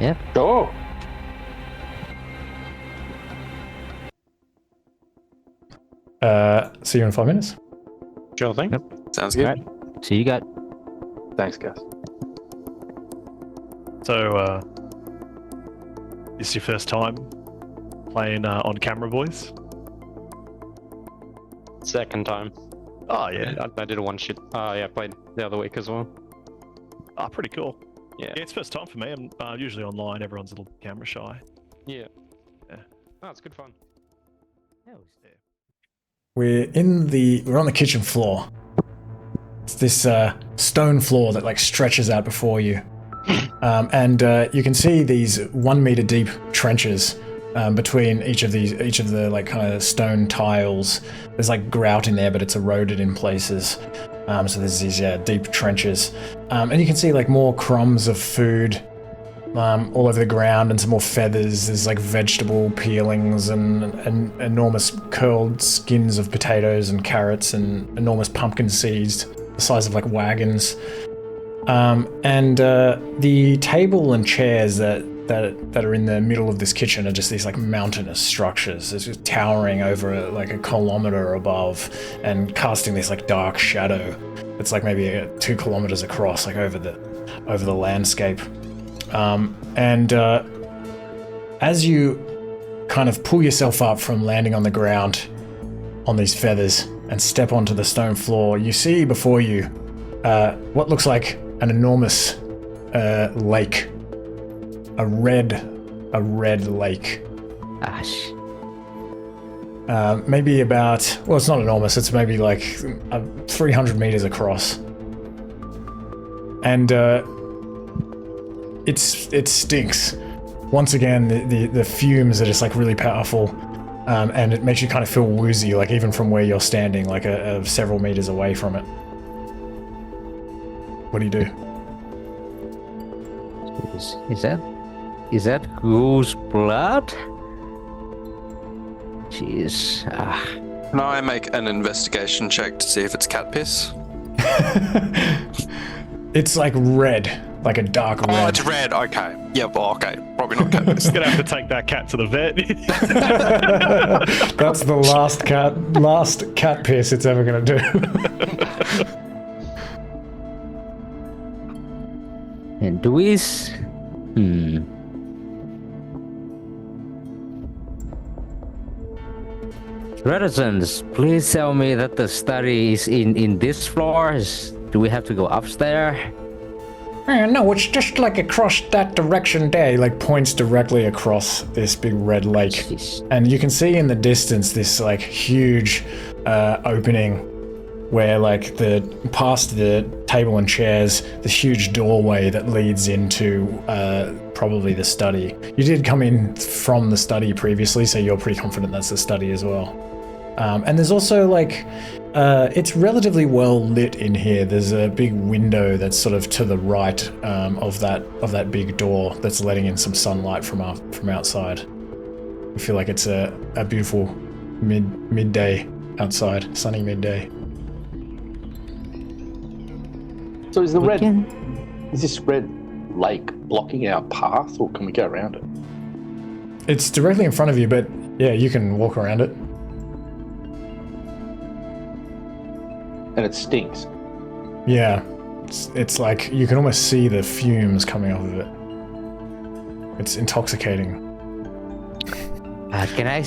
Yep. Oh, See you in 5 minutes. Sure thing. Yep. Sounds good. Alright. So you got thanks, guys. So, this is your first time playing on camera, boys? Second time. Oh, yeah. I did a one shit. I played the other week as well. Oh, pretty cool. Yeah. Yeah, it's first time for me. I'm usually online. Everyone's a little camera shy. Yeah. Yeah. Oh, it's good fun. We're on the kitchen floor. It's this stone floor that like stretches out before you, and you can see these 1 meter deep trenches between each of the like kind of stone tiles. There's like grout in there, but it's eroded in places. So there's these deep trenches, and you can see like more crumbs of food all over the ground, and some more feathers. There's like vegetable peelings and enormous curled skins of potatoes and carrots and enormous pumpkin seeds the size of like wagons. And the table and chairs that are in the middle of this kitchen are just these like mountainous structures. It's just towering over like a kilometer above and casting this like dark shadow. It's like maybe 2 kilometers across, like over the landscape. And as you kind of pull yourself up from landing on the ground on these feathers and step onto the stone floor, you see before you what looks like an enormous lake. A red lake. Ash. Maybe about, well, it's not enormous, it's maybe like 300 meters across. And it stinks. Once again, the fumes are just like really powerful, and it makes you kind of feel woozy, like even from where you're standing, like several meters away from it. What do you do? Is that goose blood? Jeez. Can I make an investigation check to see if it's cat piss? It's like red, like a dark red. Oh, it's red. Okay. Yeah. Well, okay. Probably not cat piss. Gonna have to take that cat to the vet. That's the last cat piss it's ever gonna do. And do we? Reticence, please tell me that the study is in this floor. Do we have to go upstairs? No, it's just like across that direction there. He like points directly across this big red lake. Jeez. And you can see in the distance this like huge opening where like past the table and chairs, this huge doorway that leads into probably the study. You did come in from the study previously, so you're pretty confident that's the study as well. And there's also like, it's relatively well lit in here. There's a big window that's sort of to the right of that big door that's letting in some sunlight from outside. I feel like it's a beautiful midday outside, sunny midday. So is this red lake blocking our path, or can we go around it? It's directly in front of you, but yeah, you can walk around it. And it stinks. Yeah, it's like you can almost see the fumes coming off of it. It's intoxicating. Can I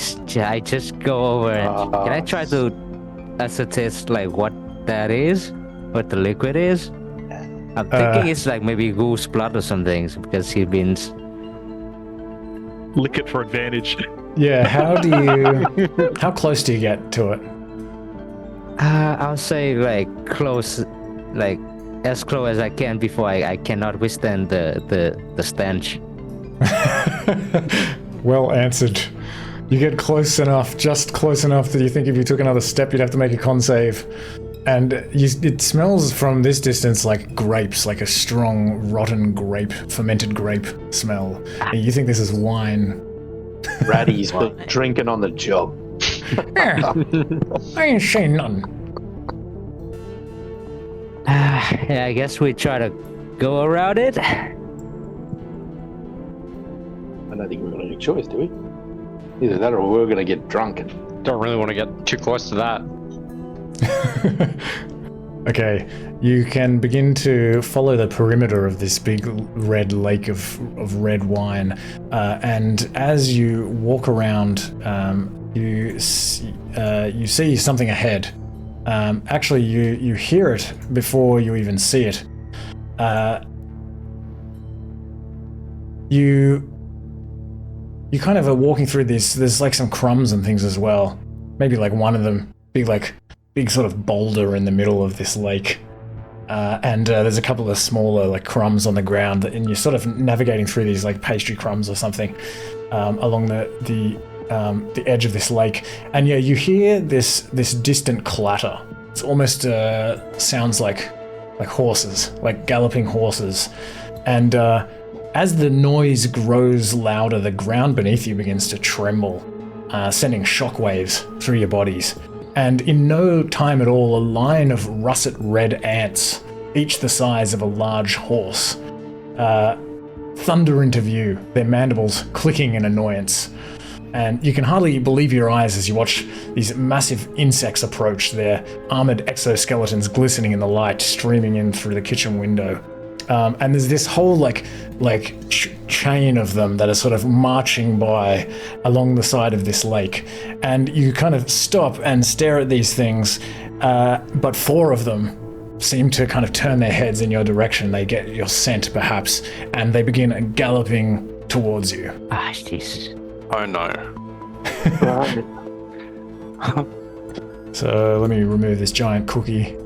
just go over and can I try to ascertain like what that is, what the liquid is? I'm thinking it's like maybe goose blood or something because he's been. Lick it for advantage. Yeah, how close do you get to it? I'll say like close, like as close as I can before I cannot withstand the stench. Well answered. You get close enough, just close enough that you think if you took another step you'd have to make a con save. And it smells from this distance like grapes, like a strong, rotten grape, fermented grape smell. And you think this is wine. Ratty's been drinking on the job. Yeah, I ain't saying nothing. Yeah, I guess we try to go around it. I don't think we've got any choice, do we? Either that or we're going to get drunk. Don't really want to get too close to that. Okay, you can begin to follow the perimeter of this big red lake of red wine, and as you walk around, you see something ahead. Actually, you hear it before you even see it. You kind of are walking through this. There's like some crumbs and things as well. Maybe like one of them, big sort of boulder in the middle of this lake. And there's a couple of smaller like crumbs on the ground, and you're sort of navigating through these like pastry crumbs or something along the edge of this lake. And yeah, you hear this distant clatter. It's almost sounds like horses, like galloping horses. And as the noise grows louder, the ground beneath you begins to tremble, sending shockwaves through your bodies. And in no time at all, a line of russet red ants, each the size of a large horse, thunder into view, their mandibles clicking in annoyance. And you can hardly believe your eyes as you watch these massive insects approach, their armored exoskeletons glistening in the light streaming in through the kitchen window. And there's this whole chain of them that are sort of marching by along the side of this lake. And you kind of stop and stare at these things, but 4 of them seem to kind of turn their heads in your direction. They get your scent, perhaps, and they begin galloping towards you. Ah, jeez. Oh no. So let me remove this giant cookie.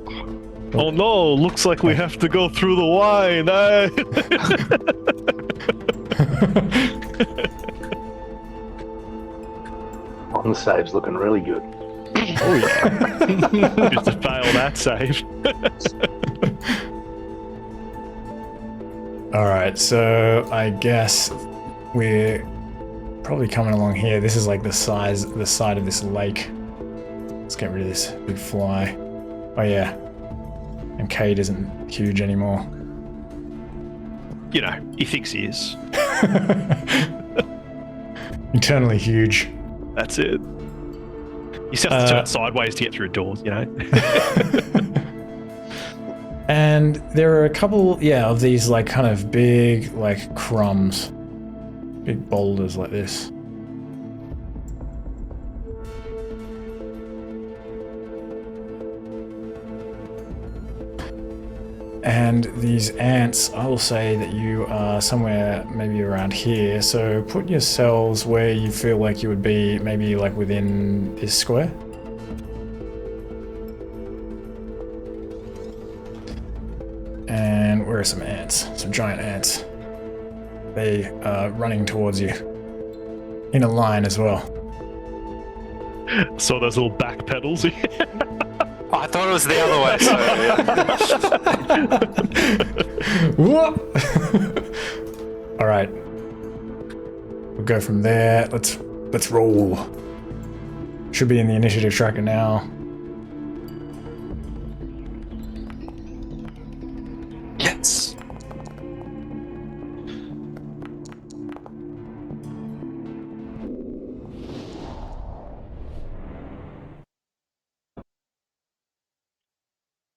Oh no, looks like we have to go through the wine. On save's looking really good. Oh yeah. Just to fail that save. Alright, so I guess we're probably coming along here. This is like the side of this lake. Let's get rid of this big fly. Oh yeah. And Cade isn't huge anymore. You know, he thinks he is. Eternally huge. That's it. You just have to turn sideways to get through doors, you know? And there are a couple, of these like kind of big like crumbs. Big boulders like this. And these ants, I will say that you are somewhere maybe around here, so put yourselves where you feel like you would be, maybe like within this square. And where are some ants? Some giant ants. They are running towards you. In a line as well. So those little back pedals. I thought it was the other way, so All right, we'll go from there. Let's roll. Should be in the initiative tracker now. yes.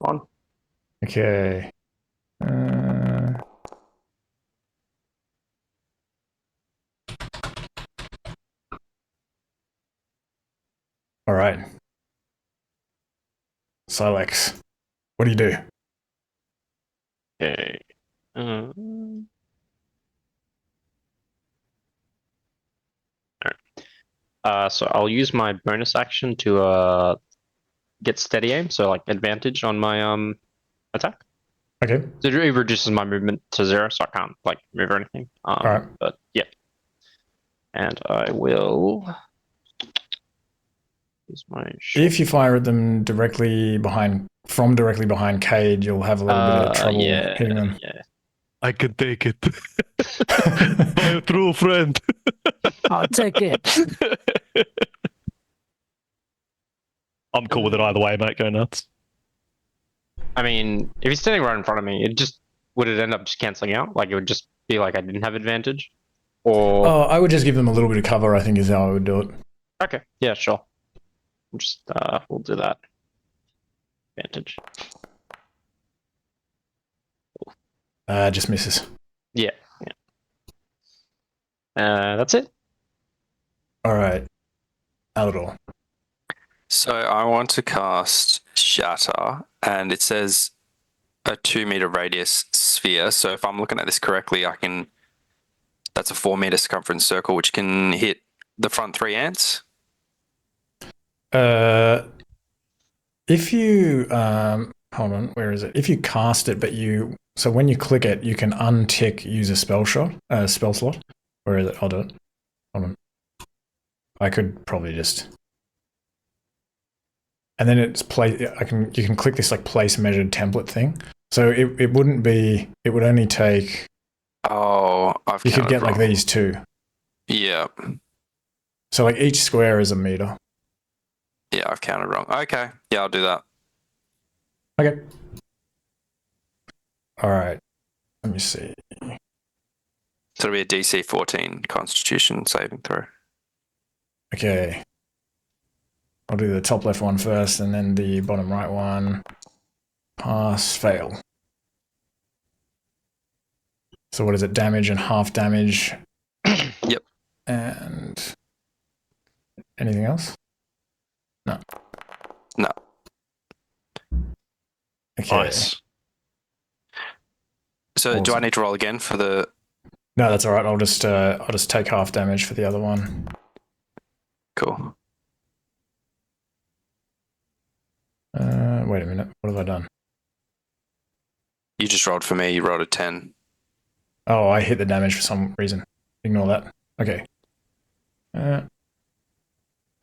On. Okay. All right. Silex, what do you do? Okay. So I'll use my bonus action to get steady aim, so like advantage on my attack. Okay. So it reduces my movement to 0, so I can't like move or anything. Alright. But yeah. And I will use my If you fire at them directly behind Cade, you'll have a little bit of trouble hitting them. Yeah. I can take it. My true friend. I'll take it. I'm cool with it either way, mate. Go nuts. I mean, if he's standing right in front of me, would it end up just cancelling out? Like it would just be like I didn't have advantage? Or I would just give them a little bit of cover, I think is how I would do it. okay, yeah, sure. We'll do that. Advantage. Just misses. Yeah. That's it. Alright. Aldor. So I want to cast Shatter, and it says a 2-meter radius sphere. So if I'm looking at this correctly, that's a 4-meter circumference circle, which can hit the front 3 ants. If you hold on, where is it? If you cast it, so when you click it, you can untick use a spell slot. Where is it? I'll do it. Hold on. I could probably just. And then it's you can click this like place measured template thing. So it wouldn't be. It would only take Oh, I've You could counted get like wrong. these two. Yeah. So like each square is a meter. Yeah, I've counted wrong. Okay. Yeah, I'll do that. Okay. All right. Let me see. So it'll be a DC 14 Constitution saving throw. Okay. I'll do the top left one first and then the bottom right one. Pass, fail. So what is it? Damage and half damage. Yep. And anything else? No. No. Okay. Nice. So do I Awesome. need to roll again for the? No, that's all right. I'll just take half damage for the other one. Cool. Wait a minute. What have I done? You just rolled for me. You rolled a 10. Oh, I hit the damage for some reason. Ignore that. Okay. And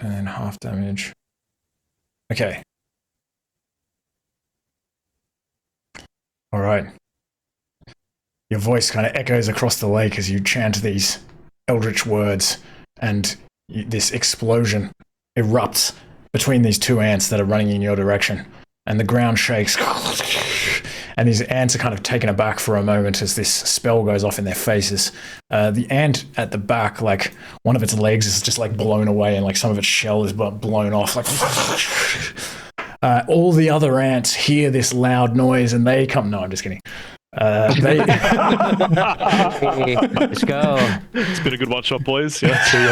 then half damage. Okay. All right. Your voice kind of echoes across the lake as you chant these eldritch words, and this explosion erupts between these two ants that are running in your direction, and the ground shakes. And these ants are kind of taken aback for a moment as this spell goes off in their faces. The ant at the back, like one of its legs is just like blown away, and like some of its shell is blown off. Like all the other ants hear this loud noise, and they come. No, I'm just kidding. They Hey, let's go. It's been a good one shot, boys. Yeah. See you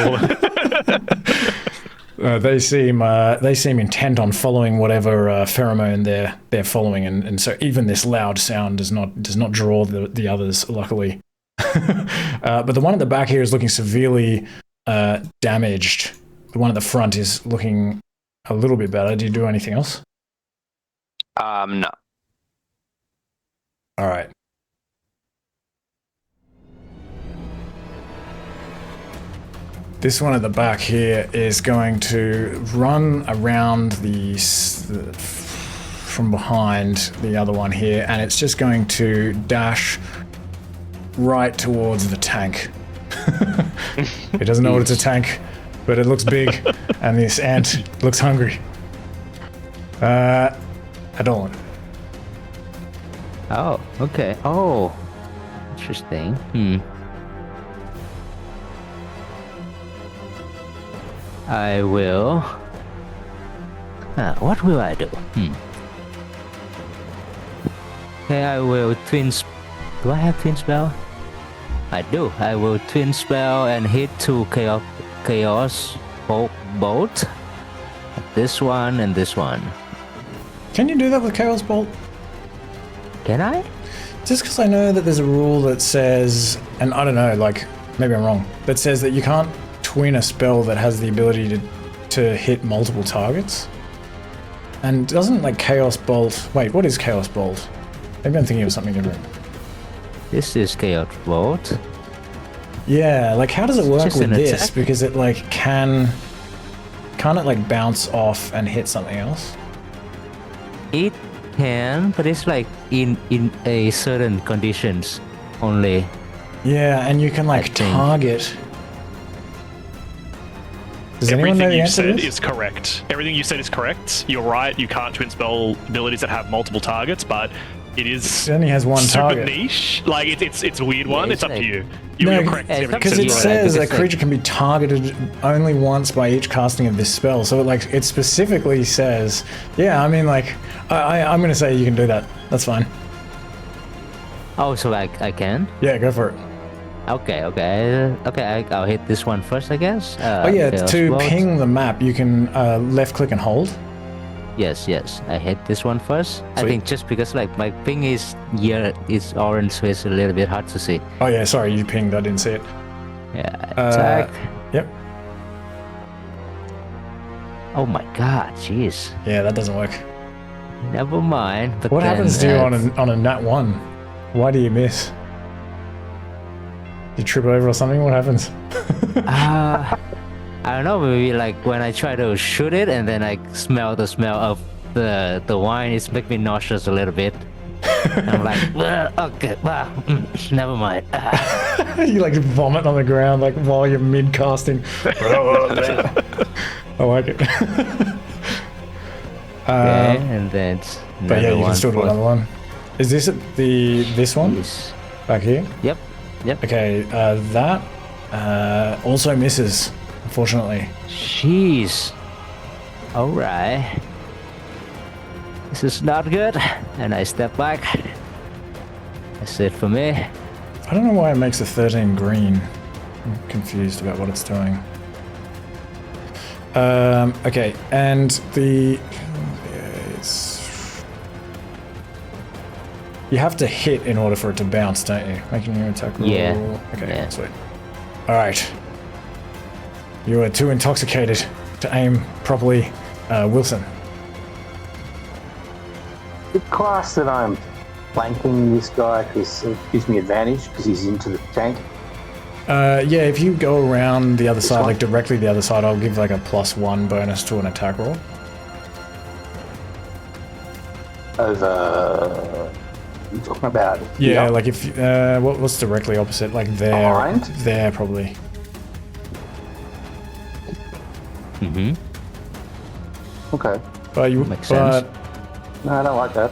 all. they seem intent on following whatever pheromone they're following, and so even this loud sound does not draw the others, luckily. But the one at the back here is looking severely damaged. The one at the front is looking a little bit better. Do you do anything else? No. All right. This one at the back here is going to run around from behind the other one here, and it's just going to dash right towards the tank. It doesn't know it's a tank, but it looks big, and this ant looks hungry. Adolin. Oh, okay. Oh, interesting. I will. What will I do? Okay, I will twin. Do I have twin spell? I do. I will twin spell and hit two chaos bolt. This one and this one. Can you do that with Chaos Bolt? Can I? Just because I know that there's a rule that says, and I don't know, like, maybe I'm wrong, that says that you can't twin a spell that has the ability to hit multiple targets. And doesn't, like, Chaos Bolt... Wait, what is Chaos Bolt? Maybe I'm thinking of something different. This is chaos bolt. Yeah, like, how does it work Just with an this? attack? Because it, like, can't it, like, bounce off and hit something else? It can, but it's like in a certain conditions only. Yeah, and you can, like, I think. target... Does anyone know Everything the you answer to said this? is correct. Everything you said is correct. You're right. You can't twin spell abilities that have multiple targets, but it is It only has one super target. niche. Like it's a weird one. it's It's up to like- you. No, You're correct. it's Everything up Because to it you, you right? says a Because, like- creature can be targeted only once by each casting of this spell. So it specifically says, yeah, I mean, like, I'm going to say you can do that. That's fine. Oh, so I can? Yeah, go for it. Okay. I'll hit this one first, I guess. Oh yeah, chaos to bolt. ping the map, you can left click and hold. Yes. I hit this one first. I Sweet. think just because like my ping is orange, so it's a little bit hard to see. Oh yeah, sorry, you pinged. I didn't see it. Yeah. Attack. Yep. Oh my god, jeez. Yeah, that doesn't work. Never mind. But What then, happens to you on a nat 1? Why do you miss? You trip over or something? What happens? I don't know. Maybe like when I try to shoot it, and then I smell the smell of the wine, it's make me nauseous a little bit. I'm like, okay, well, never mind. You like vomit on the ground like while you're mid casting. I like it. Okay, and then it's But yeah, another you can one still do for another one. Is this this one this. back here? Yep. Okay, that also misses, unfortunately. Jeez. Alright. This is not good. And I step back. That's it for me. I don't know why it makes a 13 green. I'm confused about what it's doing. Okay, and you have to hit in order for it to bounce, don't you? Making your attack roll. Yeah. Okay, Yeah. sweet. Alright. You are too intoxicated to aim properly, Wilson. The class that I'm flanking this guy because it gives me advantage because he's into the tank. Yeah, if you go around the other side, one? like directly the other side, I'll give like a +1 bonus to an attack roll. Over. You talking about? Yeah, here? like if what's directly opposite? Like there, Behind? there probably. Mm-hmm. Okay. But you, Makes sense. No, I don't like that.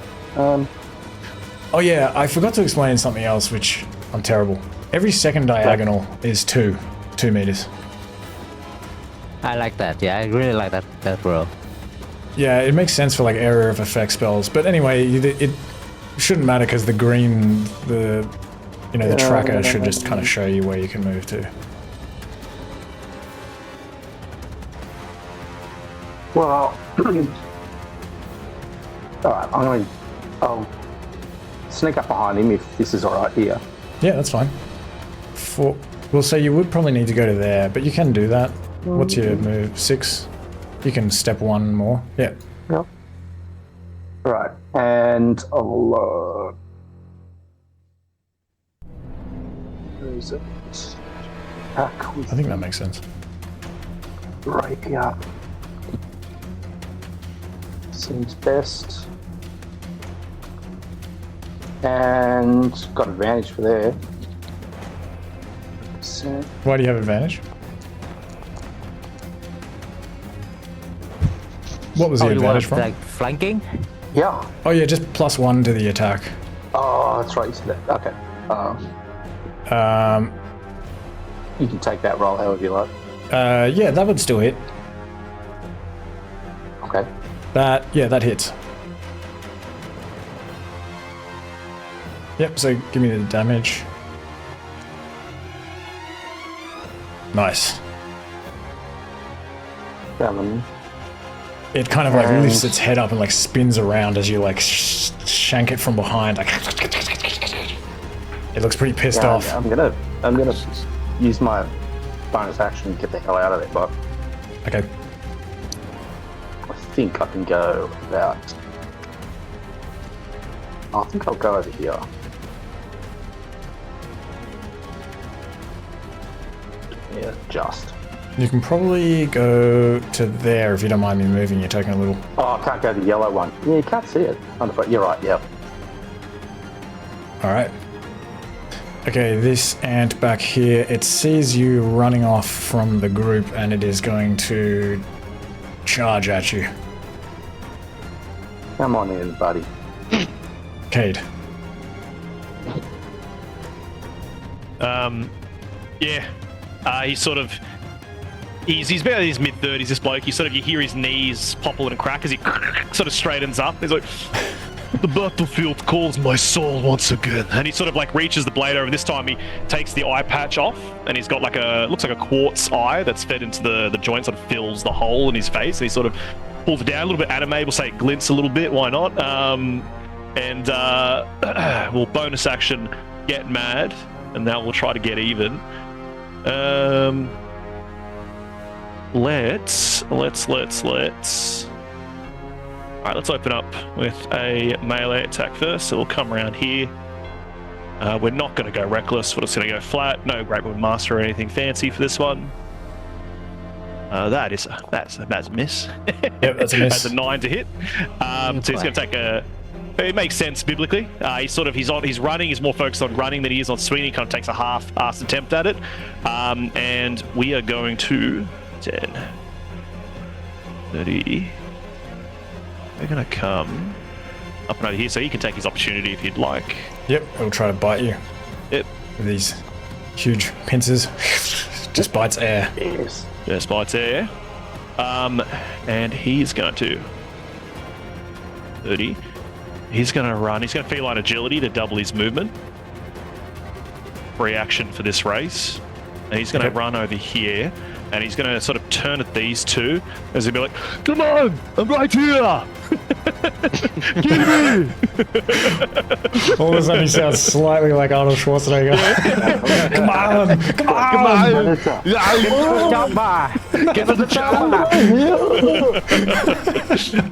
Oh yeah, I forgot to explain something else, which I'm terrible. Every second diagonal is 2 meters. I like that. Yeah, I really like that roll. Yeah, it makes sense for like area of effect spells. But anyway, it shouldn't matter because the green, the tracker should just kind of show you where you can move to. Well, alright. I'll sneak up behind him if this is alright here. Yeah, that's fine. We'll say you would probably need to go to there, but you can do that. What's your move? 6? You can step 1 more. Yeah. Yep. Right, and I'll. Where is it? Attack with I think that makes sense. rapier. Seems best. And got advantage for there. So, Why do you have advantage? What was the You want advantage from? like flanking? yeah. Oh yeah, just +1 to the attack. Oh, that's right. You said that. Okay. You can take that roll however you like. Yeah, that would still hit. Okay. That hits. Yep, so give me the damage. Nice. It kind of like lifts its head up and like spins around as you like shank it from behind. Like it looks pretty pissed off. I'm gonna use my bonus action to get the hell out of there, but Okay. I think I can go about. I think I'll go over here. Yeah, just. You can probably go to there if you don't mind me moving. You're taking a little. Oh, I can't go to the yellow one. Yeah, you can't see it. You're right, yeah. Alright. Okay, this ant back here, it sees you running off from the group and it is going to charge at you. Come on in, buddy. Cade. Yeah. He's about in his mid-30s, this bloke. You hear his knees pop a little crack as he sort of straightens up. He's like, the battlefield calls my soul once again. And he sort of like reaches the blade over. This time he takes the eye patch off and he's got like looks like a quartz eye that's fed into the joint, sort of fills the hole in his face. And he sort of pulls it down a little bit anime. We'll say it glints a little bit. Why not? We'll bonus action get mad. And now we'll try to get even. Let's. All right, let's open up with a melee attack first. So we'll come around here. We're not going to go reckless. We're just going to go flat. No Great Weapon Master or anything fancy for this one. That's a miss. Yep, that's a miss. That's a 9 to hit. So he's going to take a It makes sense biblically. He's running. He's more focused on running than he is on swinging. He kind of takes a half-assed attempt at it. And we are going to 10, 30. We're going to come up and over here, so he can take his opportunity if you'd like. Yep, it'll try to bite you. Yep. With these huge pincers. Just bites air. Yes. Just bites air. And he's going to 30. He's going to run. He's going to feline agility to double his movement. Free action for this race. And he's going to run over here. And he's going to sort of turn at these two. As he'll be like, come on, I'm right here. Get me. All of a sudden he sounds slightly like Arnold Schwarzenegger. Come on. Give us the chopper.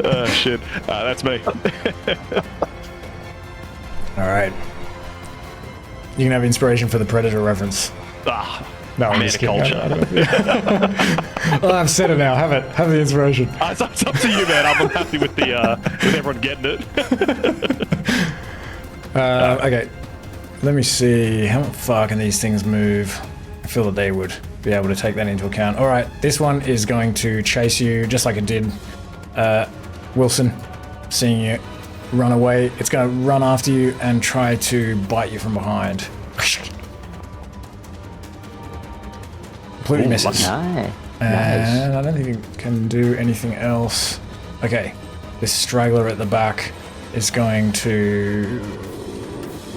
Oh, shit. That's me. All right. You can have inspiration for the Predator reference. No, I'm just kidding. Well, I've said it now. Have it. Have the inspiration. It's up to you, man. I'm happy with with everyone getting it. Okay. Let me see. How far can these things move? I feel that they would be able to take that into account. All right. This one is going to chase you just like it did Wilson, seeing you run away. It's going to run after you and try to bite you from behind. Completely misses. Nice. And I don't think it can do anything else. Okay, this straggler at the back is going to...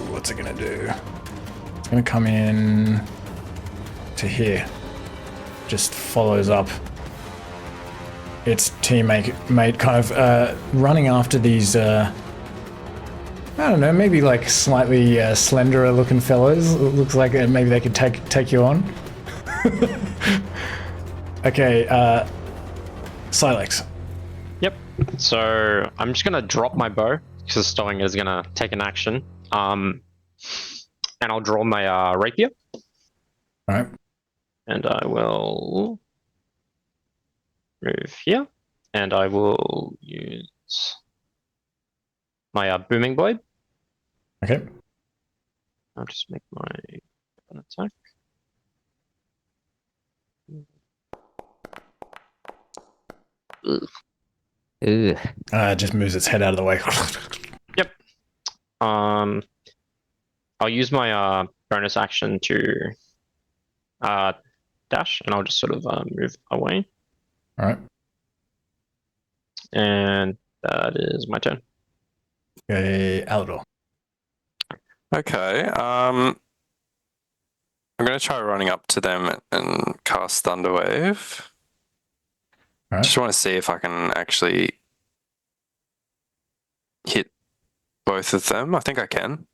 What's it going to do? It's going to come in to here. Just follows up its teammate kind of running after these... I don't know, maybe like slightly slenderer looking fellows. It looks like maybe they could take you on. Okay, Silex. Yep. So I'm just gonna drop my bow because stowing is gonna take an action. And I'll draw my rapier. All right. And I will move here, and I will use my booming blade. Okay. I'll just make my weapon attack. Ugh. It just moves its head out of the way. Yep. I'll use my bonus action to dash, and I'll just sort of move away. All right. And that is my turn. Okay, Alador. Okay. I'm going to try running up to them and cast Thunderwave. All right. Just want to see if I can actually hit both of them. I think I can.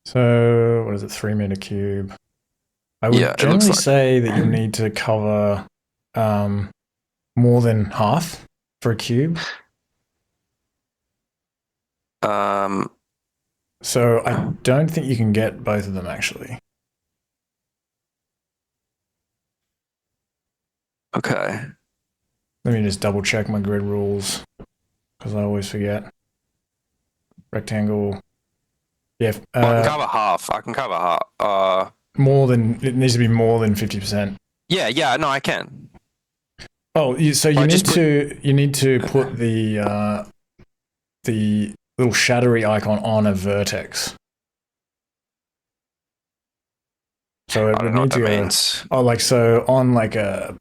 So, what is it? 3 meter cube. I would Yeah, it generally looks like- say that you need to cover more than half for a cube. So I don't think you can get both of them actually. Okay. Let me just double check my grid rules because I always forget. Rectangle. Yeah. I can cover half. I can cover half. More than it needs to be more than 50%. Yeah. No, I can. Oh, so you I need just to put the little shadowy icon on a vertex. So it I would don't know need what that to means. Oh, like so on like a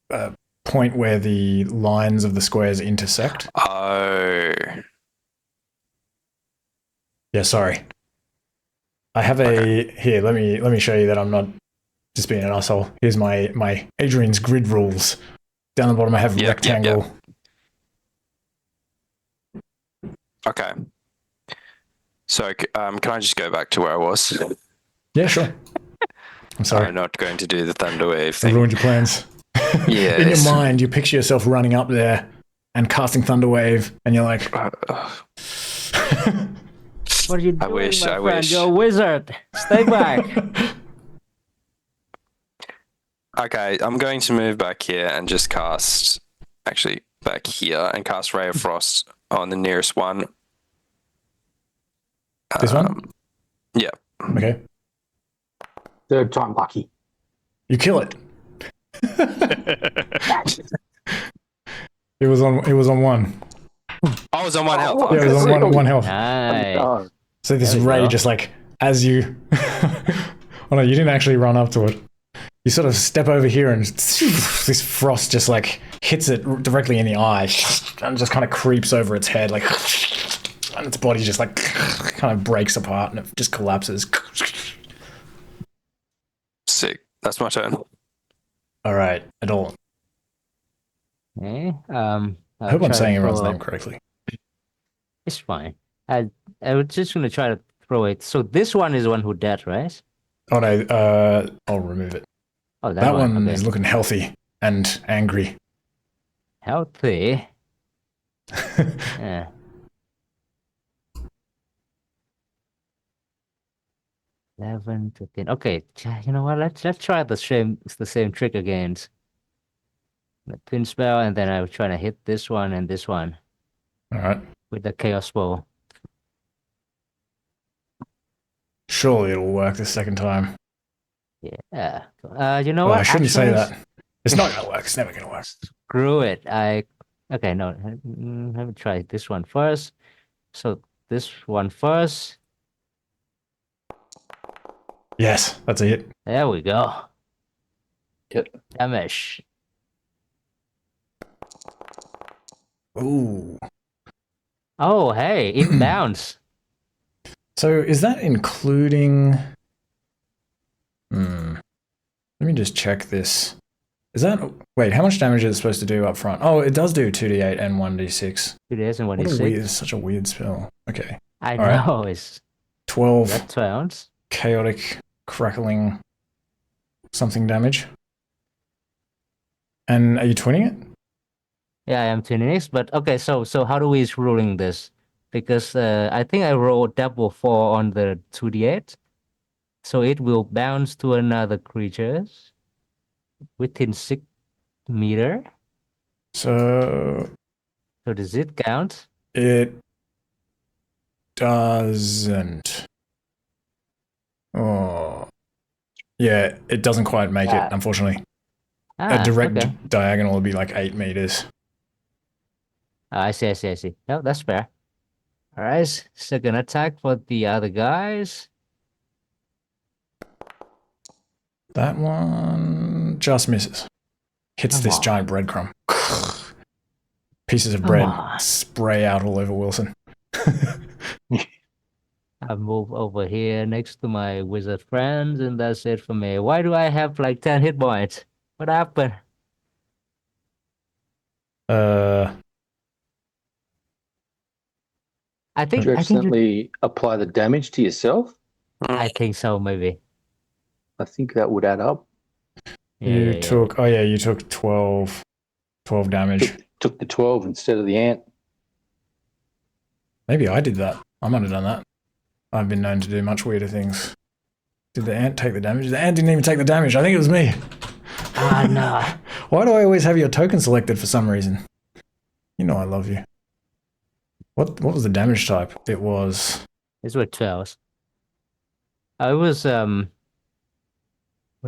point where the lines of the squares intersect. Oh. Yeah, sorry. I have a here. Let me show you that I'm not just being an asshole. Here's my Adrian's grid rules. Down the bottom, I have rectangle. Okay. So, can I just go back to where I was? Yeah, sure. I'm sorry. I'm not going to do the Thunderwave I thing. ruined your plans. Yeah. In your mind, you picture yourself running up there and casting Thunderwave, and you're like, What are you doing, I wish, my I friend? wish. You're a wizard. Stay back. Okay, I'm going to move back here and just cast, actually, back here and cast Ray of Frost on the nearest one. This one? Yeah. Okay. Third time lucky. You kill it. It was on one. I was on one health. Yeah, it was on one health. Nice. Oh, So this There we ray go. just like as you oh no, you didn't actually run up to it. You sort of step over here and this frost just like hits it directly in the eye and just kind of creeps over its head like and its body just like kind of breaks apart and it just collapses. Sick. That's my turn. All right, Adol. Okay. I hope I'm saying everyone's name correctly. It's fine. I was just gonna try to throw it. So this one is the one who dead, right? Oh no, I'll remove it. Oh, That one okay. is looking healthy and angry. Healthy. Yeah. Eleven, 15. Okay, you know what? Let's try the same trick again. The twin spell, and then I'm trying to hit this one and this one All right. with the chaos bow. Surely it'll work the second time. Yeah. You know Well, what? I shouldn't say Actually, that. It's not gonna work. It's never gonna work. Screw it. Okay, no. Let me try this one first. So this one first. Yes, that's a hit. There we go. Yep. Damage. Ooh. Oh, hey, it bounced. So is that including? Let me just check this. Is that wait? How much damage is it supposed to do up front? Oh, it does do 2d8 and 1d6. 2 days and What a 1d6. weird, such a weird spell. Okay, I all right. know, it's 12 that sounds. chaotic crackling something damage. And are you twinning it? Yeah, I am tuning it, but okay, so how do we ruling this? Because I think I rolled double 4 on the 2d8. So it will bounce to another creature within 6 meter. So So does it count? it doesn't. Oh, yeah, it doesn't quite make it, unfortunately. A direct Okay. diagonal would be like 8 meters. I see. No, that's fair. All right, second attack for the other guys. That one just misses. Hits Come this on. giant breadcrumb. Pieces of Come bread on. spray out all over Wilson. I move over here next to my wizard friends, and that's it for me. Why do I have like 10 hit points? What happened? I did think you I think you, accidentally apply the damage to yourself? I think so, maybe. I think that would add up. Yeah. took, oh yeah, you took 12 damage. Took the 12 instead of the ant. Maybe I did that. I might have done that. I've been known to do much weirder things. Did the ant take the damage? The ant didn't even take the damage. I think it was me. Ah, no. Why do I always have your token selected for some reason? You know I love you. What was the damage type? It was... These were 12s. I was what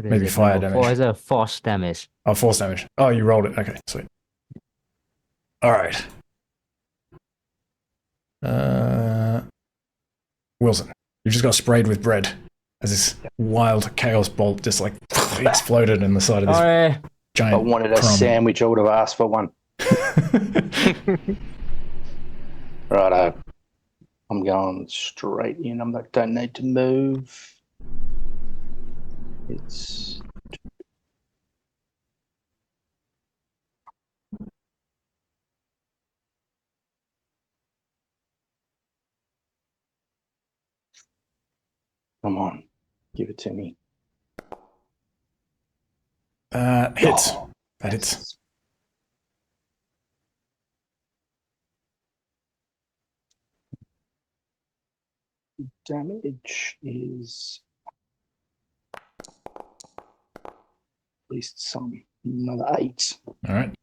is Maybe it? fire Number damage. 4 is a force damage. Oh, force damage. Oh, you rolled it. Okay, sweet. Alright. Wilson, you just got sprayed with bread as this wild chaos bolt just like exploded in the side of this Alright. giant If I wanted a crumb. sandwich, I would have asked for one. Righto. I'm going straight in. Don't need to move. It's come on, give it to me. Hits. Oh, That hits. Damage is at least another 8. Alright.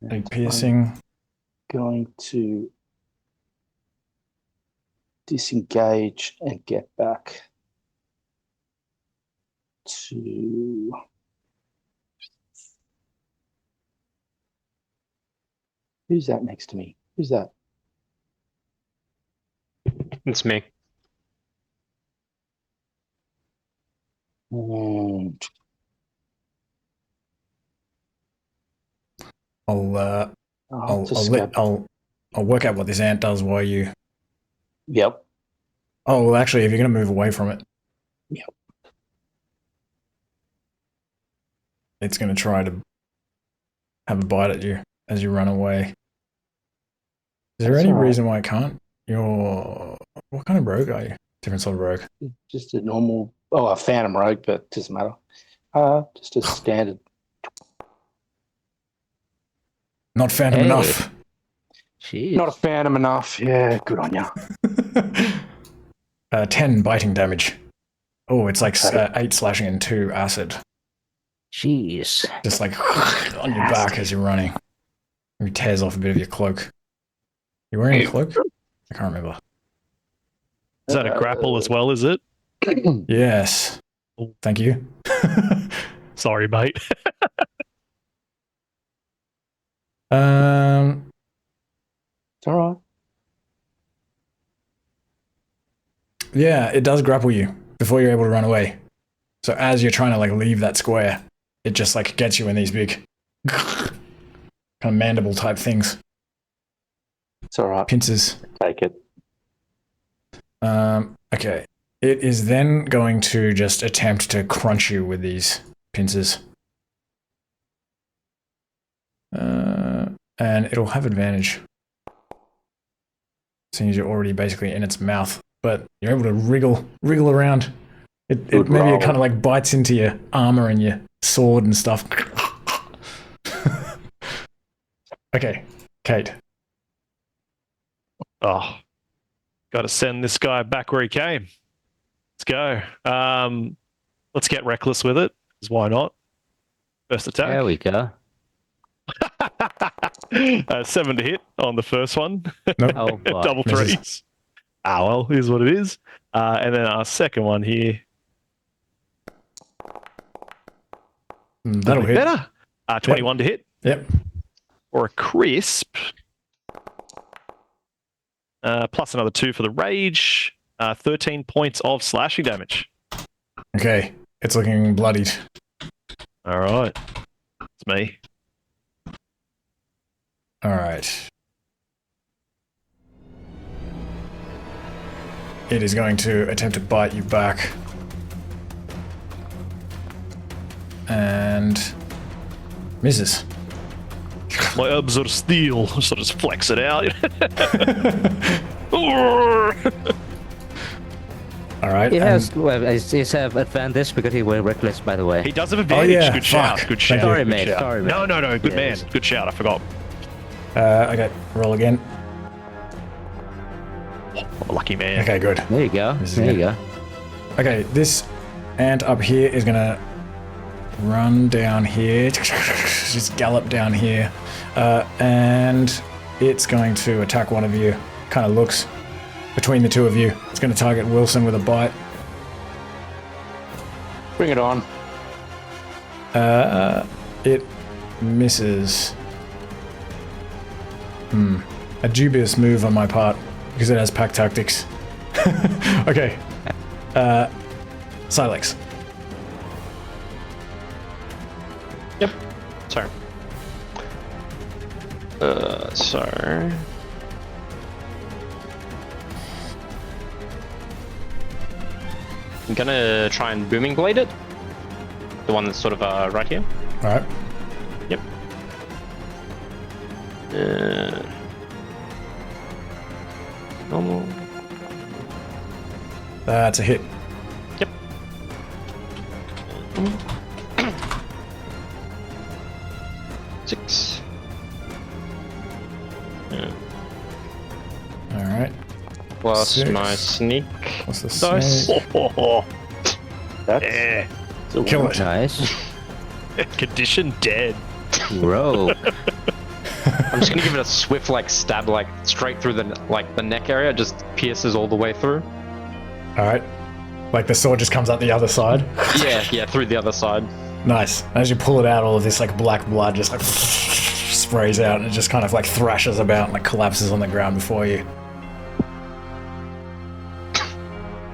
That's 8 piercing. going to disengage and get back to... Who's that next to me? Who's that? It's me. I'll work out what this ant does while you. Yep. Oh, well, actually, if you're going to move away from it. Yep. It's going to try to have a bite at you as you run away. Is there any reason why it can't? What kind of rogue are you? Different sort of rogue. Just a normal, a phantom rogue, but it doesn't matter. Just a standard. Not phantom enough. Jeez. Not a phantom enough. Yeah, good on ya. 10 biting damage. Oh, it's like Okay. 8 slashing and 2 acid. Jeez. Just like on your back as you're running. He tears off a bit of your cloak. You wearing a cloak? I can't remember. Is that a grapple as well, is it? Yes. Thank you. Sorry, mate. It's all right. Yeah, it does grapple you before you're able to run away. So as you're trying to like leave that square, it just like gets you in these big kind of mandible type things. It's all right. Pincers. Take it. Okay. It is then going to just attempt to crunch you with these pincers. And it'll have advantage. Seeing as you're already basically in its mouth, but you're able to wriggle around. It maybe it kind of like bites into your armor and your sword and stuff. Okay, Kate. Oh, got to send this guy back where he came. Let's go. Let's get reckless with it, because why not? First attack. There we go. 7 to hit on the first one. Nope. Oh, boy. Double Misses. threes. Ah, well, here's what it is. And then our second one here. That'll hit. Better. 21 to hit. Yep. Or a crisp. Plus another 2 for the rage. 13 points of slashing damage. Okay, it's looking bloodied. All right. It's me. All right. It is going to attempt to bite you back. And misses. My herbs are steel, so just flex it out. All right. He and- has advantage because he went reckless, by the way. He does have advantage. yeah, Good shout. fuck. Good Thank shout. you. Sorry, Good mate. shout. Sorry, mate. No. Good Yes. man. Good shout. I forgot. okay, roll again. I'm a lucky man. Okay, good. There you go. This is There you good. go. Okay, this ant up here is gonna run down here, just gallop down here, and it's going to attack one of you. Kind of looks between the two of you. It's going to target Wilson with a bite. Bring it on. It misses. A dubious move on my part because it has pack tactics. Okay. Silex. Yep. Sorry. So. I'm gonna try and booming blade it. The one that's sort of right here. All right. Yep. Normal. That's a hit. Yep. Six. All right. Plus 6. my sneak What's the dice. snake? That's Yeah. Kill it. Nice. Condition dead. Rogue. I'm just gonna give it a swift like stab, like straight through the neck area. Just pierces all the way through. All right. Like the sword just comes out the other side. Yeah, through the other side. Nice. As you pull it out, all of this like black blood just like sprays out, and it just kind of like thrashes about and like collapses on the ground before you.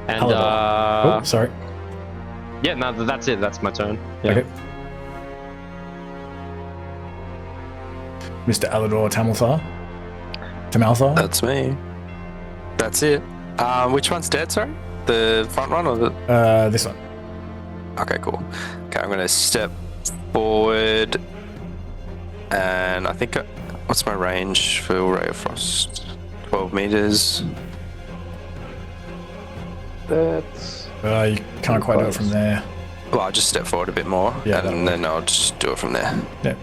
And Oh, sorry. yeah, no, that's it. That's my turn. Yeah. Okay. Mr. Alador Tamalthar? That's me. That's it. Which one's dead, sorry? The front one or the... This one. Okay, cool. Okay, I'm gonna step forward, and I think... what's my range for Ray of Frost? 12 meters. That's You can't quite do it from there. Well, I'll just step forward a bit more, Yeah, that'll and then I'll just do it from there. Yeah.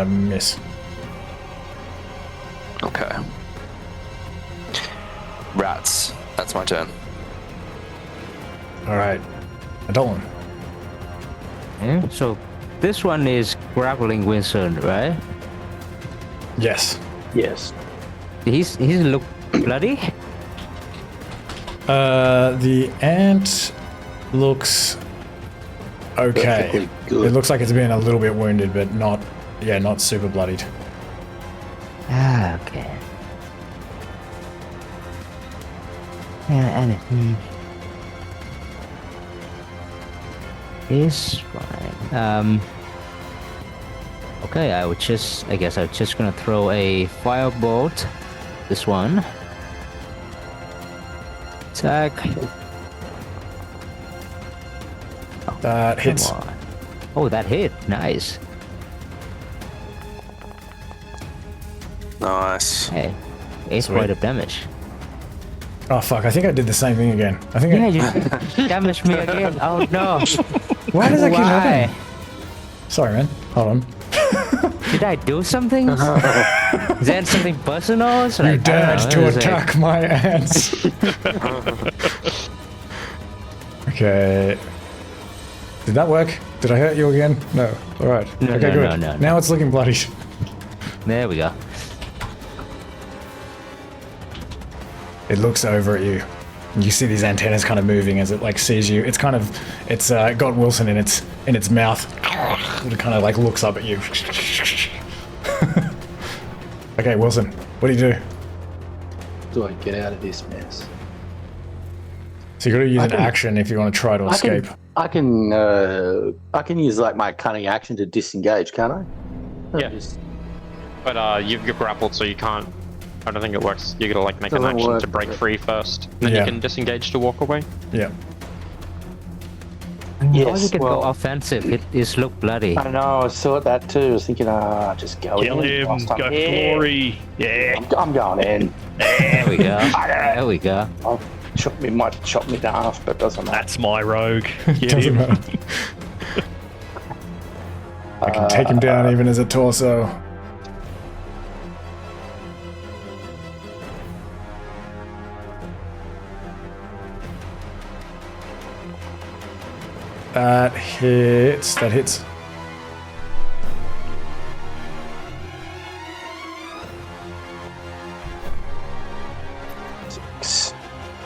Miss. Okay. Rats. That's my turn. All right. Adolin. Yeah, so this one is grappling Winston, right? Yes. yes. He's look bloody. The ant looks okay. Perfectly good. It looks like it's been a little bit wounded, but not super bloodied. Ah, okay. Yeah, and is fine. Okay, I guess I'm just gonna throw a firebolt. This one. Attack. That hits. Come on. Oh, that hit. Nice. Nice. Hey, 8 Sweet. point of damage. Oh fuck! I think I did the same thing again. I think. Yeah, you damaged me again. Oh no. Why does that keep Why? happening? Sorry, man. Hold on. Did I do something? Is that something personal? So You like, I don't dared know, to it's like- attack my ants. Okay. Did that work? Did I hurt you again? No. All right. No, okay, no, good. no. Now it's looking bloody. There we go. It looks over at you. You see these antennas kind of moving as it like sees you. It's got Wilson in its mouth. It kind of like looks up at you. Okay, Wilson, what do you do? Do I get out of this mess? So you got to use I an can- action if you want to try to escape. I can use like my cunning action to disengage, can't I? Yeah. Just- But you're grappled, so you can't. I don't think it works. You gotta like make an Doesn't action work, to break does it? free first, then Yeah. you can disengage to walk away. Yeah. Or you Yes, can go well, offensive. It is look bloody. I know. I saw that too. I was thinking, just go Kill in. him. whilst Go I'm for here. glory. Yeah. I'm going in. There we go. There we go. Might chop me in half, but doesn't matter. That's my rogue. Get Doesn't him. matter. I can take him down even as a torso. That hits. That hits. Six.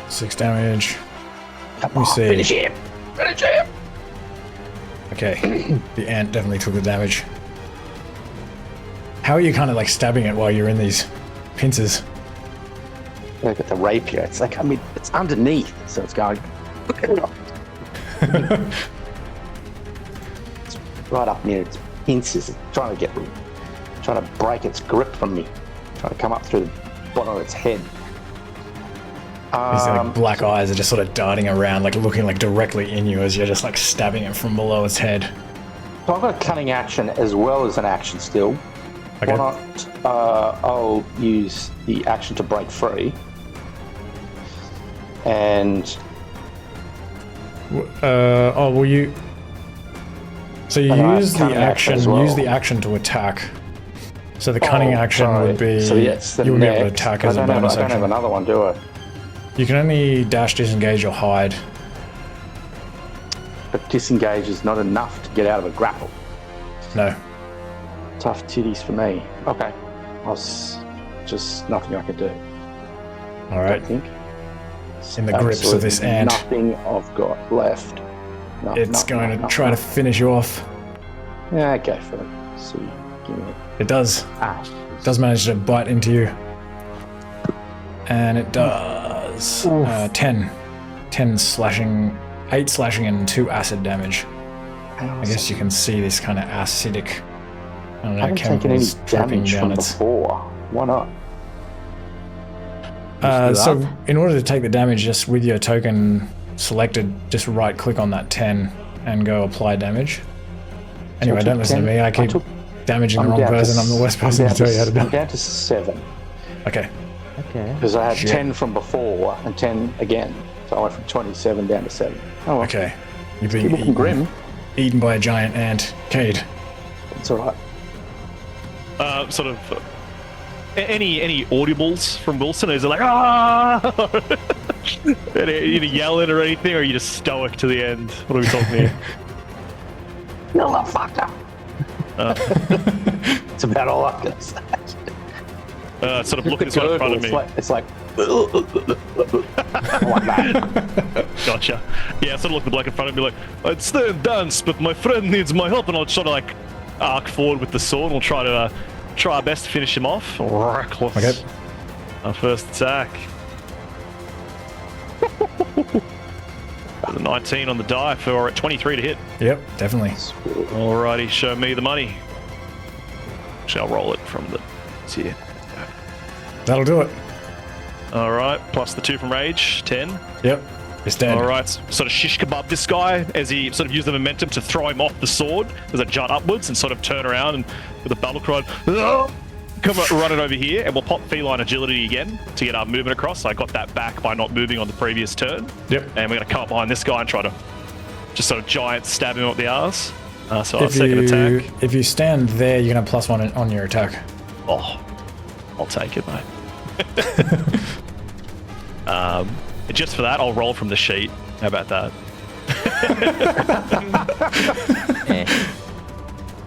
6 damage. Come me on, see. finish him. Finish him. Okay. The ant definitely took the damage. How are you kind of like stabbing it while you're in these pincers? Look at the rapier. It's like, it's underneath, so it's going. It's right up near its pincers. It's trying to break its grip from me. Trying to come up through the bottom of its head. These like black eyes are just sort of darting around, like looking like directly in you as you're just like stabbing it from below its head. So I've got a cunning action as well as an action still. Okay. Why not? I'll use the action to break free. And Will you? So you And I have use the cunning action action. as well. Use the action to attack. So the cunning action sorry. would be So yes, the you would be able to next- attack as a I don't bonus have action. another one, do I? You can only dash, disengage, or hide. but disengage is not enough to get out of a grapple. No. Tough titties for me. Okay. Just nothing I could do. All right. I think. In the grips of this ant. Nothing I've got left. It's going to try to finish you off. Yeah, go for it. See, give me it. It does. It does manage to bite into you. And it does 10 slashing, 8 slashing and 2 acid damage. I guess you can see this kind of acidic, I don't know, I haven't taken any chemicals dripping damage down from its... before. Why not? So in order to take the damage, just with your token selected, just right click on that 10 and go apply damage. Anyway, don't listen to me, I keep damaging the wrong person, I'm the worst person to tell you how to do I'm it. down to 7. Okay. Okay. Because I had Shit. 10 from before and 10 again. So I went from 27 down to 7. Oh, well. Okay. You've Keep been looking grim. eaten by a giant ant. Cade. It's alright. Sort of. Any audibles from Wilson? Is it like ah? Any yelling or anything, or are you just stoic to the end? What are we talking here? Motherfucker! It's about all I can say. Sort of looking sort of in front of me. It's like like that. Gotcha. Yeah, sort of look at the bloke in front of me like, I'd stay and dance, but my friend needs my help, and I'll sort of like arc forward with the sword, and we'll try to try our best to finish him off. Reckless. Okay. Our first attack. The 19 on the die for 23 to hit. Yep, definitely. Alrighty, show me the money. Shall roll it from the here. That'll do it. Alright, plus the 2 from rage, 10. Yep. It's dead. Alright, sort of shish kebab this guy as he sort of used the momentum to throw him off the sword as it jut upwards and sort of turn around and with a battle cry, come run it over here, and we'll pop feline agility again to get our movement across. So I got that back by not moving on the previous turn. Yep. And we're going to come up behind this guy and try to just sort of giant stab him up the arse. So our If second attack. If you stand there, you're going to +1 on your attack. Oh, I'll take it, mate. Just for that, I'll roll from the sheet. How about that?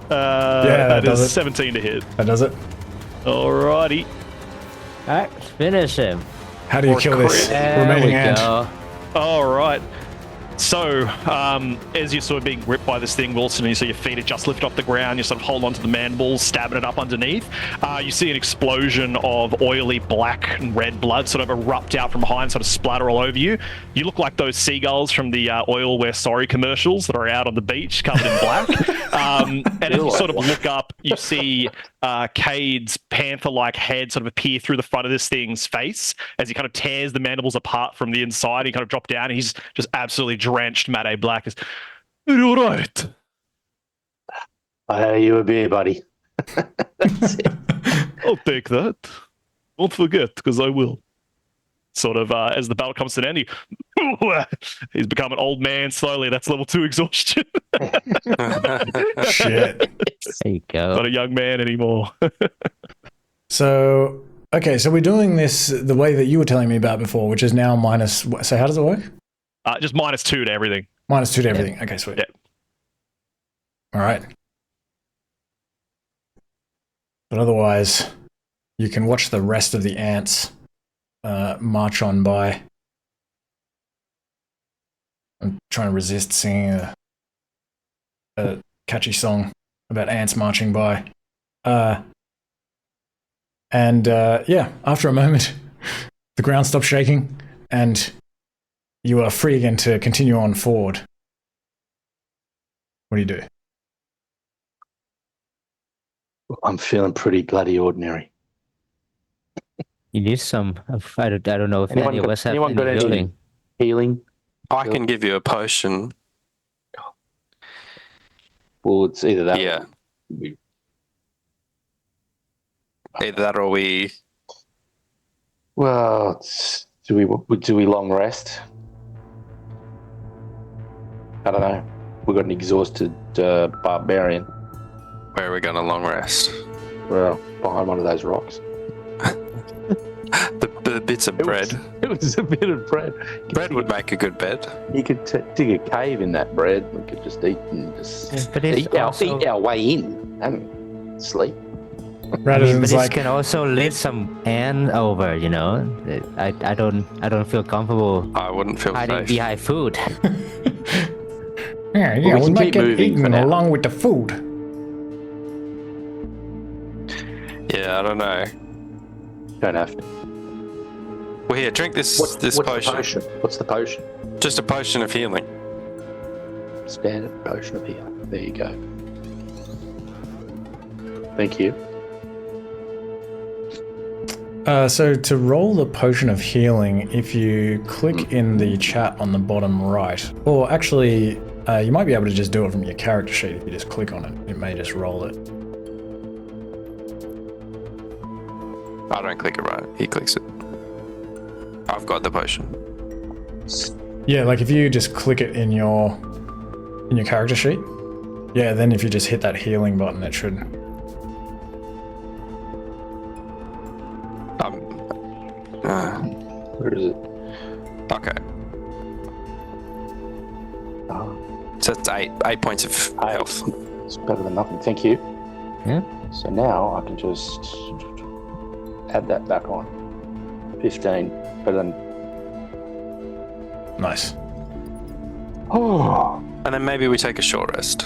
That does is it. 17 to hit. That does it. Alrighty. Alright, finish him. How do you Or kill this There remaining we ant? go. Alright. So, as you're sort of being ripped by this thing, Wilson, and you see your feet are just lifted off the ground, you sort of hold onto the mandibles, stabbing it up underneath. You see an explosion of oily black and red blood sort of erupt out from behind, sort of splatter all over you. You look like those seagulls from the Oil We're Sorry commercials that are out on the beach covered in black. And as you sort of look up, you see Cade's panther-like head sort of appear through the front of this thing's face as he kind of tears the mandibles apart from the inside. He kind of dropped down, and he's just absolutely drenched matte black. Is, are you all right? I owe you a beer, buddy. That's it. I'll take that. Don't forget, because I will. Sort of, as the battle comes to an end, he's become an old man slowly. That's level 2 exhaustion. Shit. There you go. Not a young man anymore. So, okay, so we're doing this the way that you were telling me about before, which is now minus... So how does it work? Just -2 to everything. -2 to everything. Okay, sweet. Yeah. All right. But otherwise, you can watch the rest of the ants march on by. I'm trying to resist singing a catchy song about ants marching by. Yeah, after a moment, the ground stops shaking and you are free again to continue on forward. What do you do? I'm feeling pretty bloody ordinary. You need some. I don't know if Anyone any of got- us have anyone any got any- healing. Healing. I can give you a potion. Well, it's either that. Yeah. Or Either that or we. well, do we long rest? I don't know. We got an exhausted barbarian. Where are we going to long rest? Well, behind one of those rocks. The bits of bread. It There was a bit of bread. Bread would make a good bed. You could dig a cave in that bread. We could just eat and just But it's eat also- our way in and sleep. But Radisson's this like, can also lead some ant over, you know. I don't feel comfortable I wouldn't feel hiding safe. behind food. yeah, we we can might keep get moving for eaten now. along with the food. Yeah, I don't know. Don't have to. Well, here, drink this What's this the potion. potion? What's the potion? Just a potion of healing. Standard potion of healing. There you go. Thank you. So to roll the potion of healing, if you click in the chat on the bottom right, or actually, you might be able to just do it from your character sheet if you just click on it. It may just roll it. I don't click it right. He clicks it. I've got the potion. Yeah, like if you just click it in your character sheet, yeah, then if you just hit that healing button, it should. Where is it? Okay. Oh, So it's eight points of health. it's better than nothing. Thank you. Yeah. So now I can just add that back on. 15. Better than. Nice. Oh. And then maybe we take a short rest.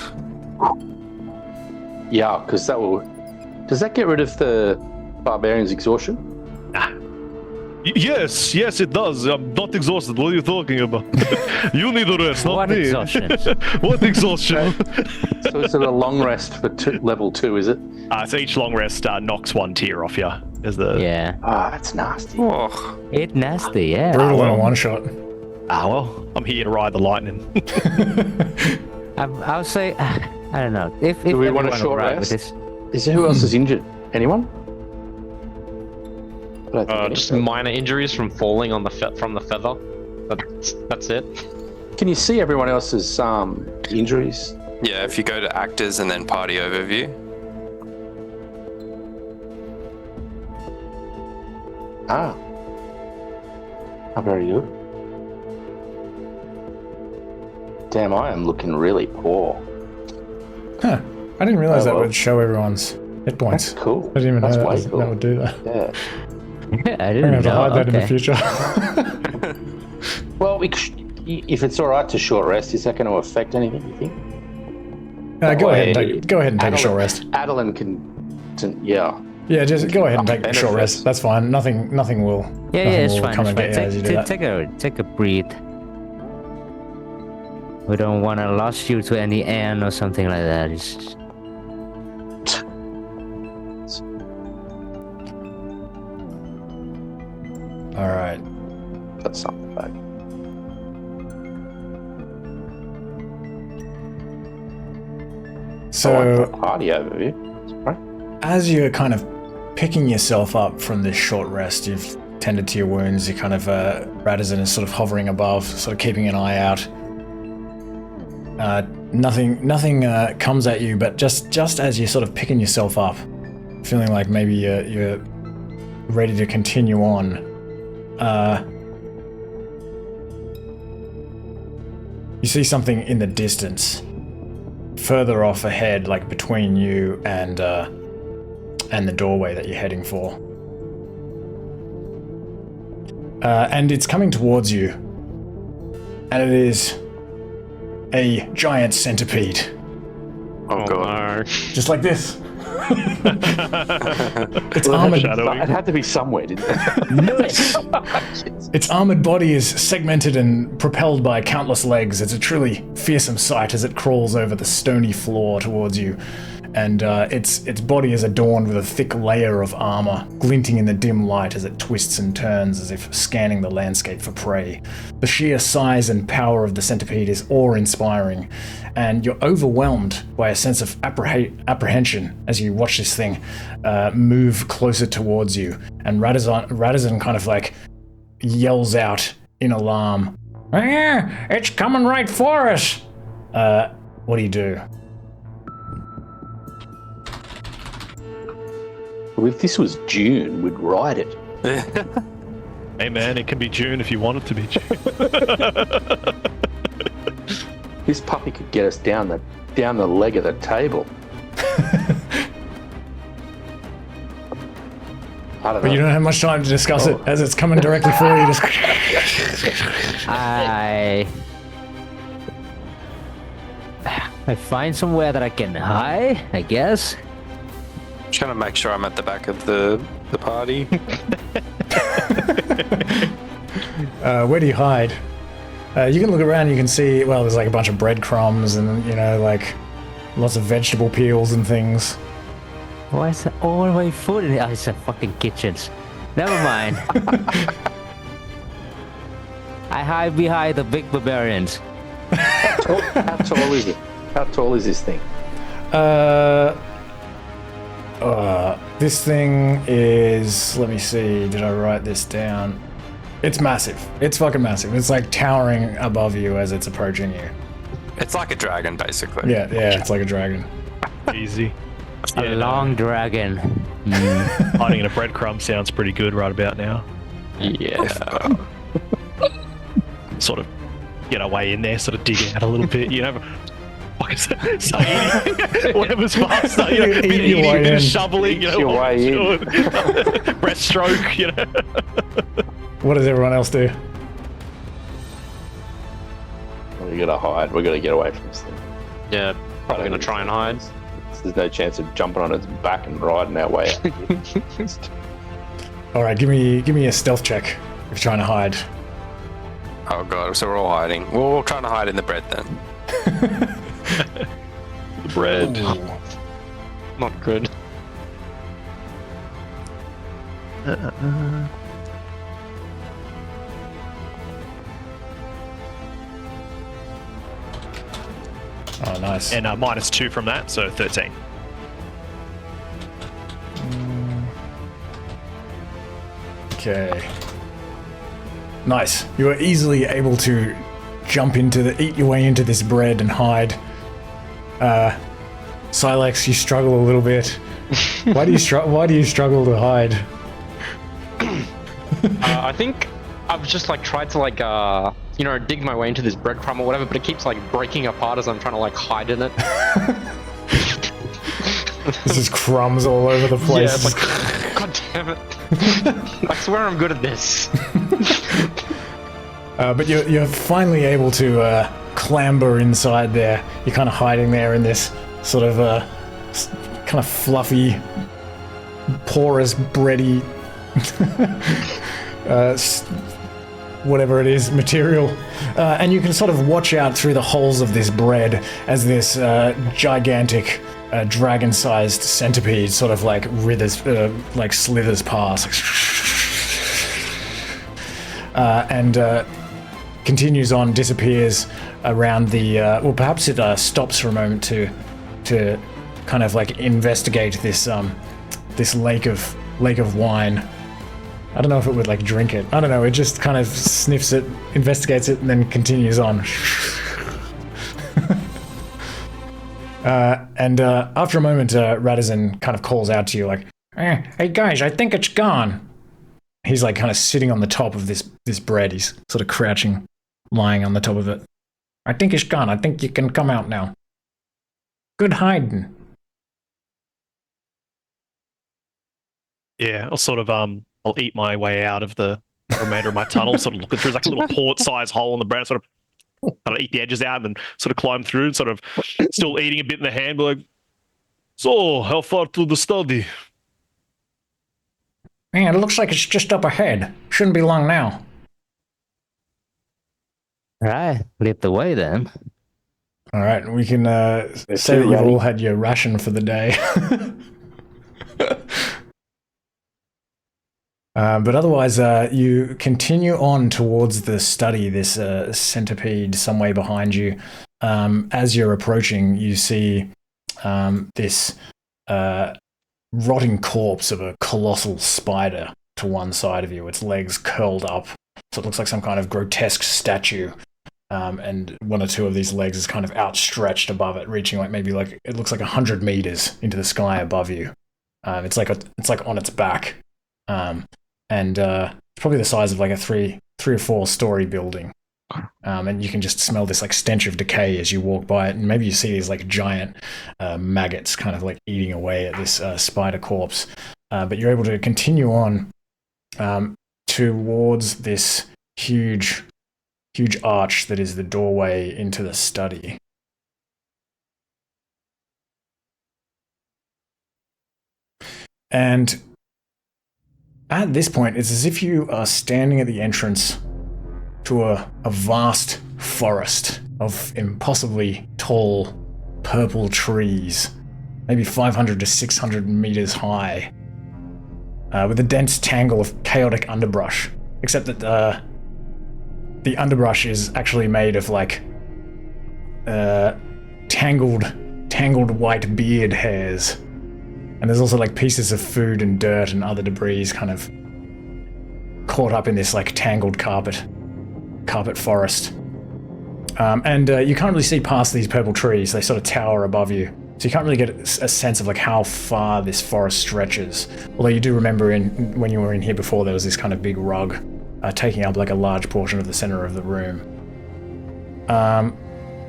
Yeah, because that will. Does that get rid of the barbarian's exhaustion? Yes, it does. I'm not exhausted. What are you talking about? You need a rest, not What me. exhaustion? What exhaustion? So is it a long rest for level 2, is it? So each long rest knocks one tier off you. Is the Yeah. Ah, that's nasty. Oh, It's nasty, yeah. Brutal in a one shot. well, I'm here to ride the lightning. I'll say, I don't know. If Do we want a everyone short alright with rest? this- Who else is injured? Anyone? I don't think Just any- minor injuries from falling on from the feather. That's it. Can you see everyone else's injuries? yeah. If you go to actors and then party overview. Ah. Very good. Damn, I am looking really poor. Huh. I didn't realize Oh, that well. would show everyone's hit points. That's cool. I didn't even That's know way that, cool. that would do that. Yeah. I I'm didn't gonna have to know. hide that in the Okay. future. Well, if it's all right to short rest, is that going to affect anything? You think? Go ahead and Way. take a short rest. Adeline can. Yeah. Yeah, just go ahead and take a short Benefits. rest. That's fine. Nothing will. Yeah, nothing it's will fine. come It's and get fine. you as you do that. Take a breathe. We don't want to lose you to any ant or something like that. It's All right. That's something back. So Party overview. Right. as you're kind of picking yourself up from this short rest, you've tended to your wounds. You kind of Radisson is sort of hovering above, sort of keeping an eye out. Nothing comes at you, but just as you're sort of picking yourself up, feeling like maybe you're ready to continue on, you see something in the distance, further off ahead, like between you and the doorway that you're heading for. And it's coming towards you, and it is a giant centipede, Oh god. No. just like this. Its armored, Shadowing. It had to be somewhere, didn't it? its armored body is segmented and propelled by countless legs. It's a truly fearsome sight as it crawls over the stony floor towards you, and its body is adorned with a thick layer of armor, glinting in the dim light as it twists and turns as if scanning the landscape for prey. The sheer size and power of the centipede is awe-inspiring, and you're overwhelmed by a sense of apprehension as you watch this thing move closer towards you. And Radisson kind of like yells out in alarm, "Ah, it's coming right for us!" What do you do? Well, if this was June, we'd ride it. Hey man, it can be June if you want it to be June. This puppy could get us down the leg of the table. I don't know. But you don't have much time to discuss it as it's coming directly for you. Just I find somewhere that I can hide, I guess. Just gonna make sure I'm at the back of the party. where do you hide? You can look around. You can see. Well, there's like a bunch of breadcrumbs and like lots of vegetable peels and things. Why is that all my food in it? Oh, it's a fucking kitchens. Never mind. I hide behind the big barbarians. How tall is it? How tall is this thing? This thing is. Let me see. Did I write this down? It's massive. It's fucking massive. It's like towering above you as it's approaching you. It's like a dragon, basically. Yeah, it's like a dragon. Easy. A long dragon. Hiding in a breadcrumb sounds pretty good right about now. Yeah. Sort of get our way in there, sort of dig out a little bit, Fucking start eating whatever's faster, bit eating, bit of shoveling, your way in. Breaststroke, What does everyone else do? We gotta hide. We gotta get away from this thing. Yeah, probably gonna try and hide. There's no chance of jumping on its back and riding our way out. All right, give me a stealth check if you're trying to hide. Oh god, so we're all hiding. Well, we're trying to hide in the bread then. The bread. Not good. Oh, nice. And -2 from that, so 13. Okay. Nice. You are easily able to eat your way into this bread and hide. Silex, you struggle a little bit. Why do you struggle to hide? I think I've just tried to dig my way into this breadcrumb or whatever, but it keeps breaking apart as I'm trying to hide in it. There's just crumbs all over the place. Yeah, it's god damn it. I swear I'm good at this. But you're finally able to clamber inside there. You're kind of hiding there in this sort of kind of fluffy, porous, bready, whatever it is, material. And you can sort of watch out through the holes of this bread as this gigantic dragon-sized centipede sort of slithers past. And continues on, disappears around the. Perhaps it stops for a moment to kind of investigate this this lake of wine. I don't know if it would drink it. I don't know. It just kind of sniffs it, investigates it, and then continues on. And after a moment, Radisson kind of calls out to you "Hey guys, I think it's gone." He's kind of sitting on the top of this bread. He's sort of crouching, lying on the top of it. "I think it's gone. I think you can come out now. Good hiding." Yeah, I'll sort of I'll eat my way out of the remainder of my tunnel, sort of looking through a little port-sized hole in the bread, sort of kind of eat the edges out and then sort of climb through and sort of still eating a bit in the hand, "So, how far to the study?" Man, it looks like it's just up ahead. Shouldn't be long now. Right, lead the way then. All right, we can say that you've all had your ration for the day. But otherwise, you continue on towards the study, this centipede some way behind you. As you're approaching, you see this rotting corpse of a colossal spider to one side of you, its legs curled up. So it looks like some kind of grotesque statue. And one or two of these legs is kind of outstretched above it, reaching it looks like 100 meters into the sky above you. It's like on its back. and it's probably the size of like a three or four story building. And you can just smell this like stench of decay as you walk by it, and maybe you see these like giant maggots kind of like eating away at this spider corpse. But you're able to continue on towards this huge arch that is the doorway into the study. And at this point, it's as if you are standing at the entrance to a vast forest of impossibly tall purple trees, maybe 500 to 600 meters high, with a dense tangle of chaotic underbrush, except that the underbrush is actually made of like tangled white beard hairs. And there's also like pieces of food and dirt and other debris kind of caught up in this like tangled carpet forest. And you can't really see past these purple trees. They sort of tower above you. So you can't really get a sense of like how far this forest stretches. Although you do remember when you were in here before, there was this kind of big rug taking up like a large portion of the center of the room.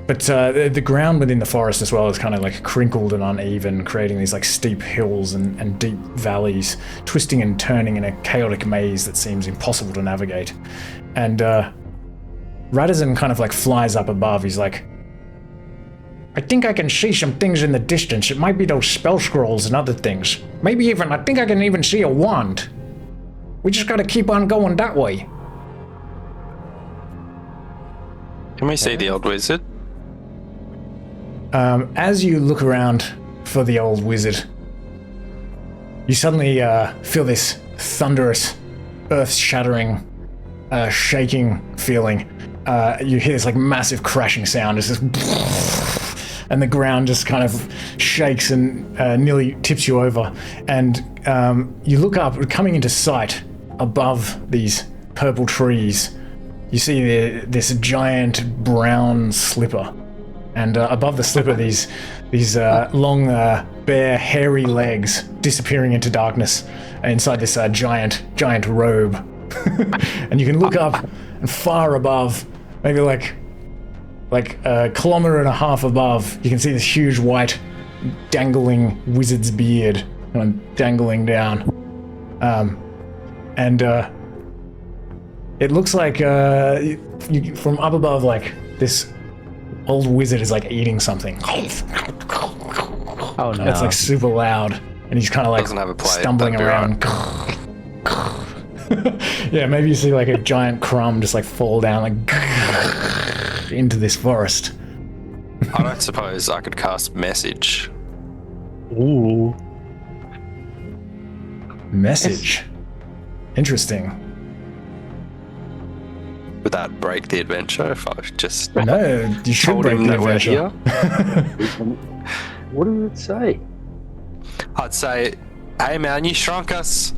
But the ground within the forest as well is kind of like crinkled and uneven, creating these like steep hills and deep valleys, twisting and turning in a chaotic maze that seems impossible to navigate. And Radisson kind of like flies up above. He's like, I think I can see some things in the distance. It might be those spell scrolls and other things. Maybe even, I think I can even see a wand. We just gotta keep on going that way. Can we see the old wizard? As you look around for the old wizard, you suddenly feel this thunderous, earth-shattering, shaking feeling. You hear this like massive crashing sound. It's just, and the ground just kind of shakes and nearly tips you over. And you look up, coming into sight above these purple trees. You see this giant brown slipper. And above the slipper, these long, bare, hairy legs disappearing into darkness inside this giant robe. And you can look up, and far above, maybe like a kilometer and a half above, you can see this huge white, dangling wizard's beard kind of dangling down. And it looks like from up above, like this old wizard is like eating something. Oh no. It's like super loud, and he's kind of like stumbling around. Yeah, maybe you see like a giant crumb just like fall down like into this forest. I don't suppose I could cast message. Ooh. Message. Interesting. Would that break the adventure if I was just No, you should told break him the that we're adventure. here? What does it say? I'd say, hey man, you shrunk us.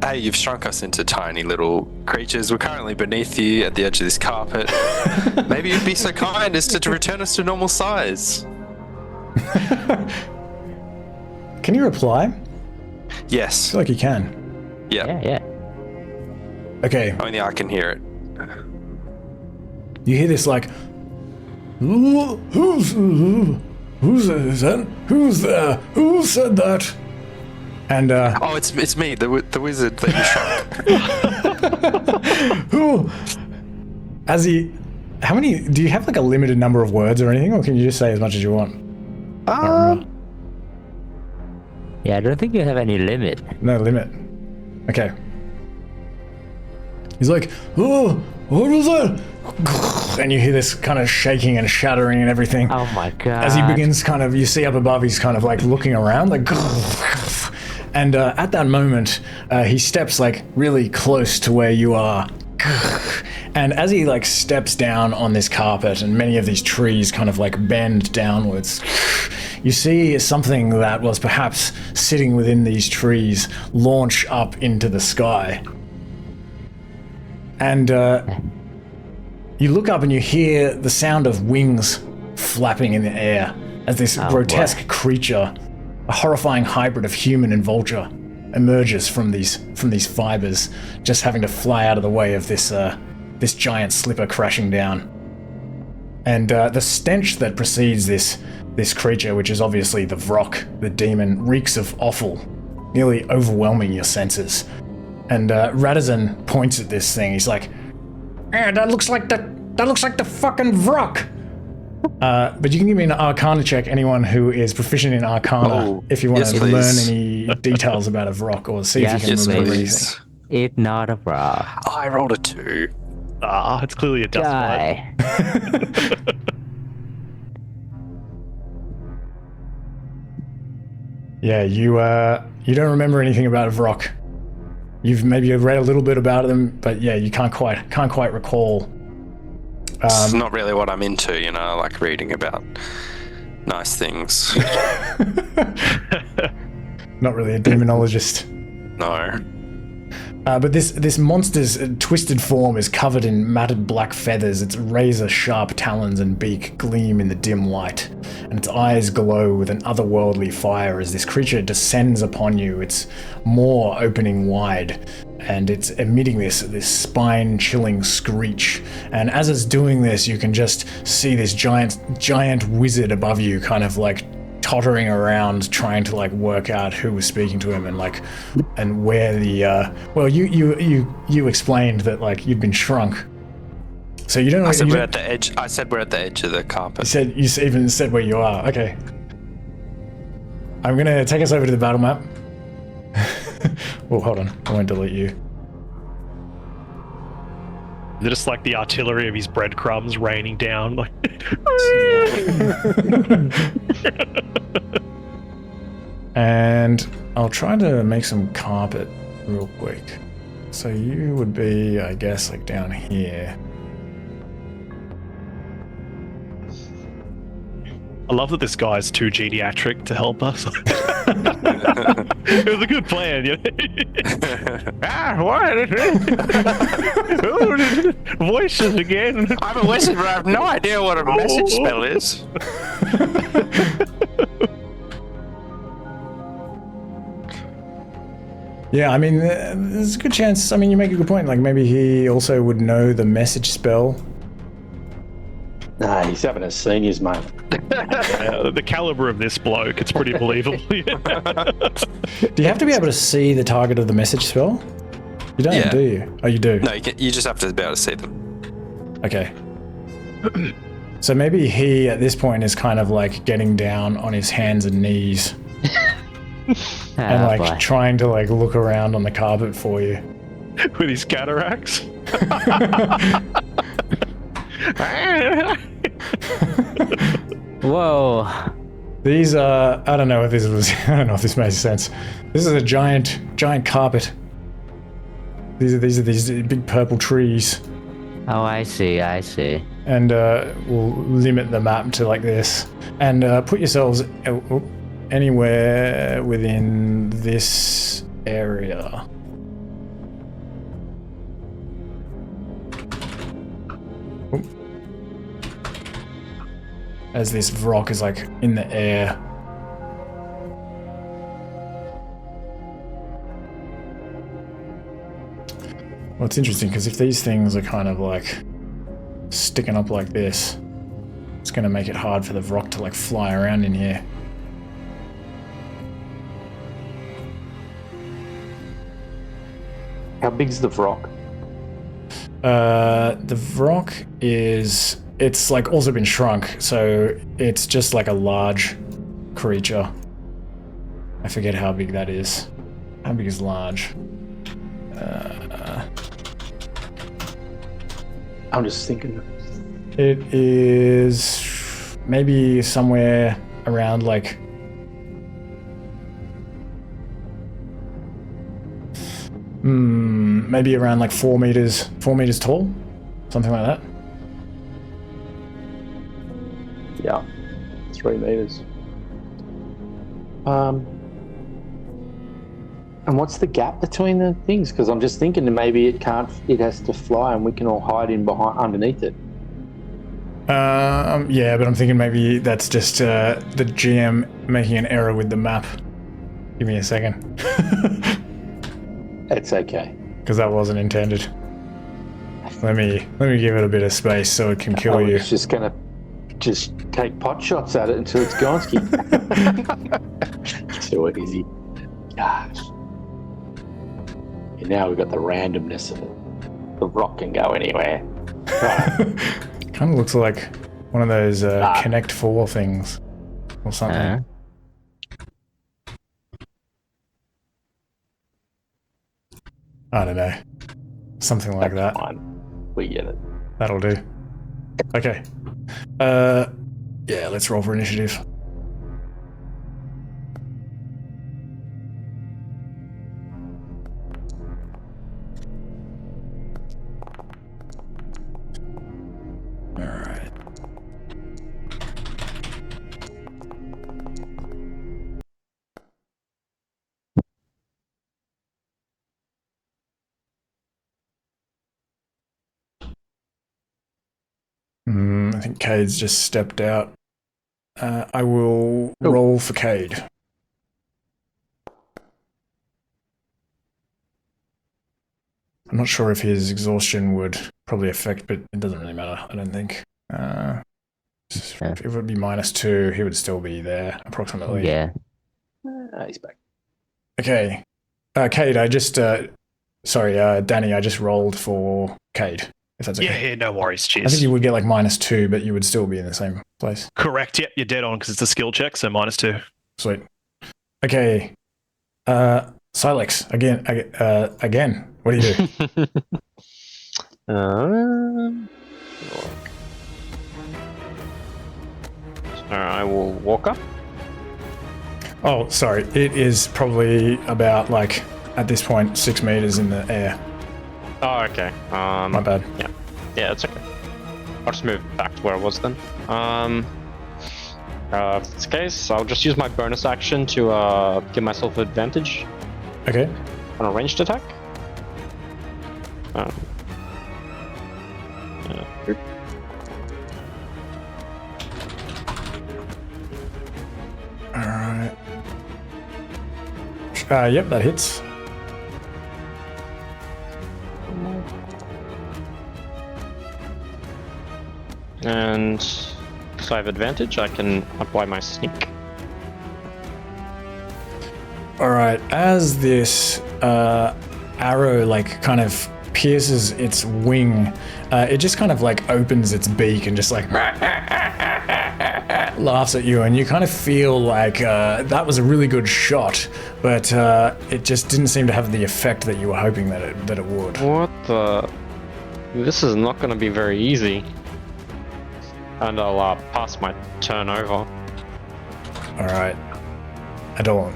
Hey, you've shrunk us into tiny little creatures. We're currently beneath you at the edge of this carpet. Maybe you'd be so kind as to return us to normal size. Can you reply? I Yes. feel like you can. Yeah. Okay, Only I can hear it. you hear this like, who's that? Who's there? Who said that? And Oh, it's me, the wizard that you shrunk. who? As he, how many? Do you have like a limited number of words or anything, or can you just say as much as you want? I don't remember. Yeah, I don't think you have any limit. No limit. Okay. He's like, oh, what was that? And you hear this kind of shaking and shattering and everything. Oh my god. As he begins kind of, you see up above, he's kind of like looking around, like, and at that moment, he steps like really close to where you are. And as he like steps down on this carpet and many of these trees kind of like bend downwards, you see something that was perhaps sitting within these trees launch up into the sky. And you look up and you hear the sound of wings flapping in the air as this grotesque creature, a horrifying hybrid of human and vulture, emerges from these fibers, just having to fly out of the way of this giant slipper crashing down. And the stench that precedes this creature, which is obviously the Vrock, the demon, reeks of offal, nearly overwhelming your senses. And Radazan points at this thing. He's like, that looks like the fucking Vrock. But you can give me an Arcana check, anyone who is proficient in Arcana, if you want to learn any details about a Vrock, or see if you can remember anything. It's not a Vrock. Oh, I rolled a 2. It's clearly a dust Die. Yeah, you don't remember anything about a Vrock. You've maybe read a little bit about them, but yeah, you can't quite recall. It's not really what I'm into, you know. I like reading about nice things. Not really a demonologist. No. But this monster's twisted form is covered in matted black feathers. Its razor-sharp talons and beak gleam in the dim light, and its eyes glow with an otherworldly fire as this creature descends upon you, its maw opening wide, and it's emitting this spine-chilling screech. And as it's doing this, you can just see this giant wizard above you, kind of like tottering around, trying to like work out who was speaking to him and where the well, you explained that like you'd been shrunk, so you don't know. I said we're at the edge. I said we're at the edge of the carpet. You even said where you are. Okay, I'm gonna take us over to the battle map. Oh, hold on, I won't delete you. Just like the artillery of his breadcrumbs raining down, like. And I'll try to make some carpet real quick. So you would be, I guess, like down here. I love that this guy's too geriatric to help us. It was a good plan, you know? What? Voices again. I'm a wizard, but I have no idea what a message spell is. Yeah, I mean, there's a good chance. I mean, you make a good point. Like, maybe he also would know the message spell. Nah, he's having a seniors, mate. The caliber of this bloke, it's pretty believable. Do you have to be able to see the target of the message spell? You don't, Yeah. do you? Oh, you do? No, you just have to be able to see them. Okay. So maybe he, at this point, is kind of like getting down on his hands and knees and like trying to like look around on the carpet for you. With his cataracts. Whoa. These are, I don't know if this makes sense. This is a giant carpet. These are these big purple trees. Oh, I see. And we'll limit the map to like this. And put yourselves anywhere within this area. As this Vrock is like in the air. Well, it's interesting because if these things are kind of like sticking up like this, it's going to make it hard for the Vrock to like fly around in here. How big's the Vrock? The Vrock it's like also been shrunk, so it's just like a large creature. I forget how big that is. How big is large? I'm just thinking. It is maybe somewhere around like maybe around like 4 meters tall, something like that. Yeah, 3 meters. And what's the gap between the things? Because I'm just thinking that maybe it has to fly and we can all hide underneath it. Yeah, but I'm thinking maybe that's just the GM making an error with the map. Give me a second. It's okay. Because that wasn't intended. Let me give it a bit of space so it can kill I you. was just gonna take pot shots at it until it's gone. Too easy. Gosh. And now we've got the randomness of it. The rock can go anywhere. Right. Kind of looks like one of those Connect 4 things or something. I don't know. Something like that. Fine. We get it. That'll do. Okay. Yeah, let's roll for initiative. Alright. I think Cade's just stepped out. I will roll for Cade. I'm not sure if his exhaustion would probably affect, but it doesn't really matter, I don't think. If it would be -2, he would still be there, approximately. Yeah. He's back. Okay. Cade, I just... Danny, I just rolled for Cade, if that's okay. Yeah, no worries. Cheers. I think you would get like -2, but you would still be in the same place. Correct. Yep, you're dead on because it's a skill check, so -2. Sweet. Okay. Silex, again. What do you do? I will walk up. Oh, sorry. It is probably about like at this point 6 meters in the air. Oh, okay. My bad. Yeah, it's okay. I'll just move back to where I was then. If it's the case, I'll just use my bonus action to give myself advantage Okay. on a ranged attack. Alright. Yep, that hits. And because I have advantage, I can apply my sneak. Alright, as this arrow like kind of pierces its wing, it just kind of like opens its beak and just like laughs at you, and you kind of feel like that was a really good shot, but it just didn't seem to have the effect that you were hoping that it would. What the? This is not going to be very easy. And I'll pass my turn over. Alright. Adorn.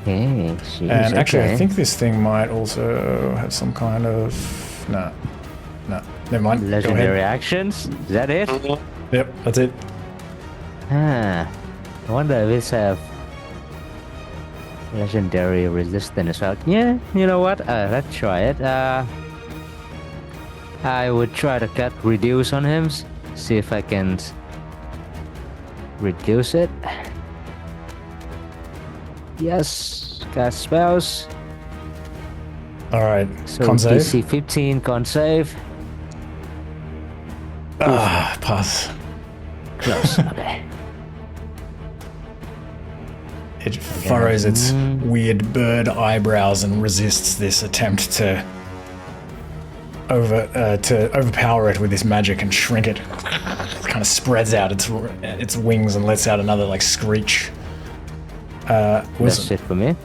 Hey, jeez, And actually, okay. I think this thing might also have some kind of... No, never mind. Go Legendary ahead. actions? Is that it? Yep, that's it. I wonder if it's have legendary resistance as well. Yeah, you know what? Let's try it. I would try to cut reduce on him. See if I can reduce it. Yes, cast spells. Alright, So con save. DC 15 con save. Pass. Close. Okay. It furrows its weird bird eyebrows and resists this attempt to overpower it with this magic and shrink it. It kind of spreads out its wings and lets out another like screech. That's Wisdom. it for me.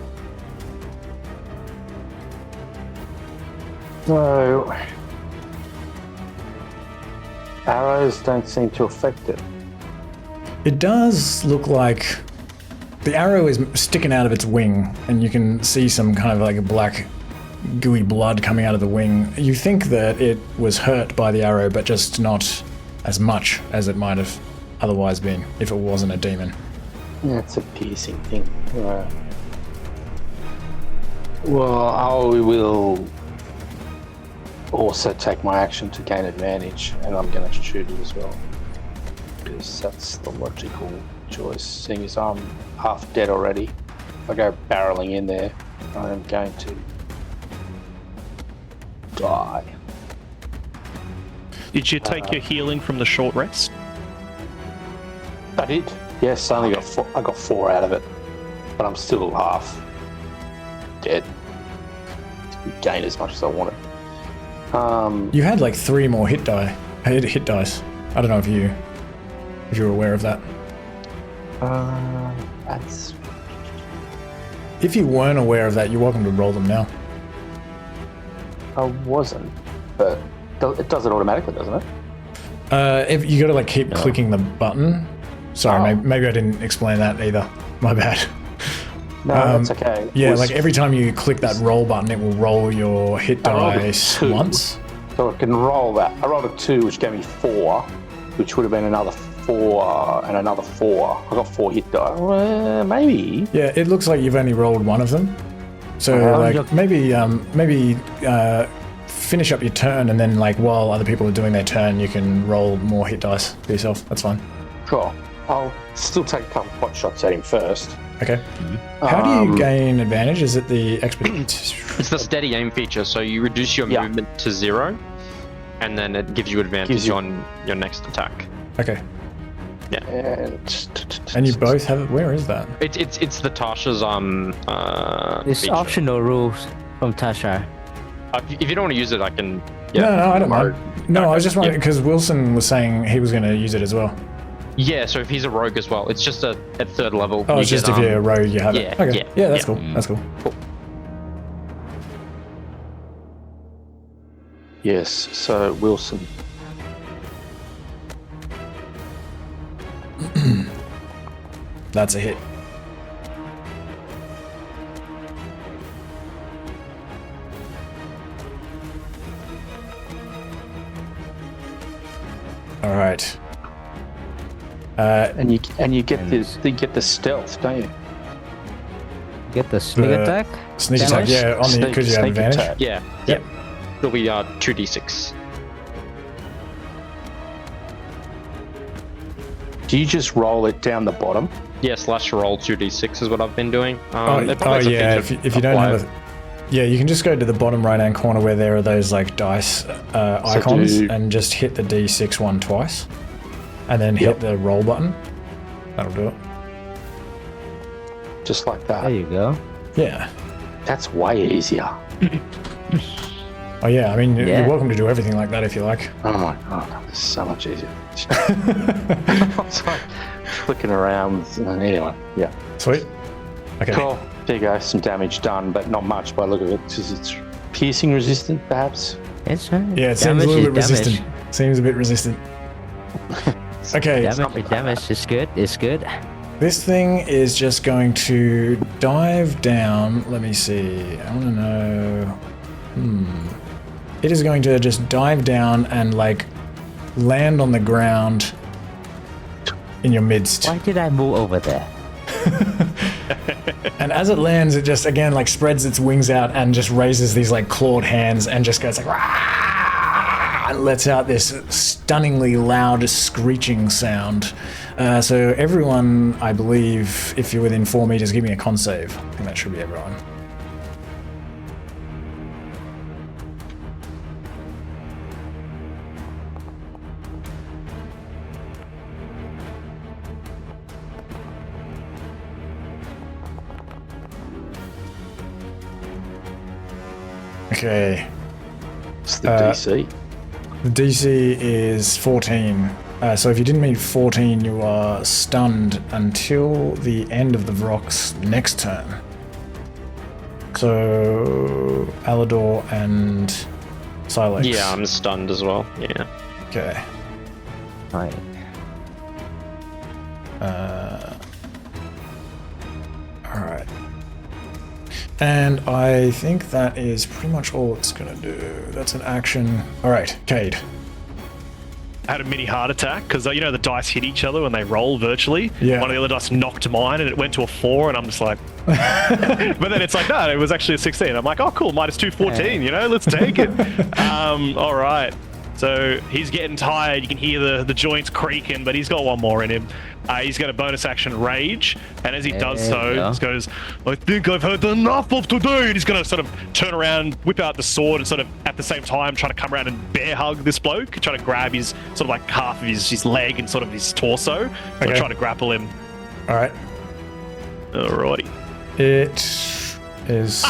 So, arrows don't seem to affect it. It does look like the arrow is sticking out of its wing, and you can see some kind of like black gooey blood coming out of the wing. You think that it was hurt by the arrow, but just not as much as it might have otherwise been if it wasn't a demon. That's a piercing thing. Right. Well, I will also take my action to gain advantage, and I'm going to shoot it as well. Because that's the logical choice, seeing as I'm half dead already. if I go barreling in there, I'm going to die. Did you take your healing from the short rest? I did. Yes, I only got 4. I got 4 out of it, but I'm still half dead. Didn't gain as much as I wanted. You had like 3 more hit dice. I don't know if you're aware of that. That's. If you weren't aware of that, you're welcome to roll them now. I wasn't, but it does it automatically, doesn't it? If you got to like keep clicking the button. Sorry, maybe I didn't explain that either. My bad. No, that's okay. Yeah, like every time you click that roll button, it will roll your hit dice once. So I can roll that. I rolled a 2, which gave me 4, which would have been another 4 and another 4. I got 4 hit dice. Maybe. Yeah, it looks like you've only rolled one of them. So maybe finish up your turn, and then like while other people are doing their turn, you can roll more hit dice for yourself. That's fine. Cool. I'll still take a couple pot shots at him first. Okay. How do you gain advantage? Is it the expertise? It's the steady aim feature, so you reduce your movement to 0, and then it gives you advantage on your next attack. Okay. Yeah. And you both have it. Where is that? It's the Tasha's It's feature. optional rules from Tasha. If you don't want to use it, I can. No, I don't mind. No, I was just wondering because Wilson was saying he was going to use it as well. Yeah, so if he's a rogue as well, it's just at 3rd level. Oh, it's just if you're a rogue, you have it. Okay. Yeah, that's cool. That's cool. Yes, so Wilson. That's a hit. All right. And you get the stealth, don't you? Get the sneak attack? Sneak attack, yeah, on the because you have advantage. Attack. Yeah. Yep. It'll be 2d6. Do you just roll it down the bottom? Yeah, slash roll 2d6 is what I've been doing. Yeah. If you don't have you can just go to the bottom right-hand corner where there are those like dice icons and just hit the D6 one twice, and then hit the roll button. That'll do it. Just like that. There you go. Yeah. That's way easier. Oh yeah, I mean you're welcome to do everything like that if you like. Oh my god, it's so much easier. It's like flicking around. Anyway, yeah. Sweet. Okay. Cool. There you go. Some damage done, but not much by the look of it. It's piercing resistant, perhaps. It's right. Yeah, it seems a little bit resistant. Seems a bit resistant. Okay. Damage is good. It's good. This thing is just going to dive down. Let me see. I want to know. It is going to just dive down and like land on the ground in your midst. Why did I move over there? And as it lands, it just again like spreads its wings out and just raises these like clawed hands and just goes like Rah! And lets out this stunningly loud screeching sound. So everyone, I believe, if you're within 4 meters, give me a con save. I think that should be everyone. Okay. It's the DC. The DC is 14. So if you didn't meet 14, you are stunned until the end of the Vrock's next turn. So Alador and Silex. Yeah, I'm stunned as well. Yeah. Okay. Right. Alright. And I think that is pretty much all it's gonna do. That's an action. Alright, Cade. I had a mini heart attack because the dice hit each other when they roll virtually. Yeah. One of the other dice knocked mine and it went to a 4 and I'm just like but then it's like no, it was actually a 16. I'm like, oh cool, minus 214, let's take it. All right. So he's getting tired. You can hear the joints creaking, but he's got one more in him. He's got a bonus action rage, and as he does so, he goes, "I think I've had enough of today." And he's going to sort of turn around, whip out the sword, and sort of at the same time try to come around and bear hug this bloke, try to grab his sort of like half of his leg and sort of his torso, and try to grapple him. All right. Alrighty. It is.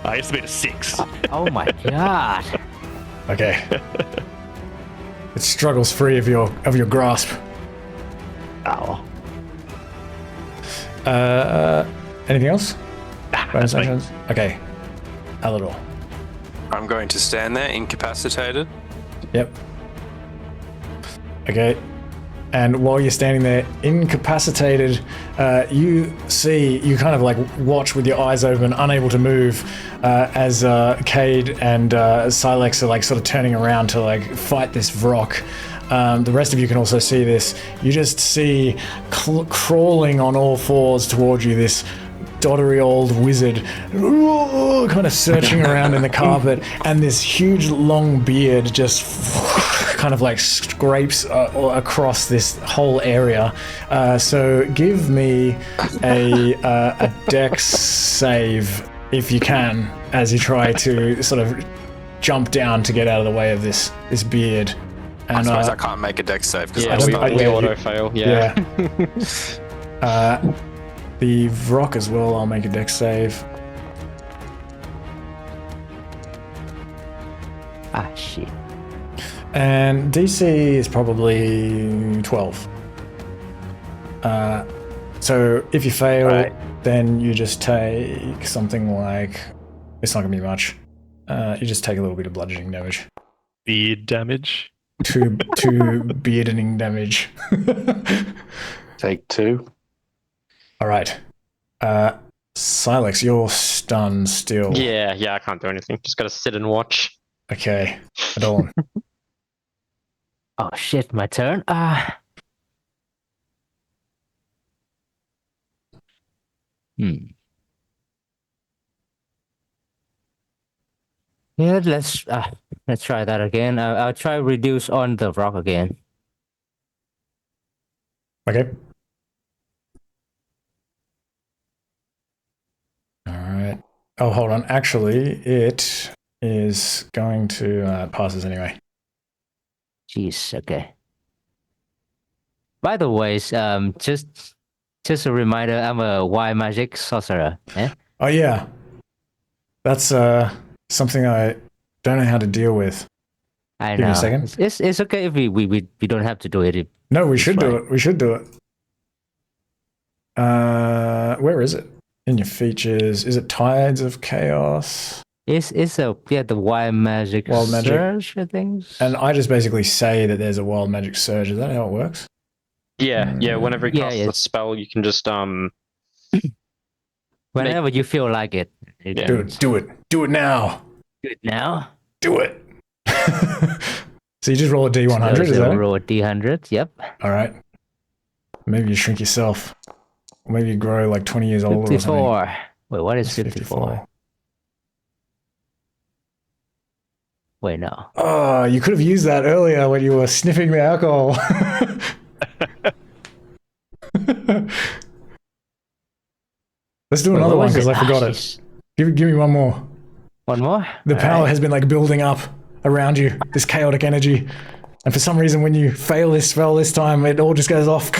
I used to be a 6. Oh my god. Okay. It struggles free of your grasp. Ow. Anything else? Bonus that's me. actions? Okay. Alador. I'm going to stand there, incapacitated. Yep. Okay. And while you're standing there, incapacitated, you kind of like watch with your eyes open, unable to move, as Cade and Silex are like sort of turning around to like fight this Vrock. The rest of you can also see this. You just see crawling on all fours towards you this doddery old wizard, kind of searching around in the carpet, and this huge long beard just kind of like scrapes across this whole area. So give me a dex save if you can, as you try to sort of jump down to get out of the way of this beard. And, I suppose I can't make a dex save because we auto fail. Yeah. The Vrock as well, I'll make a dex save. Ah, shit. And DC is probably 12. So if you fail, then you just take something like... It's not going to be much. You just take a little bit of bludgeoning damage. Beard damage. Two beardening damage. Take 2. All right. Silex, you're stunned still. Yeah, I can't do anything. Just gotta sit and watch. Okay. Adon. Oh shit, my turn. Yeah, let's try that again. I'll try reduce on the rock again. Okay. All right. Oh, hold on. Actually, it is going to passes anyway. Jeez. Okay. By the way, just a reminder, I'm a wild magic sorcerer. Eh? Oh yeah. That's something I don't know how to deal with. I Give me know. a second. It's okay if we don't have to do it. No, we should do it. We should do it. Where is it? In your features. Is it Tides of Chaos? It's the wild magic surge, I think. And I just basically say that there's a wild magic surge. Is that how it works? Yeah. Whenever you cast the spell, you can just whenever you feel like it. Do it now. Do it now. Do it. So you just roll a D100, is that it? Roll a D100, yep. All right. Maybe you shrink yourself. Or maybe you grow like 20 years older 54. or something. Wait, what is 54? Wait, no. Oh, you could have used that earlier when you were sniffing the alcohol. Let's do another one because I forgot it. Give me one more. One more? The power has been like building up around you, this chaotic energy. And for some reason, when you fail this spell this time, it all just goes off.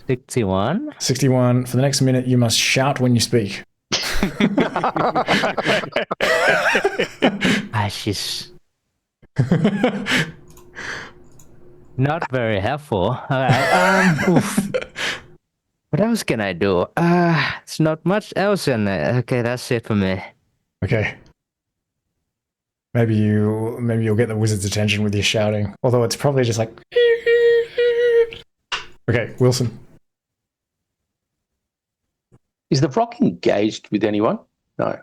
61. 61. For the next minute, you must shout when you speak. She's not very helpful. All right. What else can I do? It's not much else in it. Okay, that's it for me. Okay. Maybe you'll get the wizard's attention with your shouting. Although it's probably just like. Okay, Wilson. Is the Vrock engaged with anyone? No.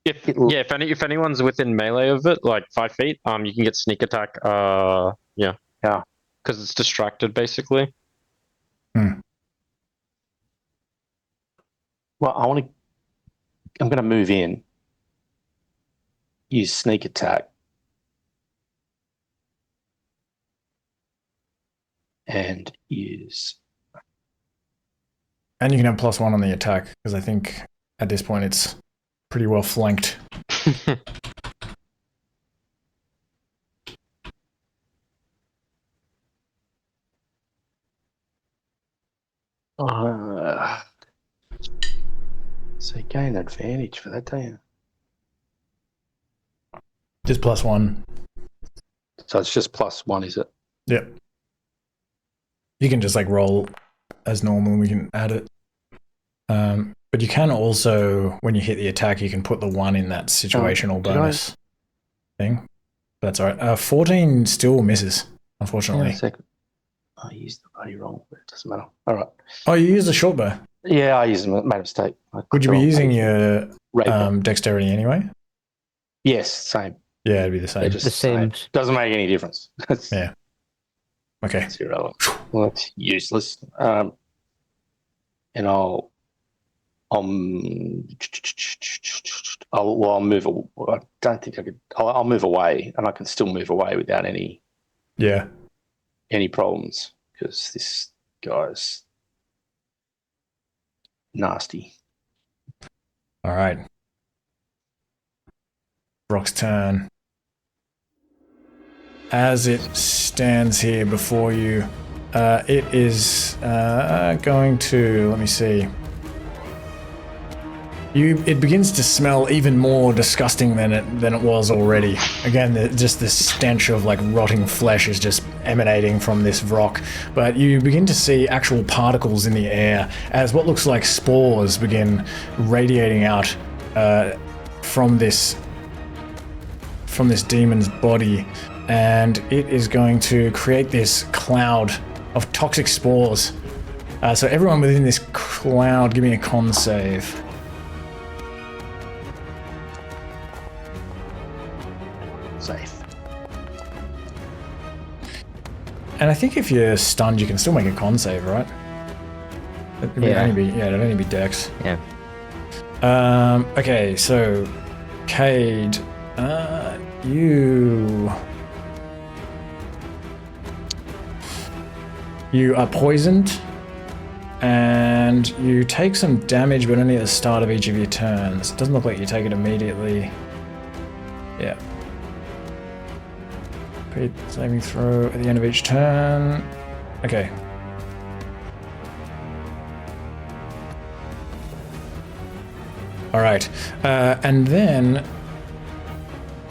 If anyone's within melee of it, like 5 feet, you can get sneak attack. Yeah, because it's distracted basically. Well, I'm going to move in. Use sneak attack. and use. And you can have +1 on the attack, because I think at this point it's pretty well flanked. So you gain advantage for that, don't you? Just +1. So it's just +1, is it? Yep. You can just like roll as normal and we can add it. But you can also, when you hit the attack, you can put the 1 in that situational bonus thing. That's all right. 14 still misses, unfortunately. Hang on a second. I used the bloody wrong, but it doesn't matter. All right. Oh, you used the short bow. Yeah, I used made a mistake. Would you be using your Rapier. dexterity anyway? Yes, same. Yeah, it'd be the same. They're just The same. Doesn't make any difference. Yeah. Okay. It's irrelevant. Well, that's useless. And I'll move. I don't think I could. I'll move away, and I can still move away without any problems because this guy's nasty. All right. Vrock's turn. As it stands here before you, it is going to, let me see. It begins to smell even more disgusting than it was already. Again, just this stench of like rotting flesh is just emanating from this Vrock. But you begin to see actual particles in the air as what looks like spores begin radiating out from this demon's body, and it is going to create this cloud of toxic spores. So everyone within this cloud, give me a con save. Safe. And I think if you're stunned, you can still make a con save, right? It'd only be dex. Yeah. Okay, so Cade, you are poisoned, and you take some damage, but only at the start of each of your turns. It doesn't look like you take it immediately. Yeah. Repeat saving throw at the end of each turn. Okay. All right, and then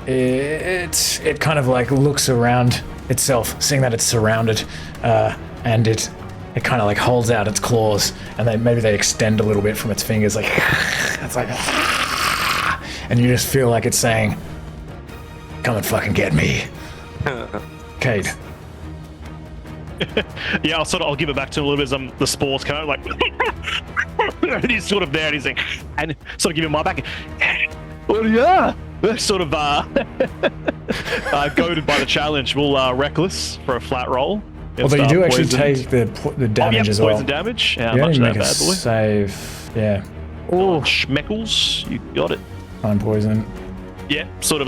it kind of like looks around itself, seeing that it's surrounded, and it kind of like holds out its claws, and maybe they extend a little bit from its fingers, like it's like, and you just feel like it's saying, "Come and fucking get me." Cade. Yeah, I'll give it back to him a little bit as the spores kind of like, and he's sort of there, and he's like, and sort of give him my back. Well, yeah, sort of goaded by the challenge. We'll reckless for a flat roll. Although you do actually take the damage as well. Poison damage. How you much only of make that a bad boy? save. Yeah. Oh, schmeckles, you got it. 9 poison. Yeah, sort of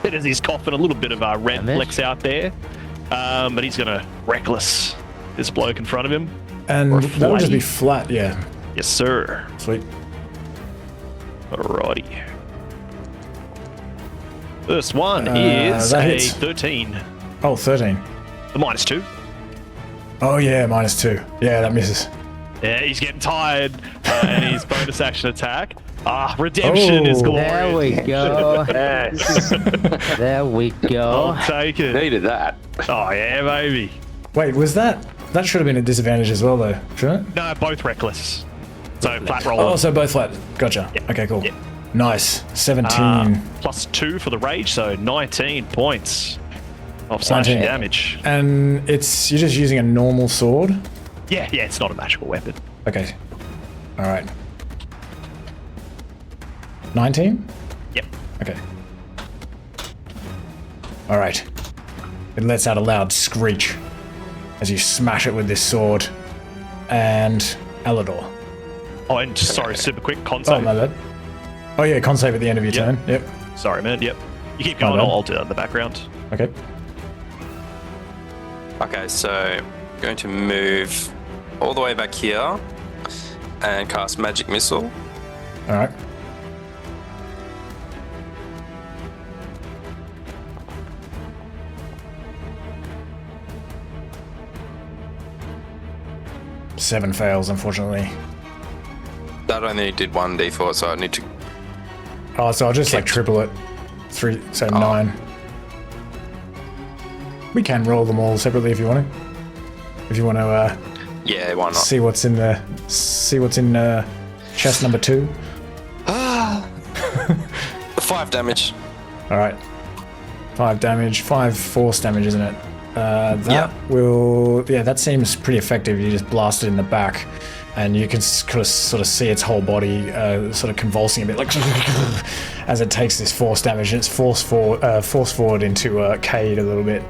as he's coughing, a little bit of red flecks out there. But he's gonna reckless this bloke in front of him. And that'll just be flat, yeah. Yes, sir. Sweet. Alrighty. First one is that a hits. 13. Oh, 13. The -2. Oh yeah, -2. Yeah, that misses. Yeah, he's getting tired, and his bonus action attack. Redemption is glorious. There we go. Yes. There we go. I'll take it. Needed that. Oh yeah, baby. Wait, was that should have been a disadvantage as well though, shouldn't it? No, both reckless. So flat roll. Oh, so both flat. Gotcha. Yeah. Okay, cool. Yeah. Nice. 17. +2 for the rage, so 19 points of slashing 19. damage. And you're just using a normal sword? Yeah, it's not a magical weapon. Okay. Alright. 19? Yep. Okay. Alright. It lets out a loud screech as you smash it with this sword. And Alador. Oh, and sorry, super quick, con Oh, save. my bad. Oh yeah, con save at the end of your Yep. turn. Yep. Sorry, man, yep. You keep My going, bad. I'll do that in the background. Okay. Okay, so Going to move all the way back here and cast Magic Missile. All right. Seven fails, unfortunately. That only did 1d4, so I need to. Oh, so I'll just like triple it. 3, so 9. We can roll them all separately if you want to. If you want to Yeah, why not? see what's in chest number 2. 5 damage. All right. 5 damage, 5 force damage, isn't it? That Yeah. will. Yeah, that seems pretty effective. You just blast it in the back, and you can sort of see its whole body sort of convulsing a bit, like as it takes this force damage. And it's force forward into Cade a little bit.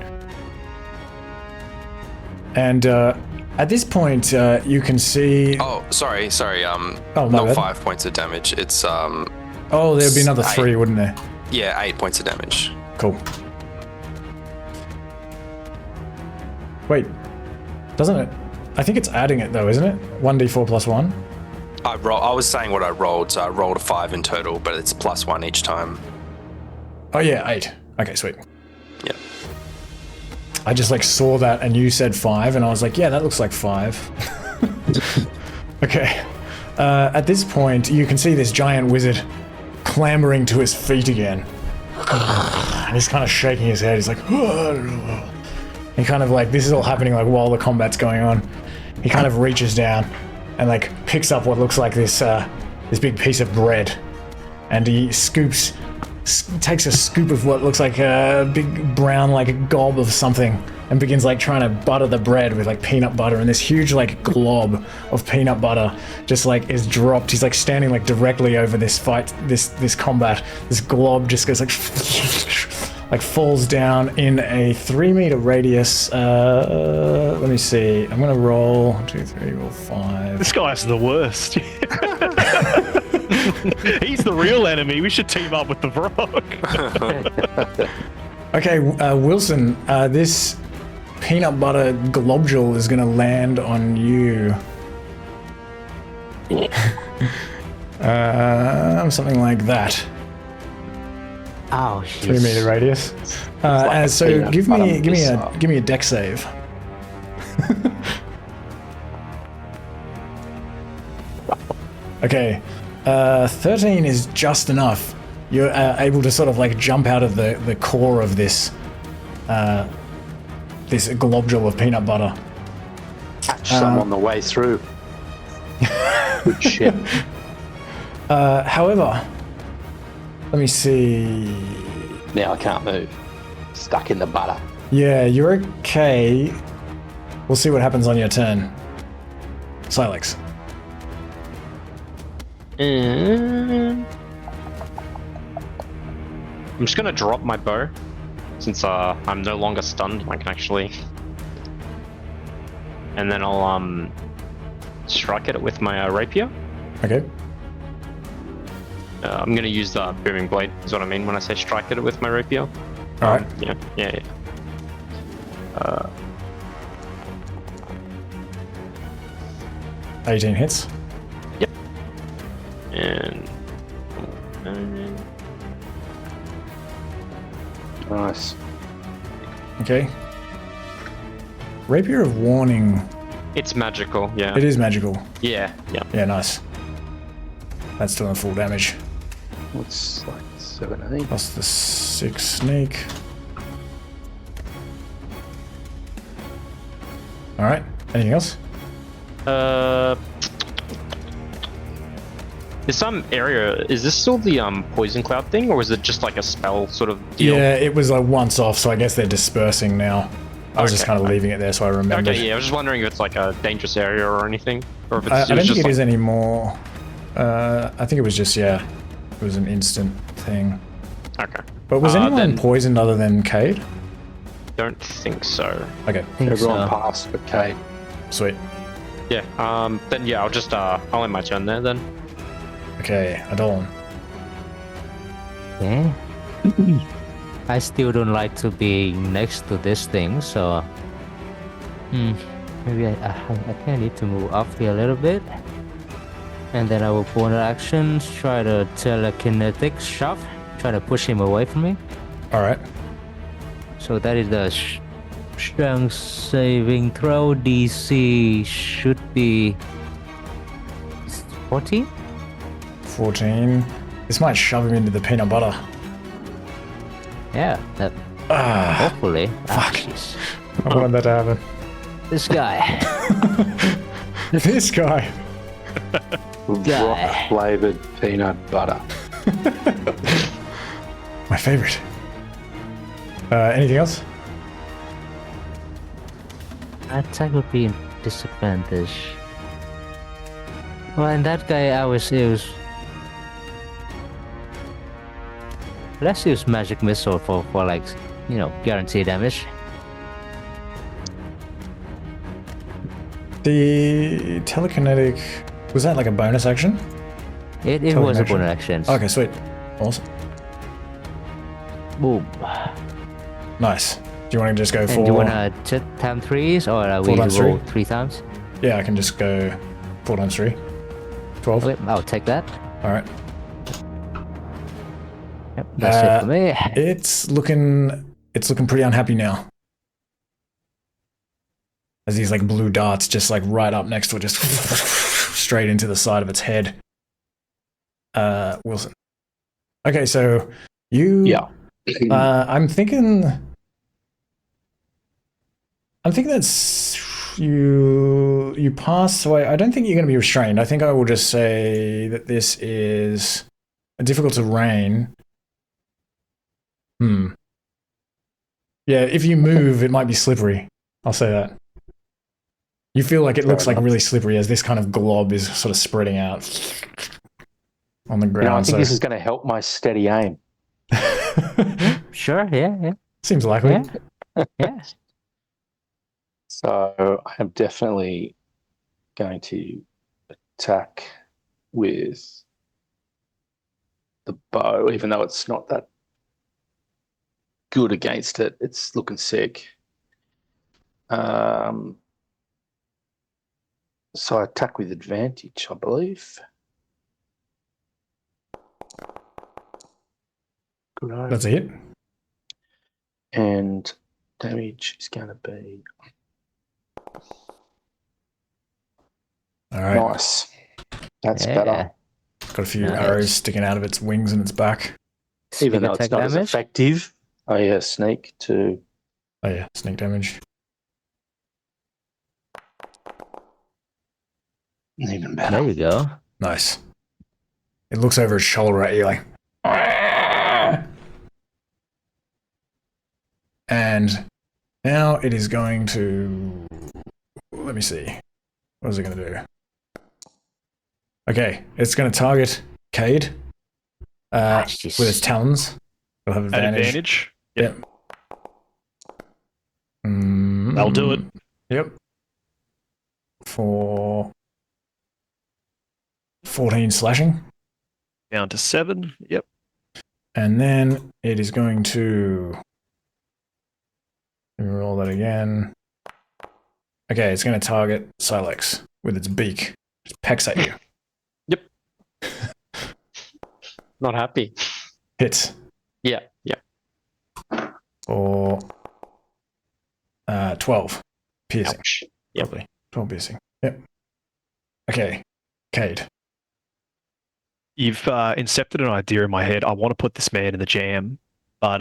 And at this point, you can see. Oh, sorry. my Not bad. 5 points of damage. It's Oh, there'd be another 3, wouldn't there? yeah, 8 points of damage. Cool. Wait, doesn't it? I think it's adding it though, isn't it? 1d4 plus 1. I was saying what I rolled, so I rolled a 5 in total, but it's plus 1 each time. Oh yeah, 8. Okay, sweet. Yeah. I just like saw that and you said 5 and I was like, yeah, that looks like 5. Okay. At this point, you can see this giant wizard clambering to his feet again. And he's kind of shaking his head. He's like, he kind of like, this is all happening like while the combat's going on. He kind of reaches down and like picks up what looks like this big piece of bread, and he takes a scoop of what looks like a big brown like gob of something and begins like trying to butter the bread with like peanut butter, and this huge like glob of peanut butter just like is dropped. He's like standing like directly over this fight, this combat. This glob just goes like falls down in a 3-meter radius. Let me see. I'm gonna roll 1, 2, 3, 4, 5. This guy's the worst. He's the real enemy. We should team up with the Vrock. Okay, Wilson, this peanut butter globule is gonna land on you. Something like that. Oh, 3-meter radius. And so peanut give butter me missile. a deck save. Okay, 13 is just enough. You're able to sort of like jump out of the core of this this globule of peanut butter. Catch some on the way through. Good shit. However, let me see. Now I can't move. Stuck in the butter. Yeah, you're okay. We'll see what happens on your turn. Silex. I'm just gonna drop my bow, since I'm no longer stunned. I can actually, and then I'll strike at it with my rapier. Okay. I'm gonna use the booming blade. Is what I mean when I say strike at it with my rapier. All right. Yeah. 18 hits. And Nice. Okay. Rapier of Warning. it's magical. Yeah. It is magical. Yeah. Yeah, nice. That's doing full damage. What's like 17? Plus the 6 sneak. Alright. Anything else? There's some area. Is this still the poison cloud thing, or is it just like a spell sort of deal? Yeah, it was like once off, so I guess they're dispersing now. I was just kind of leaving it there so I remembered. Okay, yeah, I was just wondering if it's like a dangerous area or anything, or if it's I don't just think it like... is anymore. I think it was just, yeah, it was an instant thing. Okay. But was anyone then- poisoned other than Cade? Don't think so. Okay, think Everyone so. passed but Kate. sweet. Yeah. Then yeah, I'll just I'll end my turn there then. Okay, Adolin. Yeah. I still don't like to be next to this thing, so Maybe I think I need to move up here a little bit. And then I will bonus action, try to telekinetic shove, try to push him away from me. All right. So that is the strength saving throw. DC should be 14. 14. This might shove him into the peanut butter. Yeah, that hopefully. Fuck. Jeez. I wanted that to happen. This guy. This guy. Rock flavored peanut butter. My favorite. Anything else? Attack would be disadvantage. Well, in that guy, let's use magic missile for like, guaranteed damage. The telekinetic, was that like a bonus action? It was a bonus action. Okay, sweet. Awesome. Boom. Nice. Do you want to just go And for... do you want to time threes or are we 4 times roll 3? 3 times? Yeah, I can just go 4 times 3. 12. Okay, I'll take that. All right. Yep, that's it for me. It's looking pretty unhappy now. As these like blue darts just like right up next to it, just straight into the side of its head. Wilson. Okay, so you... Yeah. I'm thinking that's you pass, so I don't think you're going to be restrained. I think I will just say that this is difficult terrain. Yeah, if you move, it might be slippery. I'll say that. You feel like it looks like really slippery as this kind of glob is sort of spreading out on the ground. I think this is going to help my steady aim. Sure, yeah. Seems likely. Yeah. So I am definitely going to attack with the bow, even though it's not that good against it. It's looking sick. So I attack with advantage, I believe. Good eye. That's a hit. And damage is going to be All right. nice. That's better. Got a few Nice. arrows sticking out of its wings and its back. Even though Attack it's not as damage? effective. Oh yeah, sneak to Oh yeah, sneak damage. even better. There you go. Nice. It looks over its shoulder at you like... And now it is going to... Let me see. What is it going to do? Okay, it's going to target Cade Jeez. with its talons. It'll have advantage. Yep. That'll do it. Yep. For 14 slashing. Down to 7. Yep. And then it is going to... Let me roll that again. Okay, it's going to target Silex with its beak. Just pecks at you. Yep. Not happy. Hits. Yeah. For 12 piercing. Ouch. Yep. Probably. 12 piercing. Yep. Okay. Cade. You've incepted an idea in my head. I want to put this man in the jam, but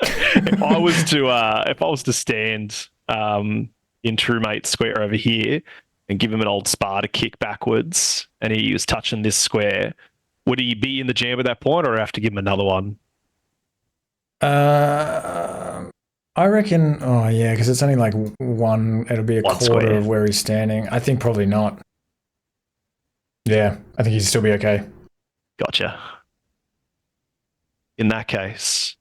if I was to stand in true mate square over here and give him an old spar to kick backwards, and he was touching this square, would he be in the jam at that point, or have to give him another one? I reckon. Oh yeah, because it's only like one. It'll be a One quarter square. of where he's standing. I think probably not. Yeah, I think he'd still be okay. Gotcha. In that case,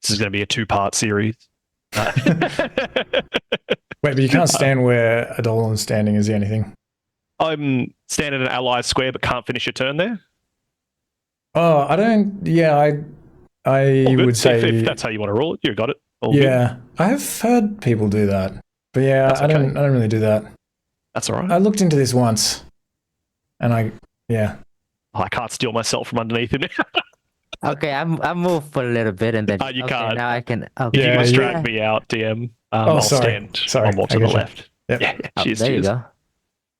this is going to be a 2-part series. Wait, but you can't stand where Adolan's standing. Is the only thing. I'm standing in an allied square, but can't finish a turn there. Oh, I don't. Yeah, I All good. would say. If that's how you want to rule it, you got it. All good. Yeah, I have heard people do that. But yeah, That's I okay. don't really do that. That's all right. I looked into this once, and yeah. I can't steal myself from underneath him. Okay, I move for a little bit and then. You okay, can't. now I can. You Okay. Yeah, can just you- drag me out, DM. I'll sorry. stand Sorry, one more to I the gotcha. left. Yep. Yeah. Oh, Cheers. there cheers. you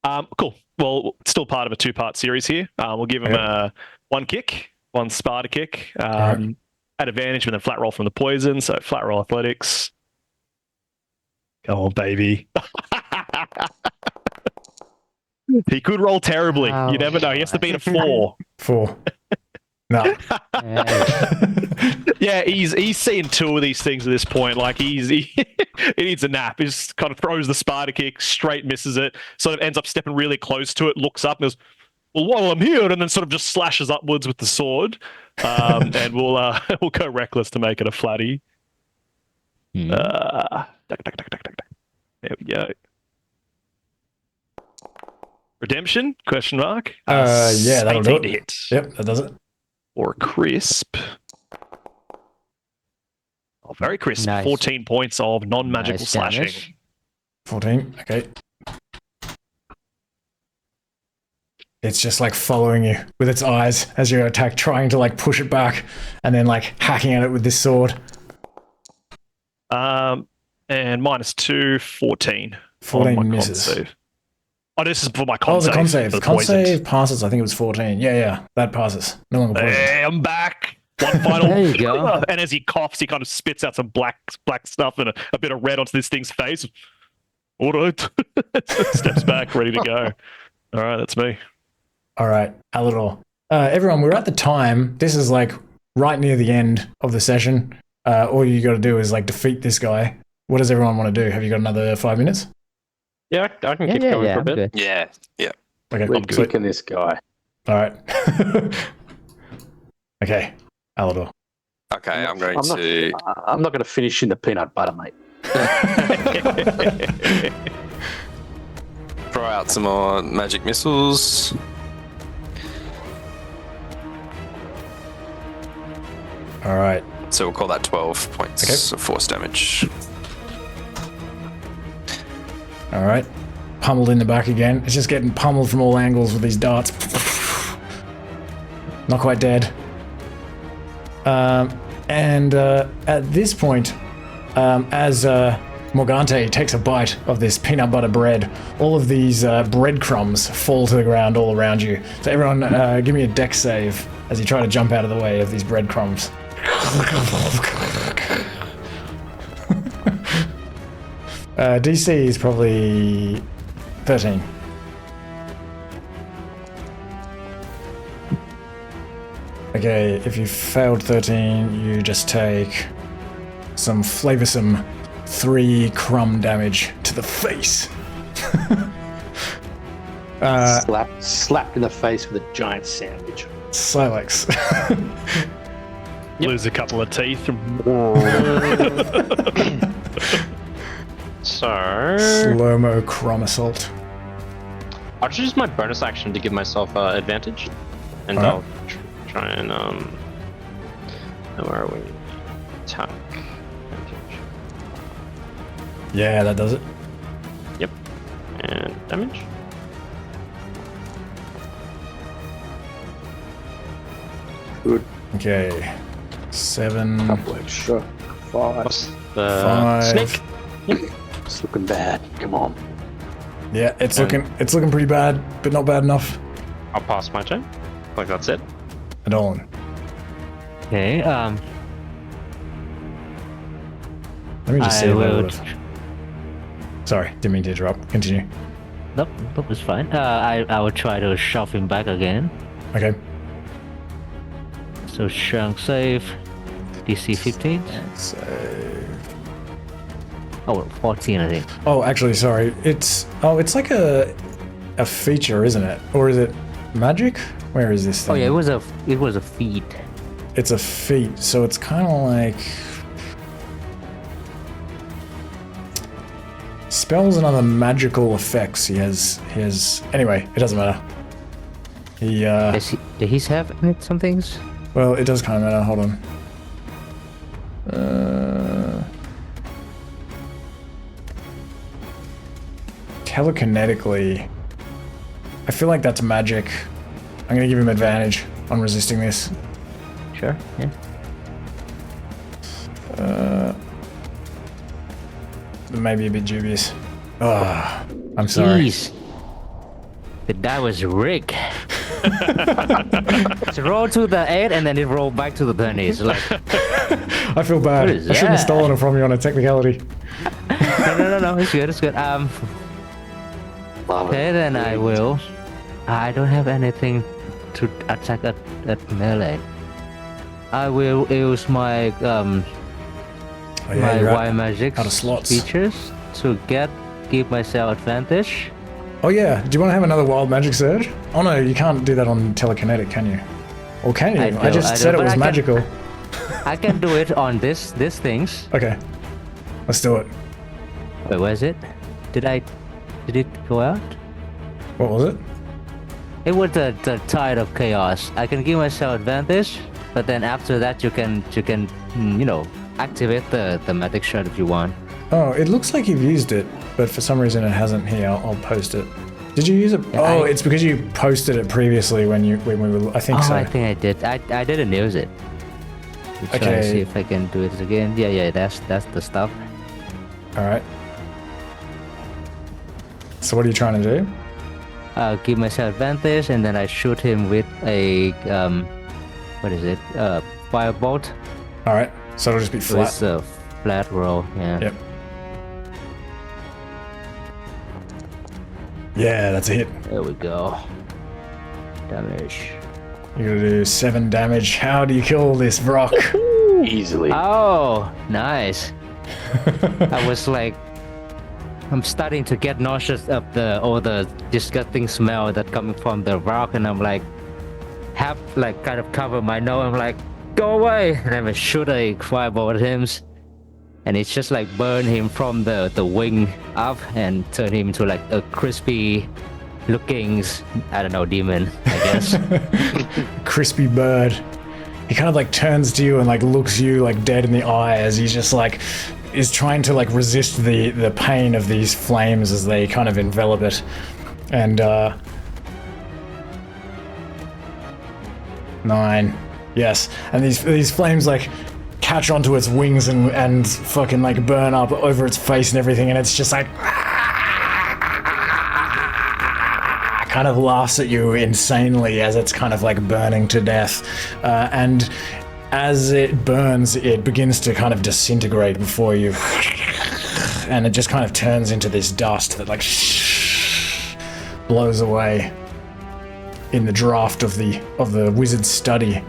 go. Cool. Well, still part of a 2-part series here. We'll give him one kick, one Sparta kick. Alright. At advantage with a flat roll from the poison. So flat roll athletics. Come on, baby. He could roll terribly. Wow. You never know. He has to beat a 4. 4. No. Yeah, he's seen 2 of these things at this point. Like he needs a nap. He just kind of throws the Sparta kick, straight misses it, sort of ends up stepping really close to it, looks up and goes, well, while I'm here, and then sort of just slashes upwards with the sword. And we'll go reckless to make it a flatty. There we go. Redemption? Question mark. Yeah, that'll do 18 it. to hit. Yep, that does it. Or a crisp. Oh, very crisp. Nice. 14 points of non-magical Nice slashing. damage. 14. Okay. It's just like following you with its eyes as you attack, trying to like push it back, and then like hacking at it with this sword. And -2, 14. 14 on my misses. con save. Oh, this is for my con Oh, the save. con save. for the Con poisoned. save passes. I think it was 14. Yeah, that passes. No longer poisoned. Hey, I'm back. One final. There you go. And as he coughs, he kind of spits out some black stuff and a bit of red onto this thing's face. All right. Steps back, ready to go. All right, that's me. All right, Alador. Everyone, we're at the time. This is like right near the end of the session. All you got to do is like defeat this guy. What does everyone want to do? Have you got another 5 minutes? Yeah, I can Yeah, keep yeah, going yeah. for a I'm bit. good. Yeah. Okay, We're sweet. kicking this guy. All right. Okay, Alador. Okay, I'm going to. I'm not going to finish in the peanut butter, mate. Throw out some more magic missiles. All right. So we'll call that 12 points of force damage. All right. Pummeled in the back again. It's just getting pummeled from all angles with these darts. Not quite dead. And at this point, as Morgante takes a bite of this peanut butter bread, all of these breadcrumbs fall to the ground all around you. So everyone, give me a dex save as you try to jump out of the way of these breadcrumbs. DC is probably 13. Okay, if you failed 13, you just take some flavoursome 3 crumb damage to the face. Slapped in the face with a giant sandwich. Silex. Lose a couple of teeth. So Slow-mo crumb assault. I'll just use my bonus action to give myself advantage, and Alright. I'll try and where are we? Attack. Advantage. Yeah, that does it. Yep. And damage. Good. Okay. 7. Couple extra. 5. Plus the 5. snake. It's looking bad. Come on. Yeah, it's looking pretty bad, but not bad enough. I'll pass my turn. Like that's it. At all. Okay. Let me just see I if I will. would've- Sorry, didn't mean to interrupt. Continue. Nope, it's fine. I will try to shove him back again. Okay. So shrunk save, DC 15. Oh, 14 I think. Oh, actually, sorry. It's like a feature, isn't it? Or is it magic? Where is this thing? Oh yeah, it was a feat. It's a feat, so it's kind of like spells and other magical effects. He has. Anyway, it doesn't matter. Does he have some things? Well, it does kind of matter. Hold on. telekinetically, I feel like that's magic. I'm gonna give him advantage on resisting this. Sure. Yeah. Maybe a bit dubious. Oh, I'm sorry. Jeez. The die was rigged. It's roll to the 8 and then it rolled back to the 20s. Like, I feel bad. What is I shouldn't have that? stolen it from you on a technicality. no, it's good, it's good. Okay, then I will. I don't have anything to attack at melee. I will use my Oh, yeah, my you're wild magic out of slots. features to give myself advantage. Oh yeah, do you want to have another wild magic surge? Oh no, you can't do that on telekinetic, can you? Or can you? I just said it was magical. I can do it on these things. Okay, let's do it. Wait, where is it? Did it go out? What was it? It was the tide of chaos. I can give myself advantage, but then after that you can activate the magic shot if you want. Oh, it looks like you've used it, but for some reason it hasn't here. I'll post it. Did you use it? Oh, it's because you posted it previously when we were. I think so. I think I did. I didn't use it. Try to see if I can do it again. Yeah, that's the stuff. All right. So what are you trying to do? I'll give myself advantage, and then I shoot him with a what is it? Firebolt. All right. So it'll just be So flat. it's a flat roll. Yeah. Yep. Yeah, that's a hit. There we go. Damage. You're gonna do 7 damage. How do you kill this Vrock? Easily. Oh, nice. I was like, I'm starting to get nauseous of all the disgusting smell that coming from the rock, and I'm like, have like kind of cover my nose. I'm like, go away, and I shoot a fireball at him, and it's just like burn him from the wing up and turn him into like a crispy looking, I don't know, demon, I guess. Crispy bird. He kind of like turns to you and like looks you like dead in the eye as he's just like is trying to like resist the pain of these flames as they kind of envelop it. And 9. Yes. And these flames like catch onto its wings and fucking like burn up over its face and everything, and it's just like kind of laughs at you insanely as it's kind of like burning to death. And as it burns, it begins to kind of disintegrate before you. And it just kind of turns into this dust that like blows away in the draft of the wizard's study.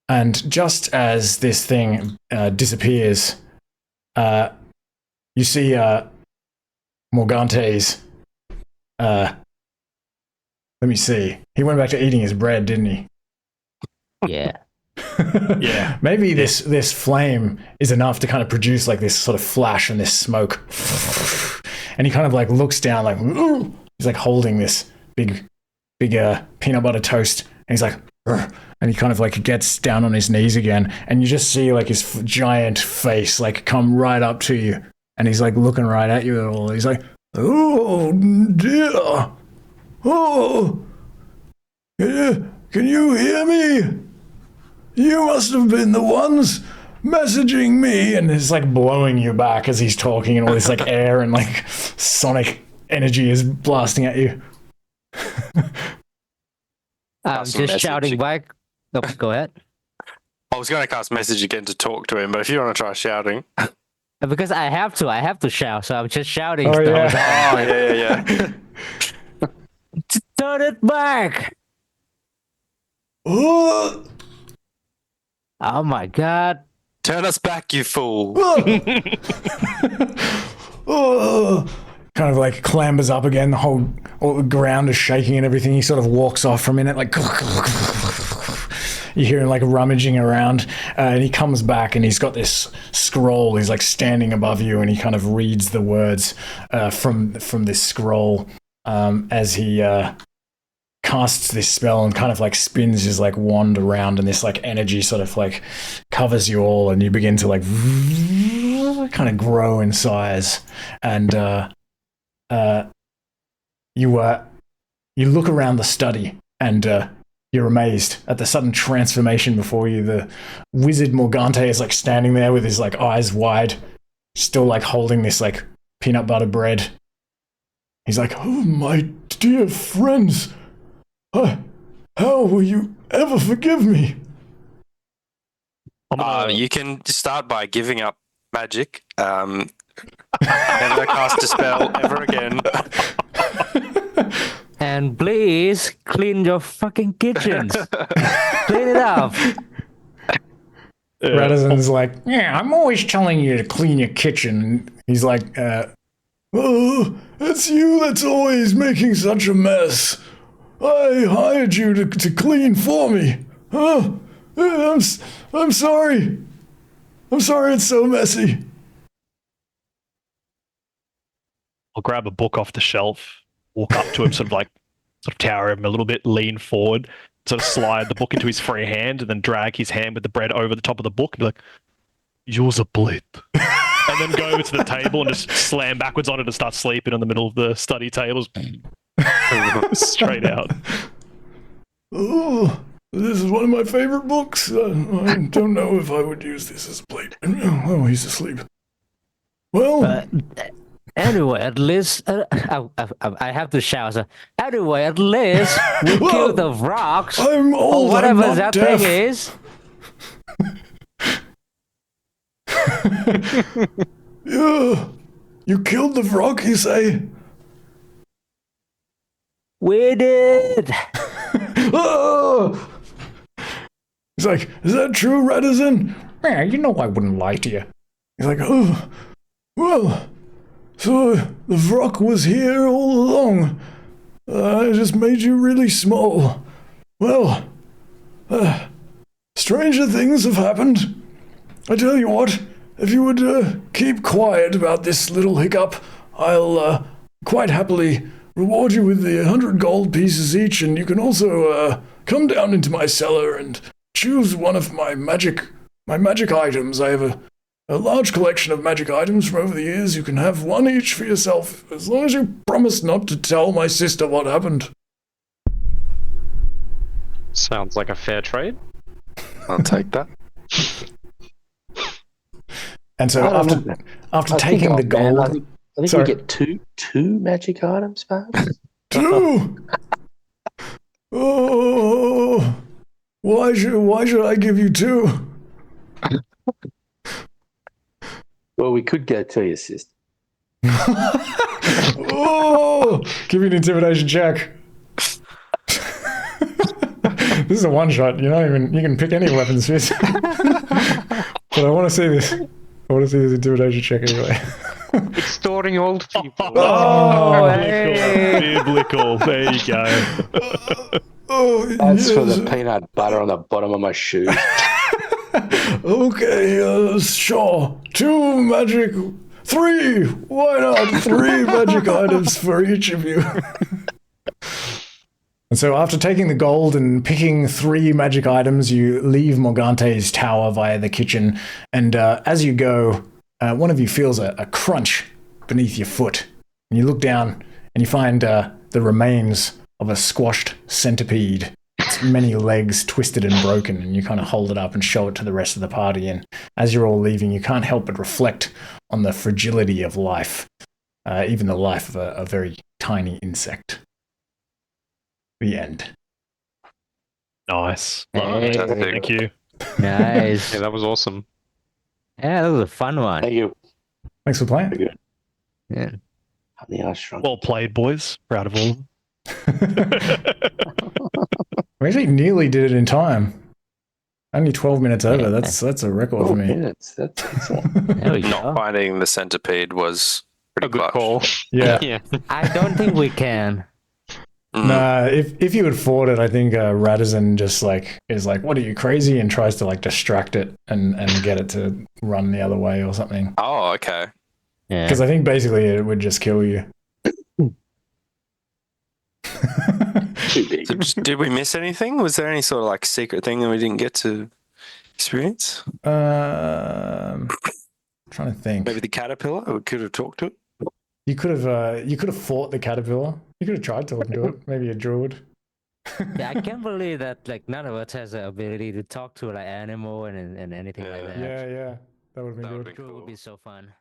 And just as this thing disappears, you see Morgante's let me see. He went back to eating his bread, didn't he? Yeah. Yeah. Maybe this flame is enough to kind of produce like this sort of flash and this smoke. And he kind of like looks down like, ooh! He's like holding this big peanut butter toast. And he's like, "Ugh." And he kind of like gets down on his knees again. And you just see like his giant face like come right up to you. And he's like looking right at you at all. He's like, oh dear. Oh, can you hear me? You must have been the ones messaging me. And it's like blowing you back as he's talking, and all this like air and like sonic energy is blasting at you. I'm Awesome just message. shouting back. Oh, go ahead. I was going to cast message again to talk to him, but if you want to try shouting. Because I have to shout, so I'm just shouting. Oh, still. yeah. Oh, yeah. Turn it back! Oh, Oh my god. Turn us back, you fool. oh. Kind of like clambers up again. All the ground is shaking and everything. He sort of walks off for a minute, like you hear him like rummaging around, and he comes back and he's got this scroll. He's like standing above you, and he kind of reads the words from this scroll as he casts this spell and kind of like spins his like wand around, and this like energy sort of like covers you all, and you begin to like kind of grow in size, and you look around the study and you're amazed at the sudden transformation before you. The wizard Morgante is like standing there with his like eyes wide, still like holding this like peanut butter bread. He's like, "Oh, my dear friends, how will you ever forgive me?" You can start by giving up magic. Never cast a spell ever again. And please clean your fucking kitchens. Clean it up. Radisson's like, "Yeah, I'm always telling you to clean your kitchen." He's like, "Oh, it's you that's always making such a mess. I hired you to clean for me. Oh, I'm sorry. I'm sorry it's so messy." I'll grab a book off the shelf, walk up to him, sort of tower him a little bit, lean forward, sort of slide the book into his free hand, and then drag his hand with the bread over the top of the book and be like, "Yours a blade." And then go over to the table and just slam backwards on it and start sleeping in the middle of the study tables. Straight out. "Oh, this is one of my favorite books. I don't know if I would use this as a plate." Oh, he's asleep. Well, Anyway, at least I have to shout. So, anyway, at least we killed the Vrocks. I'm or old. whatever I'm that not deaf. thing is. Yeah. You killed the Vrock, you say? We did. Oh! He's like, "Is that true, Radisson?" "Yeah, you know I wouldn't lie to you." He's like, "Oh, well, so the Vrock was here all along. I just made you really small. Well, stranger things have happened. I tell you what, if you would keep quiet about this little hiccup, I'll quite happily reward you with the 100 gold pieces each, and you can also come down into my cellar and choose one of my magic items. I have a large collection of magic items from over the years. You can have one each for yourself, as long as you promise not to tell my sister what happened." Sounds like a fair trade. I'll take that. And so after taking the gold, I think Sorry. we get two magic items, perhaps. 2. Oh, why should I give you 2? Well, we could go tell your sister. Oh, give me an intimidation check. This is a one shot. You can pick any weapons fist. But I want to see this. I want to see this intimidation check anyway. Extorting old people. Oh, Biblical. There you go. Oh, That's for the yes. peanut butter on the bottom of my shoe. Okay, sure. 3. Why not? 3 magic items for each of you. And so after taking the gold and picking 3 magic items, you leave Morgante's tower via the kitchen. And as you go, one of you feels a crunch beneath your foot. And you look down and you find the remains of a squashed centipede. Its many legs twisted and broken, and you kind of hold it up and show it to the rest of the party. And as you're all leaving, you can't help but reflect on the fragility of life, even the life of a very tiny insect. The end. Nice. Hey. Thank you. Nice. Yeah, that was awesome. Yeah, that was a fun one. Thank you. Thanks for playing. Very good. Yeah. Honey, I shrunk. Well played, boys. Proud of all. We actually nearly did it in time. Only 12 minutes over. That's a record for me. Minutes. That's excellent. There we Not go. finding the centipede was pretty A good clutch. call. Yeah. Yeah. I don't think we can. Nah, if you had fought it, I think Radisson just is like, "What are you, crazy?" and tries to distract it and get it to run the other way or something. Oh, okay. Yeah. Because I think basically it would just kill you. Too big. So did we miss anything? Was there any sort of secret thing that we didn't get to experience? Trying to think. Maybe the caterpillar? We could have talked to it. You could have fought the caterpillar. You could have tried talking to it. Maybe a druid. Yeah, I can't believe that like none of us has the ability to talk to like animal and anything like that. Yeah, that would have been That would good. be It would cool. be so fun.